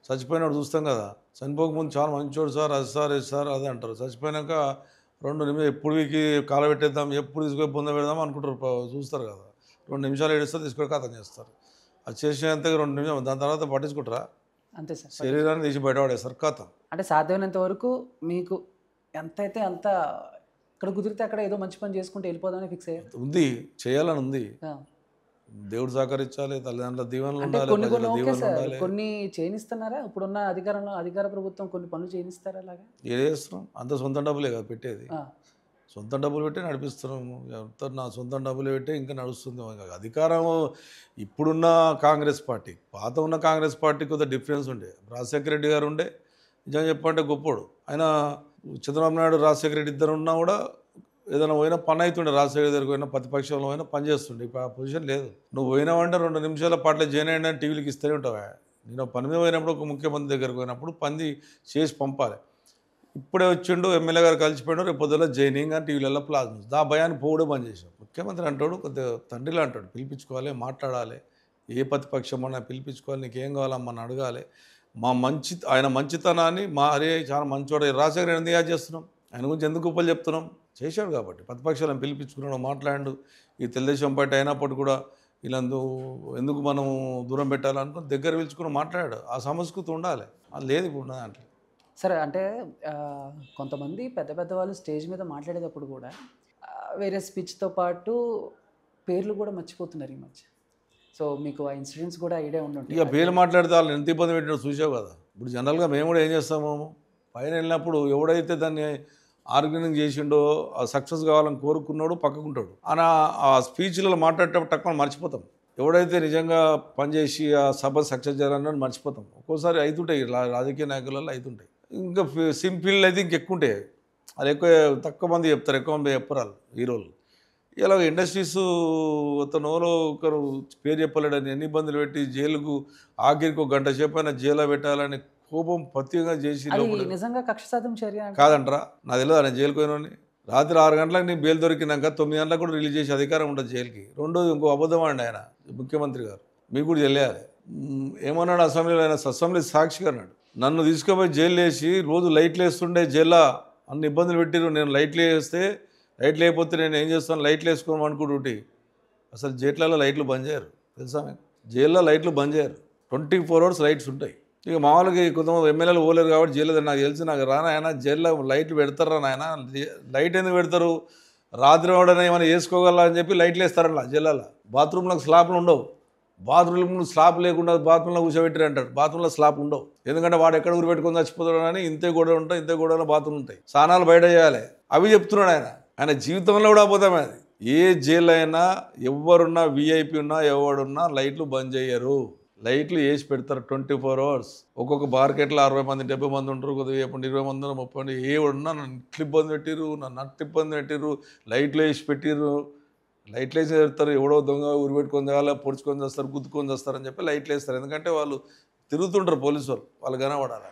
చచ్చిపోయినప్పుడు చూస్తాం కదా. చనిపోకముందు చాలా మంచోడు సార్, అది సార్ ఇది సార్ అది అంటారు. చచ్చిపోయినాక 2 నిమిషాలు ఎప్పుడు వీకి కాల పెట్టేద్దాం, ఎప్పుడు తీసుకొని పొంద పెడదాం అనుకుంటారు, చూస్తారు కదా. 2 నిమిషాలు ఏడుస్తారు, తీసుకొని కథం చేస్తారు. అది చేసేంతగా 2 నిమిషాలు, దాని తర్వాత పట్టించుకుంటారా? అంతే సార్. శరీరాన్ని తీసి బయటపడేస్తారు కథం. అంటే సాధ్యమైనంత వరకు మీకు ఎంతైతే అంత ఇక్కడ కుదిరితే అక్కడ ఏదో మంచి పని చేసుకుంటూ వెళ్ళిపోదామని ఫిక్స్ అయ్యారు. ఉంది, చేయాలని ఉంది. దేవుడు సహకరించాలి, తల్లిదండ్రుల దీవెనలు ఉండాలి, కొన్ని ప్రజల ఓకే దీవెనలు సార్, ఉండాలి. కొన్ని చేయనిస్తున్నారా? ఇప్పుడున్న అధికార ప్రభుత్వం కొన్ని పనులు చేయనిస్తారా అలాగా? ఏం చేస్తున్నాం, అంత సొంత డబ్బులే కదా పెట్టేది, సొంత డబ్బులు పెట్టి నడిపిస్తున్నాము. ఎంత నా సొంత డబ్బులు పెట్టి ఇంకా నడుస్తుంది. అధికారం ఇప్పుడున్న కాంగ్రెస్ పార్టీ, పాత ఉన్న కాంగ్రెస్ పార్టీ కొద్దిగా డిఫరెన్స్ ఉండే. రాజశేఖర రెడ్డి గారు ఉండే, నిజంగా చెప్పంటే గొప్పోడు ఆయన. చంద్రబాబు నాయుడు రాజశేఖర రెడ్డి ఇద్దరు ఉన్నా కూడా ఏదైనా పోయినా పని అవుతుండే, రాజశేఖర దగ్గరికి పోయినా ప్రతిపక్షంలో పోయినా పని చేస్తుండే. ఇప్పుడు ఆ పొజిషన్ లేదు. నువ్వు పోయినావంటే 2 నిమిషాల పాటలు జాయిన్ అయ్యండి అని టీవీలకు ఇస్తూనే ఉంటావా. నేను పని మీద పోయినప్పుడు ఒక ముఖ్యమంత్రి దగ్గరికి పోయినప్పుడు పని చేసి పంపాలి. ఇప్పుడే వచ్చిండు ఎమ్మెల్యే గారు కలిసిపోయాడు, రేపు పొద్దున జైనింగ్ అని టీవీలలో ప్లాజ్మా, దా భయాన్ని పోవడం బంద్ చేసాం. ముఖ్యమంత్రి అంటాడు, కొద్దిగా తండ్రిలా అంటాడు, పిలిపించుకోవాలి, మాట్లాడాలి, ఏ ప్రతిపక్షం అన్నా పిలిపించుకోవాలి, నీకేం కావాలమ్మని అడగాలి. ఆయన మంచితనాన్ని అరే చాలా మంచివాడు రాజశేఖర ఎందుకు యాడ్ చేస్తున్నాం, ఆయన గురించి ఎందుకు గొప్పలు చెప్తున్నాం, చేశాడు కాబట్టి ప్రతిపక్షాలను పిలిపించుకున్నాడు, మాట్లాడు. ఈ తెలుగుదేశం పార్టీ అయినప్పుడు కూడా వీళ్ళందు ఎందుకు మనం దూరం పెట్టాలనుకుని దగ్గర పిలుచుకుని మాట్లాడాడు. ఆ సంస్కృతి ఉండాలి, అది లేదు ఇప్పుడు దాంట్లో. సరే అంటే కొంతమంది పెద్ద వాళ్ళు స్టేజ్ మీద మాట్లాడేటప్పుడు కూడా వేరే స్పీచ్తో పాటు పేర్లు కూడా మర్చిపోతున్నారు ఈ మధ్య. సో మీకు ఆ ఇన్సిడెంట్స్ కూడా ఐడియా ఉండుంటాయి. ఇక పేరు మాట్లాడితే వాళ్ళు ఎంత ఇబ్బంది పెట్టినో చూసావు కదా. ఇప్పుడు జనరల్గా మేము కూడా ఏం చేస్తాము, పైన వెళ్ళినప్పుడు ఎవడైతే దాన్ని ఆర్గనైజ్ చేసిండో ఆ సక్సెస్ కావాలని కోరుకున్నాడు పక్కకుంటాడు అని ఆ స్పీచ్లలో మాట్లాడేటప్పుడు తక్కువ మర్చిపోతాం. ఎవడైతే నిజంగా పనిచేసి ఆ సభ సక్సెస్ చేయాలన్నది మర్చిపోతాం. ఒక్కోసారి అవుతుంటాయి రాజకీయ నాయకులలో అవుతుంటాయి. ఇంకా సింపుల్ అయితే ఇంకెక్కువ ఉంటాయి. అది ఎక్కువ తక్కువ మంది చెప్తారు, ఎక్కువ మంది చెప్పరు వాళ్ళు హీరోలు. ఇలా ఇండస్ట్రీస్ ఒకరు పేరు చెప్పలేడని ఎన్ని ఇబ్బందులు పెట్టి జైలుకు ఆఖరికి 1 గంట సేపు అయినా జైల్లో పెట్టాలని కోపం పత్తిగా చేసి అది నిజంగా కక్ష సాధ్యం చర్య అంటే కాదంటరా. నాకు తెలియదు ఆయన జైలుకు పోయినోని. రాత్రి 6 గంటలకు నీకు బెయిల్ దొరికినాక 9 గంటలకు కూడా రిలీజ్ చేసే అధికారం ఉంటుంది జైలుకి. రెండోది ఇంకో అబద్ధం అండి ఆయన ముఖ్యమంత్రి గారు, మీకు కూడా తెలియాలి. ఏమన్నాడు అసెంబ్లీలో, ఆయన అసెంబ్లీ సాక్షిగా అన్నాడు, నన్ను తీసుకుపోయి జైలు వేసి రోజు లైట్లు వేస్తుండే జైల్లో అన్ని ఇబ్బందులు పెట్టిరు, నేను లైట్లు వేస్తే లైట్లు వేయకపోతే నేను ఏం చేస్తాను, లైట్లు వేసుకోను అనుకుంటుంటే. అసలు జైట్లలో లైట్లు బంద్ చేయరు తెలుసా మీకు. జైల్లో లైట్లు బంద్ చేయరు, 24 hours లైట్స్ ఉంటాయి. ఇక మామూలుగా కొంతమంది ఎమ్మెల్యేలు పోలేరు కాబట్టి జైలు నాకు తెలిసి నాకు రానాయన జైల్లో లైట్లు పెడతారా నాయన. లైట్ ఎందుకు పెడతారు, రాత్రి వాడని ఏమైనా వేసుకోగల అని చెప్పి లైట్లు వేస్తారన్న జైల్లో. బాత్రూంలకు స్లాబ్లు ఉండవు, బాత్రూమ్ స్లాబ్ లేకుండా బాత్రూంలో కూర్చోబెట్టారు అంటారు. బాత్రూంలో స్లాబ్ ఉండవు, ఎందుకంటే వాడు ఎక్కడ ఊరు పెట్టుకొని చచ్చిపోతాడు అని. ఇంతే గోడ ఉంటాయి, ఇంతే గోడలో బాత్రూమ్ ఉంటాయి, స్నానాలు బయట చేయాలి. అవి చెప్తున్నాడు ఆయన. ఆయన జీవితంలో కూడా అబద్ధమే అది. ఏ జైలు అయినా ఎవరున్నా విఐపి ఉన్నా ఎవడున్నా లైట్లు బంద్ చేయరు, లైట్లు వేసి పెడతారు 24 hours. ఒక్కొక్క మార్కెట్లో 60 మంది 70 మంది ఉంటారు, కొద్దిగా 20 మంది 30 మంది. ఏడున్నా నన్ను ఇట్లు ఇబ్బంది పెట్టిర్రు, నన్ను అట్టు ఇబ్బంది పెట్టిర్రు, లైట్లు వేసి పెట్టిర్రు. లైట్లు వేసి పెడతారు, ఎవడో దొంగ ఊరు పెట్టుకొని తేవాలి, పొడుచుకొని చేస్తారు, గుద్దుకొని చేస్తారని చెప్పి లైట్లు వేస్తారు. ఎందుకంటే వాళ్ళు తిరుగుతుంటారు పోలీసు వాళ్ళు కనబడాలి.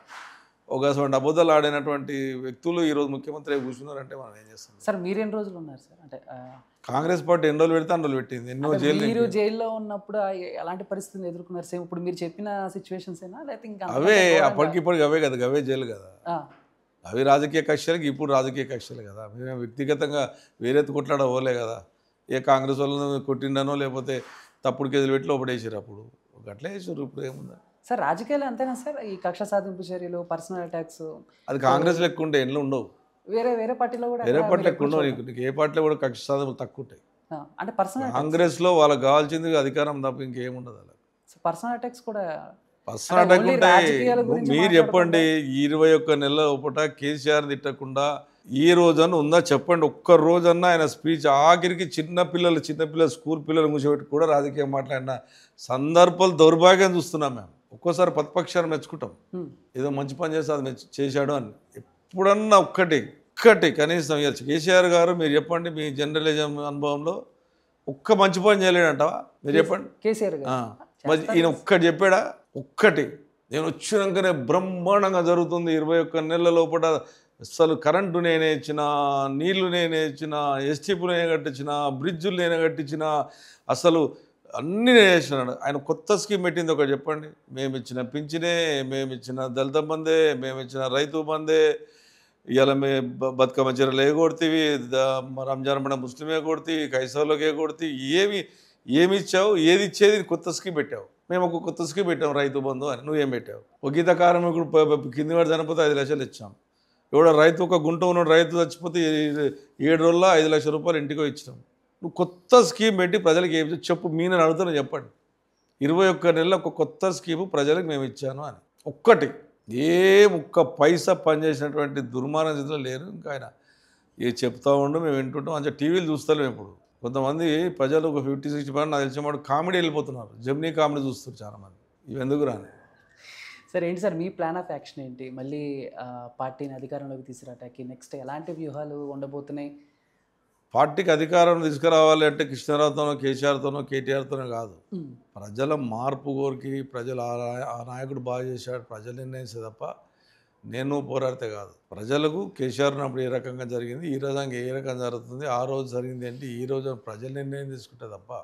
ఒక అబద్ధాలు ఆడినటువంటి వ్యక్తులు ఈరోజు ముఖ్యమంత్రి కూర్చున్నారంటే మనం ఏం చేస్తాం. సార్ మీరు ఎన్ని రోజులు ఉన్నారు సార్? అంటే కాంగ్రెస్ పార్టీ ఎన్ని రోజులు పెడితే అన్ని రోజులు పెట్టింది. ఎన్నో జైలు మీరు జైల్లో ఉన్నప్పుడు ఎలాంటి పరిస్థితులు ఎదుర్కొన్నారు? సేమ్ ఇప్పుడు మీరు చెప్పిన సిచ్యువేషన్స్ ఏనా లేకపోతే ఇంకా అవే అప్పటికిప్పటికి అవే కదా, అవే జైలు కదా. అవి రాజకీయ కక్షలకి ఇప్పుడు రాజకీయ కక్షలు కదా. మేము వ్యక్తిగతంగా వేరెత్తి కొట్లాడ పోలే కదా. ఏ కాంగ్రెస్ వాళ్ళని కొట్టిండనో లేకపోతే తప్పుడు కేసులు పెట్టి లోపడేసారు, అప్పుడు అట్లా వేసారు. ఇప్పుడు ఏముందా సార్ రాజకీయాలు అంతేనా సార్? ఈ కక్ష సాధింపు చర్యలు, పర్సనల్ అటాక్స్ అది కాంగ్రెస్ లెక్క ఉంటే ఎన్ని ఉండవు, వేరే పార్టీలో కూడా వేరే పార్టీ లెక్క ఉండవు. నీకు ఏ పార్టీలో కూడా కక్ష సాధనలు తక్కువ ఉంటాయి. అంటే పర్సనల్ కాంగ్రెస్లో వాళ్ళకి కావాల్సింది అధికారం తప్ప ఇంకేముండదు. అలా పర్సనల్ అటాక్స్ కూడా పర్సనల్ అటాక్ ఉంటాయి. మీరు చెప్పండి, 21 నెలల లోపల కేసీఆర్ తిట్టకుండా ఈ రోజన్నా ఉందా చెప్పండి. ఒక్క రోజన్నా ఆయన స్పీచ్ ఆఖరికి చిన్నపిల్లలు స్కూల్ పిల్లలు కూర్చోబెట్టి కూడా రాజకీయం మాట్లాడిన సందర్భాలు దౌర్భాగ్యం చూస్తున్నాం మేము. ఒక్కోసారి ప్రతిపక్షాన్ని మెచ్చుకుంటాం, ఏదో మంచి పని చేస్తే అది చేశాడు అని. ఎప్పుడన్నా ఒక్కటి కనీసం కేసీఆర్ గారు మీరు చెప్పండి, మీ జర్నలిజం అనుభవంలో ఒక్క మంచి పని చేయలేడంటావా మీరు చెప్పండి. కేసీఆర్ మరి ఈయన ఒక్కటి చెప్పాడా? ఒక్కటి. నేను వచ్చినాకనే బ్రహ్మాండంగా జరుగుతుంది 21 నెలల లోపల. అసలు కరెంటు నేనే ఇచ్చిన, నీళ్లు నేనే ఇచ్చిన, ఎస్టీపీలు నేనే కట్టించిన, బ్రిడ్జులు నేనే కట్టించిన, అసలు అన్నీ నేను చేసినాడు. ఆయన కొత్త స్కీమ్ పెట్టింది ఒకటి చెప్పండి. మేము ఇచ్చిన పింఛనే, మేము ఇచ్చిన దళిత బందే, మేము ఇచ్చిన రైతు బందే, ఇవాళ బతుకమ్మ చీరలు ఎగొడితేవి, రంజాన్ పండుగ ముస్లిమే కొడితే, కైసవులకు ఎగొడితే, ఏమి ఇచ్చావు, ఏది ఇచ్చేది కొత్త స్కీమ్ పెట్టావు. మేము ఒక కొత్త స్కీమ్ పెట్టాము రైతు బంధు అని, నువ్వేం పెట్టావు? ఒక గీత కార్మికుడు కింది వాడు చనిపోతే 5 లక్షలు ఇచ్చాం. ఎవడో రైతు ఒక గుంట ఉన్నాడు, రైతు చచ్చిపోతే 7 రోజుల్లో 5 లక్షల రూపాయలు ఇంటికో ఇచ్చినాం. నువ్వు కొత్త స్కీమ్ పెట్టి ప్రజలకు ఏం చెప్పు, మీ నేను అడుగుతాను చెప్పండి. 21 నెలల ఒక కొత్త స్కీము ప్రజలకు మేము ఇచ్చాను అని. ఒక్కటి ఒక్క పైసా పనిచేసినటువంటి దుర్మార్గ స్థితిలో లేరు. ఇంకా ఆయన ఏ చెప్తా ఉండు, మేము వింటుంటాం. అంతే టీవీలు చూస్తలేము ఇప్పుడు. కొంతమంది ప్రజలు ఒక 50-60% నాకు తెలిసిన వాడు కామెడీ వెళ్ళిపోతున్నారు, జెమినీ కామెడీ చూస్తారు చాలామంది. ఇవి ఎందుకు రాని సార్? ఏంటి sir me plan of action ఏంటి? మళ్ళీ పార్టీని అధికారంలోకి తీసుకురావడానికి నెక్స్ట్ ఎలాంటి వ్యూహాలు ఉండబోతున్నాయి? పార్టీకి అధికారం తీసుకురావాలి అంటే కృష్ణారావుతోనో, కేసీఆర్తోనో, కేటీఆర్తోనో కాదు. ప్రజల మార్పు కోరికి, ప్రజలు ఆ నాయకుడు బాగా చేశాడు ప్రజలు నిర్ణయిస్తే తప్ప నేను పోరాడితే కాదు. ప్రజలకు కేసీఆర్ ఉన్నప్పుడు ఏ రకంగా జరిగింది, ఈ రోజు ఏ రకంగా జరుగుతుంది, ఆ రోజు జరిగింది ఏంటి, ఈ రోజు ప్రజలు నిర్ణయం తీసుకుంటే తప్ప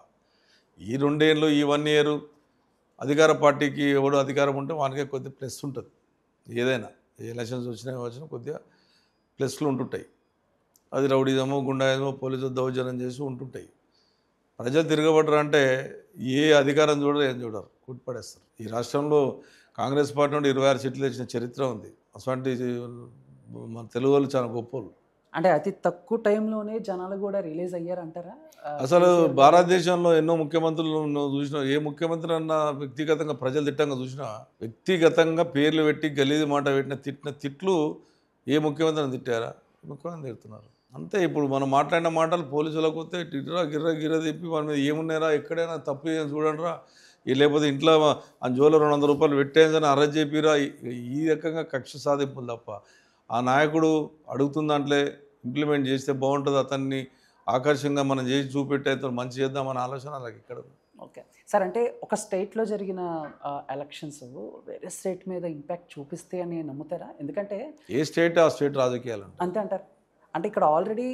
ఈ 2 ఏళ్ళు, ఈ 1 year అధికార పార్టీకి ఎవడు అధికారం ఉంటే వానికే కొద్దిగా ప్లస్ ఉంటుంది. ఏదైనా ఎలక్షన్స్ వచ్చినా కొద్దిగా ప్లస్లు ఉంటుంటాయి. అది రౌడీజమో, గుండాయిజమో, పోలీసు దౌర్జన్యం చేసి ఉంటుంటాయి. ప్రజలు తిరగబడరు అంటే ఏ అధికారం చూడరు, ఏం చూడరు, కుట్పడేస్తారు. ఈ రాష్ట్రంలో కాంగ్రెస్ పార్టీ నుండి 26 సీట్లు తెచ్చిన చరిత్ర ఉంది. అటువంటి మన తెలుగు వాళ్ళు చాలా గొప్పలు. అంటే అతి తక్కువ టైంలోనే జనాలు కూడా రిలీజ్ అయ్యారంటారా? అసలు భారతదేశంలో ఎన్నో ముఖ్యమంత్రులు నువ్వు చూసినా, ఏ ముఖ్యమంత్రి అన్నా వ్యక్తిగతంగా ప్రజలు తిట్టంగా చూసినా, వ్యక్తిగతంగా పేర్లు పెట్టి గలీజు మాట తిట్టిన తిట్లు ఏ ముఖ్యమంత్రిని తిట్టారా? ముఖ్యమంత్రి తిడుతున్నారు అంతే. ఇప్పుడు మనం మాట్లాడిన మాటలు పోలీసులకు వస్తే టిర్రా గిర్ర తిప్పి వాళ్ళ మీద ఏమున్నారా, ఎక్కడైనా తప్పు ఏం చూడండిరా, లేకపోతే ఇంట్లో ఆ జోలో 200 రూపాయలు పెట్టేదని అరెస్ట్ చేపిరా, ఈ రకంగా కక్ష సాధింపులు తప్ప ఆ నాయకుడు అడుగుతున్న దాంట్లో ఇంప్లిమెంట్ చేస్తే బాగుంటుంది, అతన్ని ఆకర్షంగా మనం చేసి చూపెట్టే మంచి చేద్దామన్న ఆలోచన అలాగే ఇక్కడ. ఓకే సార్, అంటే ఒక స్టేట్లో జరిగిన ఎలక్షన్స్ వేరే స్టేట్ మీద ఇంపాక్ట్ చూపిస్తే అని నమ్ముతారా? ఎందుకంటే ఏ స్టేట్ ఆ స్టేట్ రాజకీయాలు అంతే అంటారు. అంటే ఇక్కడ ఆల్రెడీ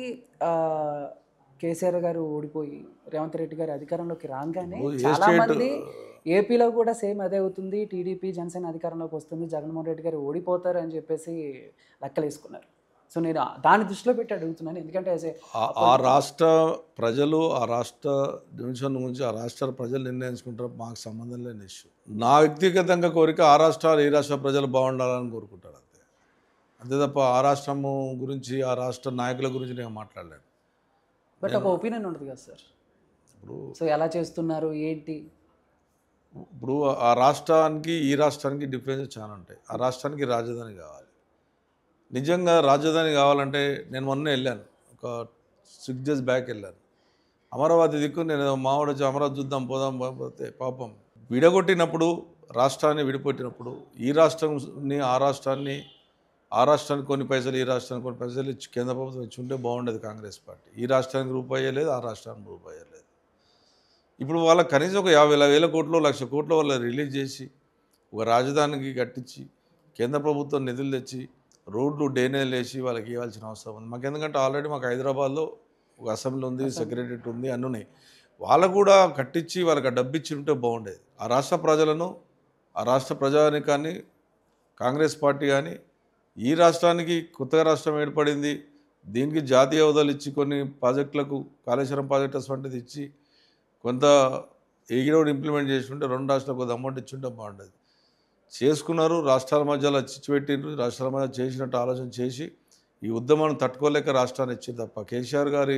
కేసీఆర్ గారు ఓడిపోయి రేవంత్ రెడ్డి గారు అధికారంలోకి రాగానే చాలా మంది ఏపీలో కూడా సేమ్ అదే అవుతుంది, టీడీపీ జనసేన అధికారంలోకి వస్తుంది, జగన్మోహన్ రెడ్డి గారు ఓడిపోతారు అని చెప్పేసి లెక్కలేసుకున్నారు. సో నేను దాన్ని దృష్టిలో పెట్టి అడుగుతున్నాను, ఎందుకంటే ఆ రాష్ట్ర ప్రజలు, ఆ రాష్ట్ర డివిజన్ గురించి ఆ రాష్ట్ర ప్రజలు నిర్ణయించుకుంటారు, మాకు సంబంధం లేని ఇష్యూ. నా వ్యక్తిగతంగా కోరిక ఆ రాష్ట్రాలు ఈ రాష్ట్ర ప్రజలు బాగుండాలని కోరుకుంటారు అంతే. అంతే తప్ప ఆ రాష్ట్రము గురించి ఆ రాష్ట్ర నాయకుల గురించి నేను మాట్లాడలేను. బట్ ఒక ఒపీనియన్ ఉంటుంది కదా సార్, ఇప్పుడు సో ఎలా చేస్తున్నారు ఏంటి? ఇప్పుడు ఆ రాష్ట్రానికి ఈ రాష్ట్రానికి డిఫరెన్స్ చాలా ఉంటాయి. ఆ రాష్ట్రానికి రాజధాని కావాలి. నిజంగా రాజధాని కావాలంటే నేను మొన్న వెళ్ళాను, ఒక 6 days బ్యాక్ వెళ్ళాను అమరావతి దిక్కు. నేను మావాడు వచ్చి అమరావతి చూద్దాం పోదాం పోతే పాపం విడగొట్టినప్పుడు, రాష్ట్రాన్ని విడిపోట్టినప్పుడు ఈ రాష్ట్రాన్ని ఆ రాష్ట్రానికి కొన్ని పైసలు, ఈ రాష్ట్రానికి కొన్ని పైసలు ఇచ్చి కేంద్ర ప్రభుత్వం ఇచ్చి ఉంటే బాగుండేది కాంగ్రెస్ పార్టీ. ఈ రాష్ట్రానికి రూపాయి లేదు, ఆ రాష్ట్రానికి రూపాయి లేదు. ఇప్పుడు వాళ్ళకి కనీసం ఒక 50,000 కోట్లు 1,00,000 కోట్లు వాళ్ళు రిలీజ్ చేసి ఒక రాజధానికి కట్టించి కేంద్ర ప్రభుత్వం నిధులు తెచ్చి రోడ్లు డ్రైనేజీలు వేసి వాళ్ళకి ఇవ్వాల్సిన అవసరం ఉంది మాకు. ఎందుకంటే ఆల్రెడీ మాకు హైదరాబాద్లో ఒక అసెంబ్లీ ఉంది, సెక్రటరియట్ ఉంది, అన్నీ ఉన్నాయి. వాళ్ళకు కూడా కట్టించి వాళ్ళకి డబ్బు ఇచ్చి ఉంటే బాగుండేది. ఆ రాష్ట్ర ప్రజలను, ఆ రాష్ట్ర ప్రజానికాన్ని కాంగ్రెస్ పార్టీ కానీ, ఈ రాష్ట్రానికి కొత్తగా రాష్ట్రం ఏర్పడింది, దీనికి జాతీయ హోదాలు ఇచ్చి కొన్ని ప్రాజెక్టులకు కాళేశ్వరం ప్రాజెక్టు వంటిది ఇచ్చి కొంత ఏగిడోడు ఇంప్లిమెంట్ చేసి ఉంటే 2 రాష్ట్రాలకు కొంత అమౌంట్ ఇచ్చి ఉంటే బాగుండేది. చేసుకున్నారు, రాష్ట్రాల మధ్యలో చిచ్చు పెట్టిండ్రు, రాష్ట్రాల మధ్య చేసినట్టు ఆలోచన చేసి ఈ ఉద్యమాన్ని తట్టుకోలేక రాష్ట్రాన్ని ఇచ్చింది తప్ప కేసీఆర్ గారి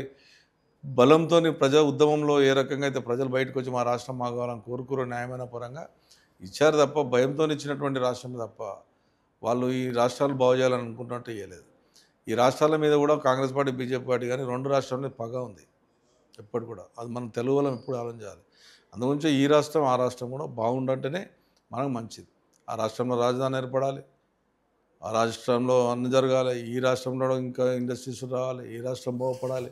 బలంతో ప్రజా ఉద్యమంలో ఏ రకంగా అయితే ప్రజలు బయటకు వచ్చి మా రాష్ట్రం మాగాలని కోరుకురు న్యాయమైన పరంగా ఇచ్చారు తప్ప భయంతో ఇచ్చినటువంటి రాష్ట్రం తప్ప వాళ్ళు ఈ రాష్ట్రాలు బాగు చేయాలని అనుకుంటున్నట్టు ఇవ్వలేదు. ఈ రాష్ట్రాల మీద కూడా కాంగ్రెస్ పార్టీ, బీజేపీ పార్టీ కానీ 2 రాష్ట్రాల మీద పగ ఉంది ఎప్పటి కూడా. అది మనం తెలుగు వాళ్ళం ఎప్పుడు ఆలోచించాలి. అందుగురించి ఈ రాష్ట్రం ఆ రాష్ట్రం కూడా బాగుండంటేనే మనకు మంచిది. ఆ రాష్ట్రంలో రాజధాని ఏర్పడాలి, ఆ రాష్ట్రంలో అన్ని జరగాలి, ఈ రాష్ట్రంలో ఇంకా ఇండస్ట్రీస్ రావాలి, ఈ రాష్ట్రం బాగుపడాలి.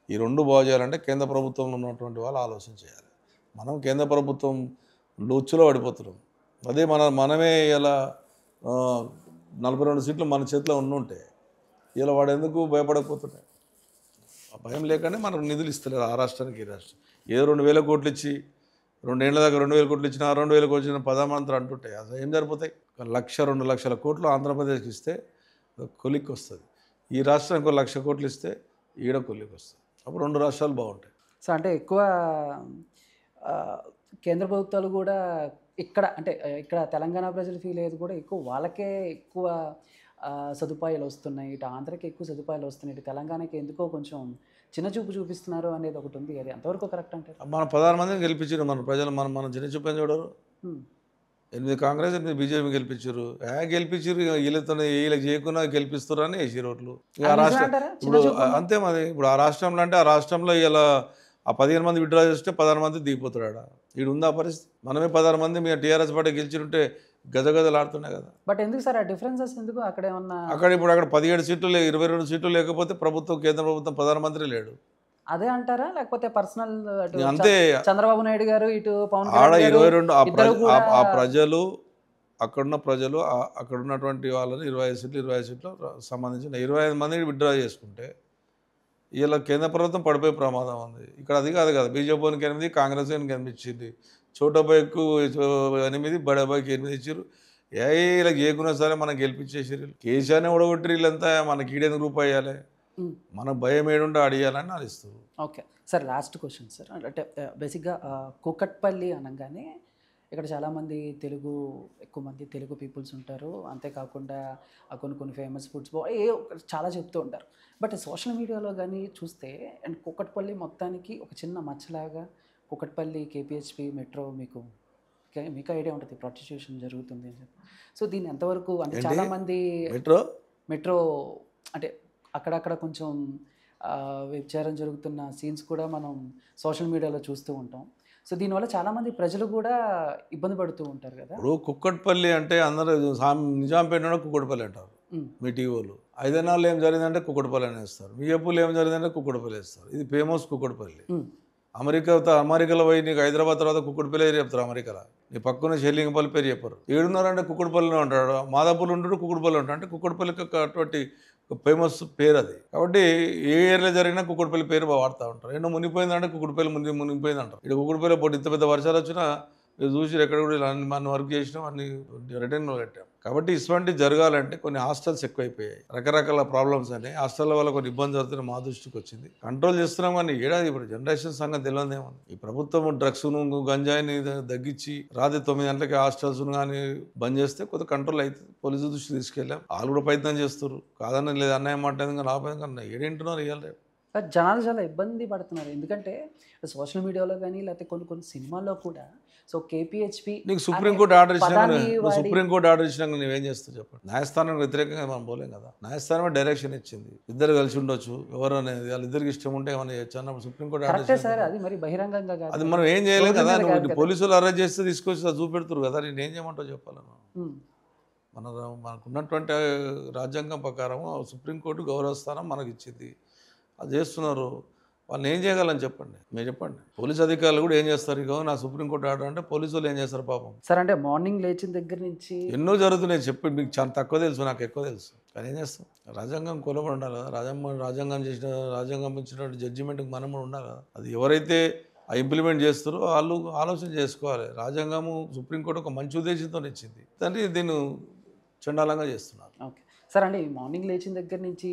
ఈ 2 బాగు చేయాలంటే కేంద్ర ప్రభుత్వంలో ఉన్నటువంటి వాళ్ళు ఆలోచన చేయాలి. మనం కేంద్ర ప్రభుత్వం లొచ్చులో పడిపోతున్నాం. అదే మనమే ఇలా 42 సీట్లు మన చేతిలో ఉండుంటే ఇలా వాడు ఎందుకు భయపడకపోతున్నాయి? ఆ భయం లేకనే మనం నిధులు ఇస్తలేదు ఆ రాష్ట్రానికి, ఈ రాష్ట్రం. ఏదో 2,000 కోట్లు ఇచ్చి 2 ఏళ్ల దాకా 2,000 కోట్లు ఇచ్చినా, 2,000 కోట్లు ఇచ్చిన ప్రధానమంత్రి అంటుంటాయి. అసలు ఏం సరిపోతాయి? 1,00,000, 2 లక్షల కోట్లు ఆంధ్రప్రదేశ్కి ఇస్తే కొలిక్కి వస్తుంది. ఈ రాష్ట్రానికి 1,00,000 కోట్లు ఇస్తే ఈడ కొలిక్కి వస్తుంది. అప్పుడు 2 రాష్ట్రాలు బాగుంటాయి. సో అంటే ఎక్కువ కేంద్ర ప్రభుత్వాలు కూడా ఇక్కడ, అంటే ఇక్కడ తెలంగాణ ప్రజలు ఫీల్ అయ్యేది కూడా ఎక్కువ వాళ్ళకే ఎక్కువ సదుపాయాలు వస్తున్నాయి, ఇటు ఆంధ్రకి ఎక్కువ సదుపాయాలు వస్తున్నాయి, ఇటు తెలంగాణకి ఎందుకో కొంచెం చిన్న చూపు చూపిస్తున్నారు అనేది ఒకటి ఉంది. అది ఎంతవరకు కరెక్ట్ అంటారు? మన 16 మందిని గెలిపించారు మన ప్రజలు. మన చిన్న చూపు చూడరు. 8 కాంగ్రెస్, 8 బీజేపీ గెలిపించారు. గెలిపించారు, వీళ్ళతో వీళ్ళకి చేయకుండా గెలిపిస్తారు అని వేసి రోడ్లు. ఆ రాష్ట్రం ఇప్పుడు అంతే మరి. ఇప్పుడు ఆ రాష్ట్రంలో అంటే ఆ రాష్ట్రంలో ఇలా ఆ 15 మంది విడ్డ్రా చేస్తే 16 మంది దిగిపోతాడు. వీడు ఉందా పరిస్థితి? మనమే 16 మంది మీ టీఆర్ఎస్ పార్టీ గెలిచినట్టే గజగజలాడుతున్నాయి కదా. బట్ ఎందుకు సార్ ఆ డిఫరెన్సెస్ ఎందుకు? అక్కడ ఏమన్నా ఇప్పుడు అక్కడ 17 సీట్లు 22 సీట్లు లేకపోతే ప్రభుత్వం, కేంద్ర ప్రభుత్వం ప్రధానమంత్రి లేడు. అదే అంటారా? లేకపోతే పర్సనల్ అంతే. చంద్రబాబు నాయుడు గారు, ఇటు పవన్ ఆడ కళ్యాణ్ 22 ఆ ప్రజలు, అక్కడున్న ప్రజలు, అక్కడ ఉన్నటువంటి వాళ్ళని 25 సీట్లు సంబంధించిన 25 మందిని విత్డ్రా చేసుకుంటే ఇలా కేంద్ర ప్రభుత్వం పడిపోయే ప్రమాదం ఉంది. ఇక్కడ అది కాదు కదా. బీజేపీకి 8, కాంగ్రెస్ 8 ఇచ్చింది. చోటబాయ్కు 8, బడాబాయ్కి 8 ఇచ్చారు. ఇలా చేయకున్నా సరే మనం గెలిపించేసారు. కేసీఆర్ని ఓడగొట్టి వీళ్ళంతా మనకి ఈడేందుకు రూపాయి ఇవ్వాలి, మనకు భయం ఏడుంటే అడియాలని అనిస్తారు. Okay sir, last question sir. అంటే బేసిక్గా కూకట్పల్లి అనగానే ఇక్కడ చాలామంది ఎక్కువ మంది తెలుగు పీపుల్స్ ఉంటారు. అంతేకాకుండా కొన్ని ఫేమస్ ఫుడ్స్ చాలా చెప్తూ ఉంటారు. బట్ సోషల్ మీడియాలో కానీ చూస్తే అండ్ కూకట్పల్లి మొత్తానికి ఒక చిన్న మచ్చలాగా కూకట్పల్లి కేపీహెచ్పి మెట్రో మీకు ఐడియా ఉంటుంది ప్రాస్టిట్యూషన్ జరుగుతుంది అని చెప్పి. సో దీన్ని ఎంతవరకు అంటే చాలామంది మెట్రో అంటే అక్కడక్కడ కొంచెం వ్యభిచారం జరుగుతున్న సీన్స్ కూడా మనం సోషల్ మీడియాలో చూస్తూ ఉంటాం. సో దీనివల్ల చాలామంది ప్రజలు కూడా ఇబ్బంది పడుతూ ఉంటారు కదా. ఇప్పుడు కుక్కట్పల్లి అంటే అందరూ నిజాంపేట కుక్కట్పల్లి అంటారు మీ టీవీలు. ఐదనాళ్ళు ఏం జరిగిందంటే కుక్కట్పల్లి అని వేస్తారు. మియ్యపూలు ఏం జరిగిందంటే కుక్కట్పల్లి వేస్తారు. ఇది ఫేమస్ కుక్కట్పల్లి. అమెరికాలో పోయి నీకు హైదరాబాద్ తర్వాత కుక్కట్పల్లి పేరు చెప్తారు. అమెరికాలో నీ పక్కన షెల్లింగపల్లి పేరు చెప్పరు. ఏడున్నారంటే కుక్కట్పల్లిలో ఉంటాడు. మాదాపూర్లో ఉంటాడు, కుక్కట్పల్లి ఉంటాడు. అంటే కుక్కట్పల్లికి అటువంటి ఫేమస్ పేరు అది. కాబట్టి ఏ ఏరియాలో జరిగినా కుక్కట్పల్లి పేరు వాడుతూ ఉంటారు. ఎన్నో మునిగిపోయిందంటే కుక్కట్పల్లి మునిగిపోయింది అంటారు. ఇక్కడ కుక్కట్పల్లి పోటీ ఇంత పెద్ద వర్షాలు వచ్చినా చూసి ఎక్కడ కూడా అన్ని వర్క్ చేసినాం, అన్ని రిటర్న్లో కట్టాం. కాబట్టి ఇటువంటి జరగాలంటే కొన్ని హాస్టల్స్ ఎక్కువైపోయాయి, రకరకాల ప్రాబ్లమ్స్ అని హాస్టల్ వల్ల కొన్ని ఇబ్బంది జరుగుతున్న మా దృష్టికి వచ్చింది. కంట్రోల్ చేస్తున్నాం కానీ ఏడాది ఇప్పుడు జనరేషన్ సంగతి తెలియదేముంది. ఈ ప్రభుత్వం డ్రగ్స్ను గంజాయిని తగ్గించి రాత్రి 9 గంటలకి హాస్టల్స్ను కానీ బంద్ చేస్తే కొద్ది కంట్రోల్ అవుతుంది. పోలీసు దృష్టి తీసుకెళ్ళాం. వాళ్ళు కూడా ప్రయత్నం చేస్తారు. కాదని లేదు అన్నయ్య మాట ఆపేది కన్నా ఏడేంటున్నారు ఇవ్వాలి. జనాలు చాలా ఇబ్బంది పడుతున్నారు. ఎందుకంటే సోషల్ మీడియాలో కానీ లేకపోతే కొన్ని సినిమాల్లో కూడా సో కేపీహెచ్పి నీకు సుప్రీంకోర్టు ఆర్డర్ ఇచ్చినాక నువ్వేం చేస్తావు చెప్పండి. న్యాయస్థానానికి వ్యతిరేకంగా మనం పోలేం కదా. న్యాయస్థానమే డైరెక్షన్ ఇచ్చింది. ఇద్దరు కలిసి ఉండొచ్చు, ఎవరు అనేది వాళ్ళిద్దరికి ఇష్టం ఉంటే ఏమైనా చేయొచ్చు అన్నప్పుడు సుప్రీంకోర్టు ఆర్డర్ అది మరి బహిరంగంగా అది మనం ఏం చేయలేం కదా. నువ్వు పోలీసులు అరెస్ట్ చేస్తే తీసుకొచ్చి చూపెడుతురు కదా. నేను ఏం చేయమంటావు చెప్పాలను. మనకున్నటువంటి రాజ్యాంగం ప్రకారం సుప్రీంకోర్టు గౌరవ స్థానం మనకి ఇచ్చింది. అది చేస్తున్నారు. వాళ్ళని ఏం చేయగలని చెప్పండి, మీరు చెప్పండి. పోలీసు అధికారులు కూడా ఏం చేస్తారు? ఇక నా సుప్రీంకోర్టు ఆర్డర్ అంటే పోలీసు వాళ్ళు ఏం చేస్తారు పాపం. సార్ అంటే మార్నింగ్ లేచిన దగ్గర నుంచి ఎన్నో జరుగుతున్నాయి. చెప్పి మీకు చాలా తక్కువ తెలుసు, నాకు ఎక్కువ తెలుసు. కానీ ఏం చేస్తాం? రాజ్యాంగం కొలబడి ఉండాలి కదా. రాజ్యాంగం ఇచ్చినటువంటి జడ్జిమెంట్కి మనం కూడా ఉండాలి కదా. అది ఎవరైతే ఇంప్లిమెంట్ చేస్తారో వాళ్ళు ఆలోచన చేసుకోవాలి. రాజ్యాంగము సుప్రీంకోర్టు ఒక మంచి ఉద్దేశంతో ఇచ్చింది, అంటే దీన్ని చండాలంగా చేస్తున్నారు. ఓకే సార్, అంటే మార్నింగ్ లేచిన దగ్గర నుంచి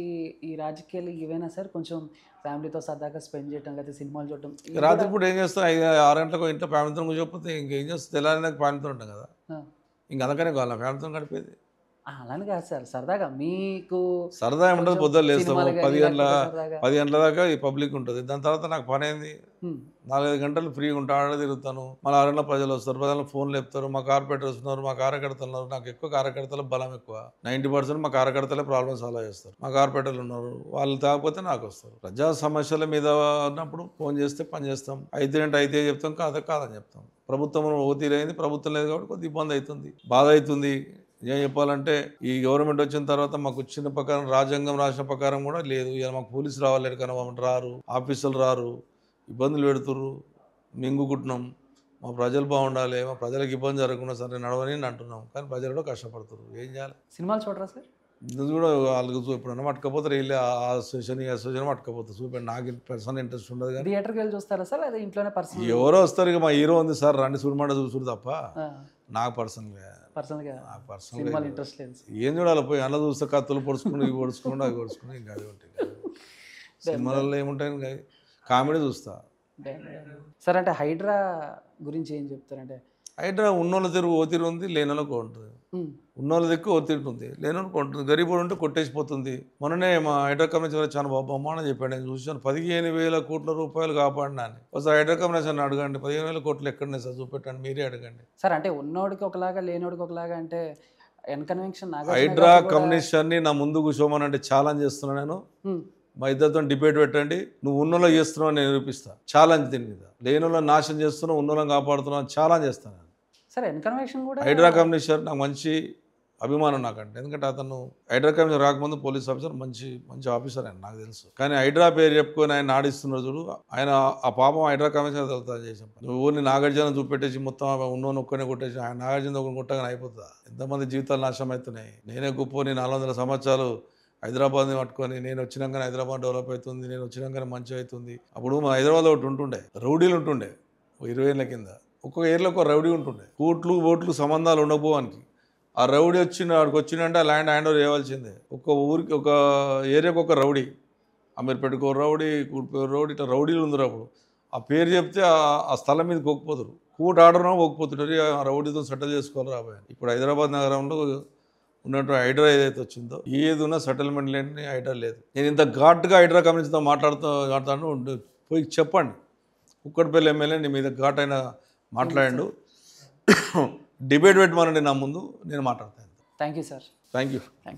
ఈ రాజకీయాలు ఏవైనా సార్ కొంచెం ఫ్యామిలీతో సరదాగా స్పెండ్ చేయడం, లేకపోతే సినిమాలు చూడటం. రాత్రిపూట ఏం చేస్తాం? 6 గంటలకు ఇంట్లో ఫ్యామిలీతో కూర్చోకపోతే ఇంకేం చేస్తాం? తెల్లారినాక ఫ్యామిలీతో ఉంటాం కదా. ఇంక అందుకనే కావాలి ఫ్యామిలీతో గడిపేది. అలానే కాదు సార్, సరదాగా మీకు సరదా ఏముంటుంది? పొద్దున్న లేస్తాము 10 గంటల దాకా ఈ పబ్లిక్ ఉంటుంది. దాని తర్వాత నాకు పని అయింది. 4-5 గంటలు ఫ్రీగా ఉంటా, ఆడ తిరుగుతాను. మళ్ళీ 6 గంటల ప్రజలు వస్తారు, ప్రజలు ఫోన్లు చెప్తారు, మా కార్పొరేటర్స్ ఉన్నారు, మా కార్యకర్తలు ఉన్నారు. నాకు ఎక్కువ కార్యకర్తల బలం ఎక్కువ. 90% మా కార్యకర్తలే ప్రాబ్లమ్ సాల్వ్ చేస్తారు. మా కార్పొరేటర్లు ఉన్నారు, వాళ్ళు తాగకపోతే నాకు వస్తారు. ప్రజా సమస్యల మీద ఉన్నప్పుడు ఫోన్ చేస్తే పని చేస్తాం. అయితే అంటే అయితే చెప్తాం, కాదని చెప్తాం. ప్రభుత్వం ఓ తీరైంది, ప్రభుత్వం లేదు కాబట్టి కొద్ది ఇబ్బంది అవుతుంది, బాధ అవుతుంది. ఏం చెప్పాలంటే ఈ గవర్నమెంట్ వచ్చిన తర్వాత మాకు వచ్చిన ప్రకారం రాజ్యాంగం రాసిన ప్రకారం కూడా లేదు. ఇలా మాకు పోలీసు రావాలి, ఎక్కడికైనా రారు, ఆఫీసులు రారు, ఇబ్బందులు పెడుతుర్రు, మింగుకుంటున్నాం. మా ప్రజలు బాగుండాలి, మా ప్రజలకు ఇబ్బంది జరగకుండా సరే నడవని అంటున్నాం. కానీ ప్రజలు కూడా కష్టపడుతున్నారు. ఏం చేయాలి? సినిమాలు చూడరా సార్? ఇది కూడా వాళ్ళకి ఎప్పుడన్నా పట్టుకపోతారు, వెళ్ళి ఆ అసోసియేషన్ పట్టుకపోతారు. చూపండి, నాకు పర్సనల్ ఇంట్రెస్ట్ ఉండదు. కానీ థియేటర్కి వెళ్ళి చూస్తారా సార్? అదే ఇంట్లోనే పర్సనల్ ఎవరో వస్తారు. ఇక మా హీరో ఉంది సార్ రండి చూడమంటే చూసుడు తప్ప నాకు పర్సనల్గా ఇంట్రెస్ట్ లేదు. ఏం చూడాలి? పోయి అలా చూస్తే కత్తులు పొడుచుకుని ఇవి పొడుచుకుని అవి పొడుచుకుని ఇంకా అది ఉంటాయి. సినిమాలలో ఏముంటాయి? కామెడీ చూస్తా సార్. అంటే హైడ్రా గురించి ఏం చెప్తారంటే? హైడ్రా ఉన్నోళ్ళ తిరుగు ఓ తిరుగు ఉంది, లేనోళ్ళకి ఉంటుంది. ఉన్నోళ్ళ దిక్కు ఓ తిరుగు ఉంది, లేనోళ్ళకి ఉంటుంది. గరీబుడు ఉంటే కొట్టేసిపోతుంది. మొన్ననే మా హైడ్రా కంపెనీ చాలా బొమ్మని చెప్పాడు, నేను చూసాను. 15,000 కోట్ల రూపాయలు కాపాడినా అని. ఒకసారి హైడ్రా కంపెనీ అడగండి, 15,000 కోట్లు ఎక్కడనే సార్ చూపెట్టండి, మీరే అడగండి సార్. అంటే ఉన్నోడికి ఒకలాగా లేనోడికి ఒకలాగా అంటే ఎన్కన్వెన్షన్. హైడ్రా కమ్యూనిస్ట్ని నా ముందు కూర్చోమని అంటే ఛాలెంజ్ చేస్తున్నా నేను. మా ఇద్దరితో డిబేట్ పెట్టండి, నువ్వు ఉన్నోళ్ళ చేస్తున్నావు నేను నిరూపిస్తా. ఛాలెంజ్ దీని మీద. లేనోళ్ళ నాశనం చేస్తున్నావు, ఉన్నోళ్ళని కాపాడుతున్నావు, ఛాలెంజ్ చేస్తాను. సరే, ఎన్కన్వెన్షన్ కూడా హైడ్రా కమిషనర్ నాకు మంచి అభిమానం నాకంటే. ఎందుకంటే అతను హైడ్రా కమిషనర్ రాకముందు పోలీస్ ఆఫీసర్, మంచి ఆఫీసర్ ఆయన నాకు తెలుసు. కానీ హైడ్రా పేరు చెప్పుకొని ఆయన ఆడిస్తున్నారు చూడు, ఆయన ఆ పాపం హైడ్రా కమిషనర్ తెలుతా చేసాం. నువ్వు ఊరిని నాగార్జున చూపెట్టేసి మొత్తం ఉన్నోని ఒక్కనే కొట్టేసి ఆయన నాగార్జున ఒకరిని కొట్టగానే అయిపోతుందా? ఎంతమంది జీవితాలు నాశనం అవుతున్నాయి. నేనే గొప్ప, నేను 400 సంవత్సరాలు హైదరాబాద్ని పట్టుకొని నేను వచ్చినాకనే హైదరాబాద్ డెవలప్ అవుతుంది, నేను వచ్చినాకనే మంచిగా అవుతుంది. అప్పుడు మా హైదరాబాద్లో ఒకటి ఉంటుండే, రౌడీలు ఉంటుండే. 20 ఏళ్ళ కింద ఒక్కొక్క ఏరియాలో ఒక రౌడీ ఉంటుండే. కోట్లు ఓట్లు సంబంధాలు ఉండకపోవడానికి. ఆ రౌడీ ఆడికి వచ్చిందంటే ఆ ల్యాండ్ హ్యాండ్ ఓవర్ చేయవలసిందే. ఒక ఊరికి ఒక ఏరియాకి ఒక రౌడీ, అమీర్పేటకు ఒక రౌడీ, కూడిపేట రౌడీ, ఇట్లా రౌడీలు ఉందరు. అప్పుడు ఆ పేరు చెప్తే ఆ స్థలం మీద కొక్కుపోతారు. కోర్టు ఆర్డర్ పోకపోతుంటారు ఆ రౌడీతో సెటిల్ చేసుకోవాలి రాబోయే. ఇప్పుడు హైదరాబాద్ నగరంలో ఉన్నట్టు హైడ్రా ఏదైతే వచ్చిందో ఏది ఉన్నా సెటిల్మెంట్ లేని హైడ్రా లేదు. నేను ఇంత ఘాట్గా హైడ్రా కమిషన్తో మాట్లాడుతాను పోయి చెప్పండి. కుక్కడపల్లి ఎమ్మెల్యే నీ మీద ఘాటైన మాట్లాడండు, డిబేట్ పెట్టమనండి నా ముందు, నేను మాట్లాడతాను. Thank you sir. Thank you. Thank you.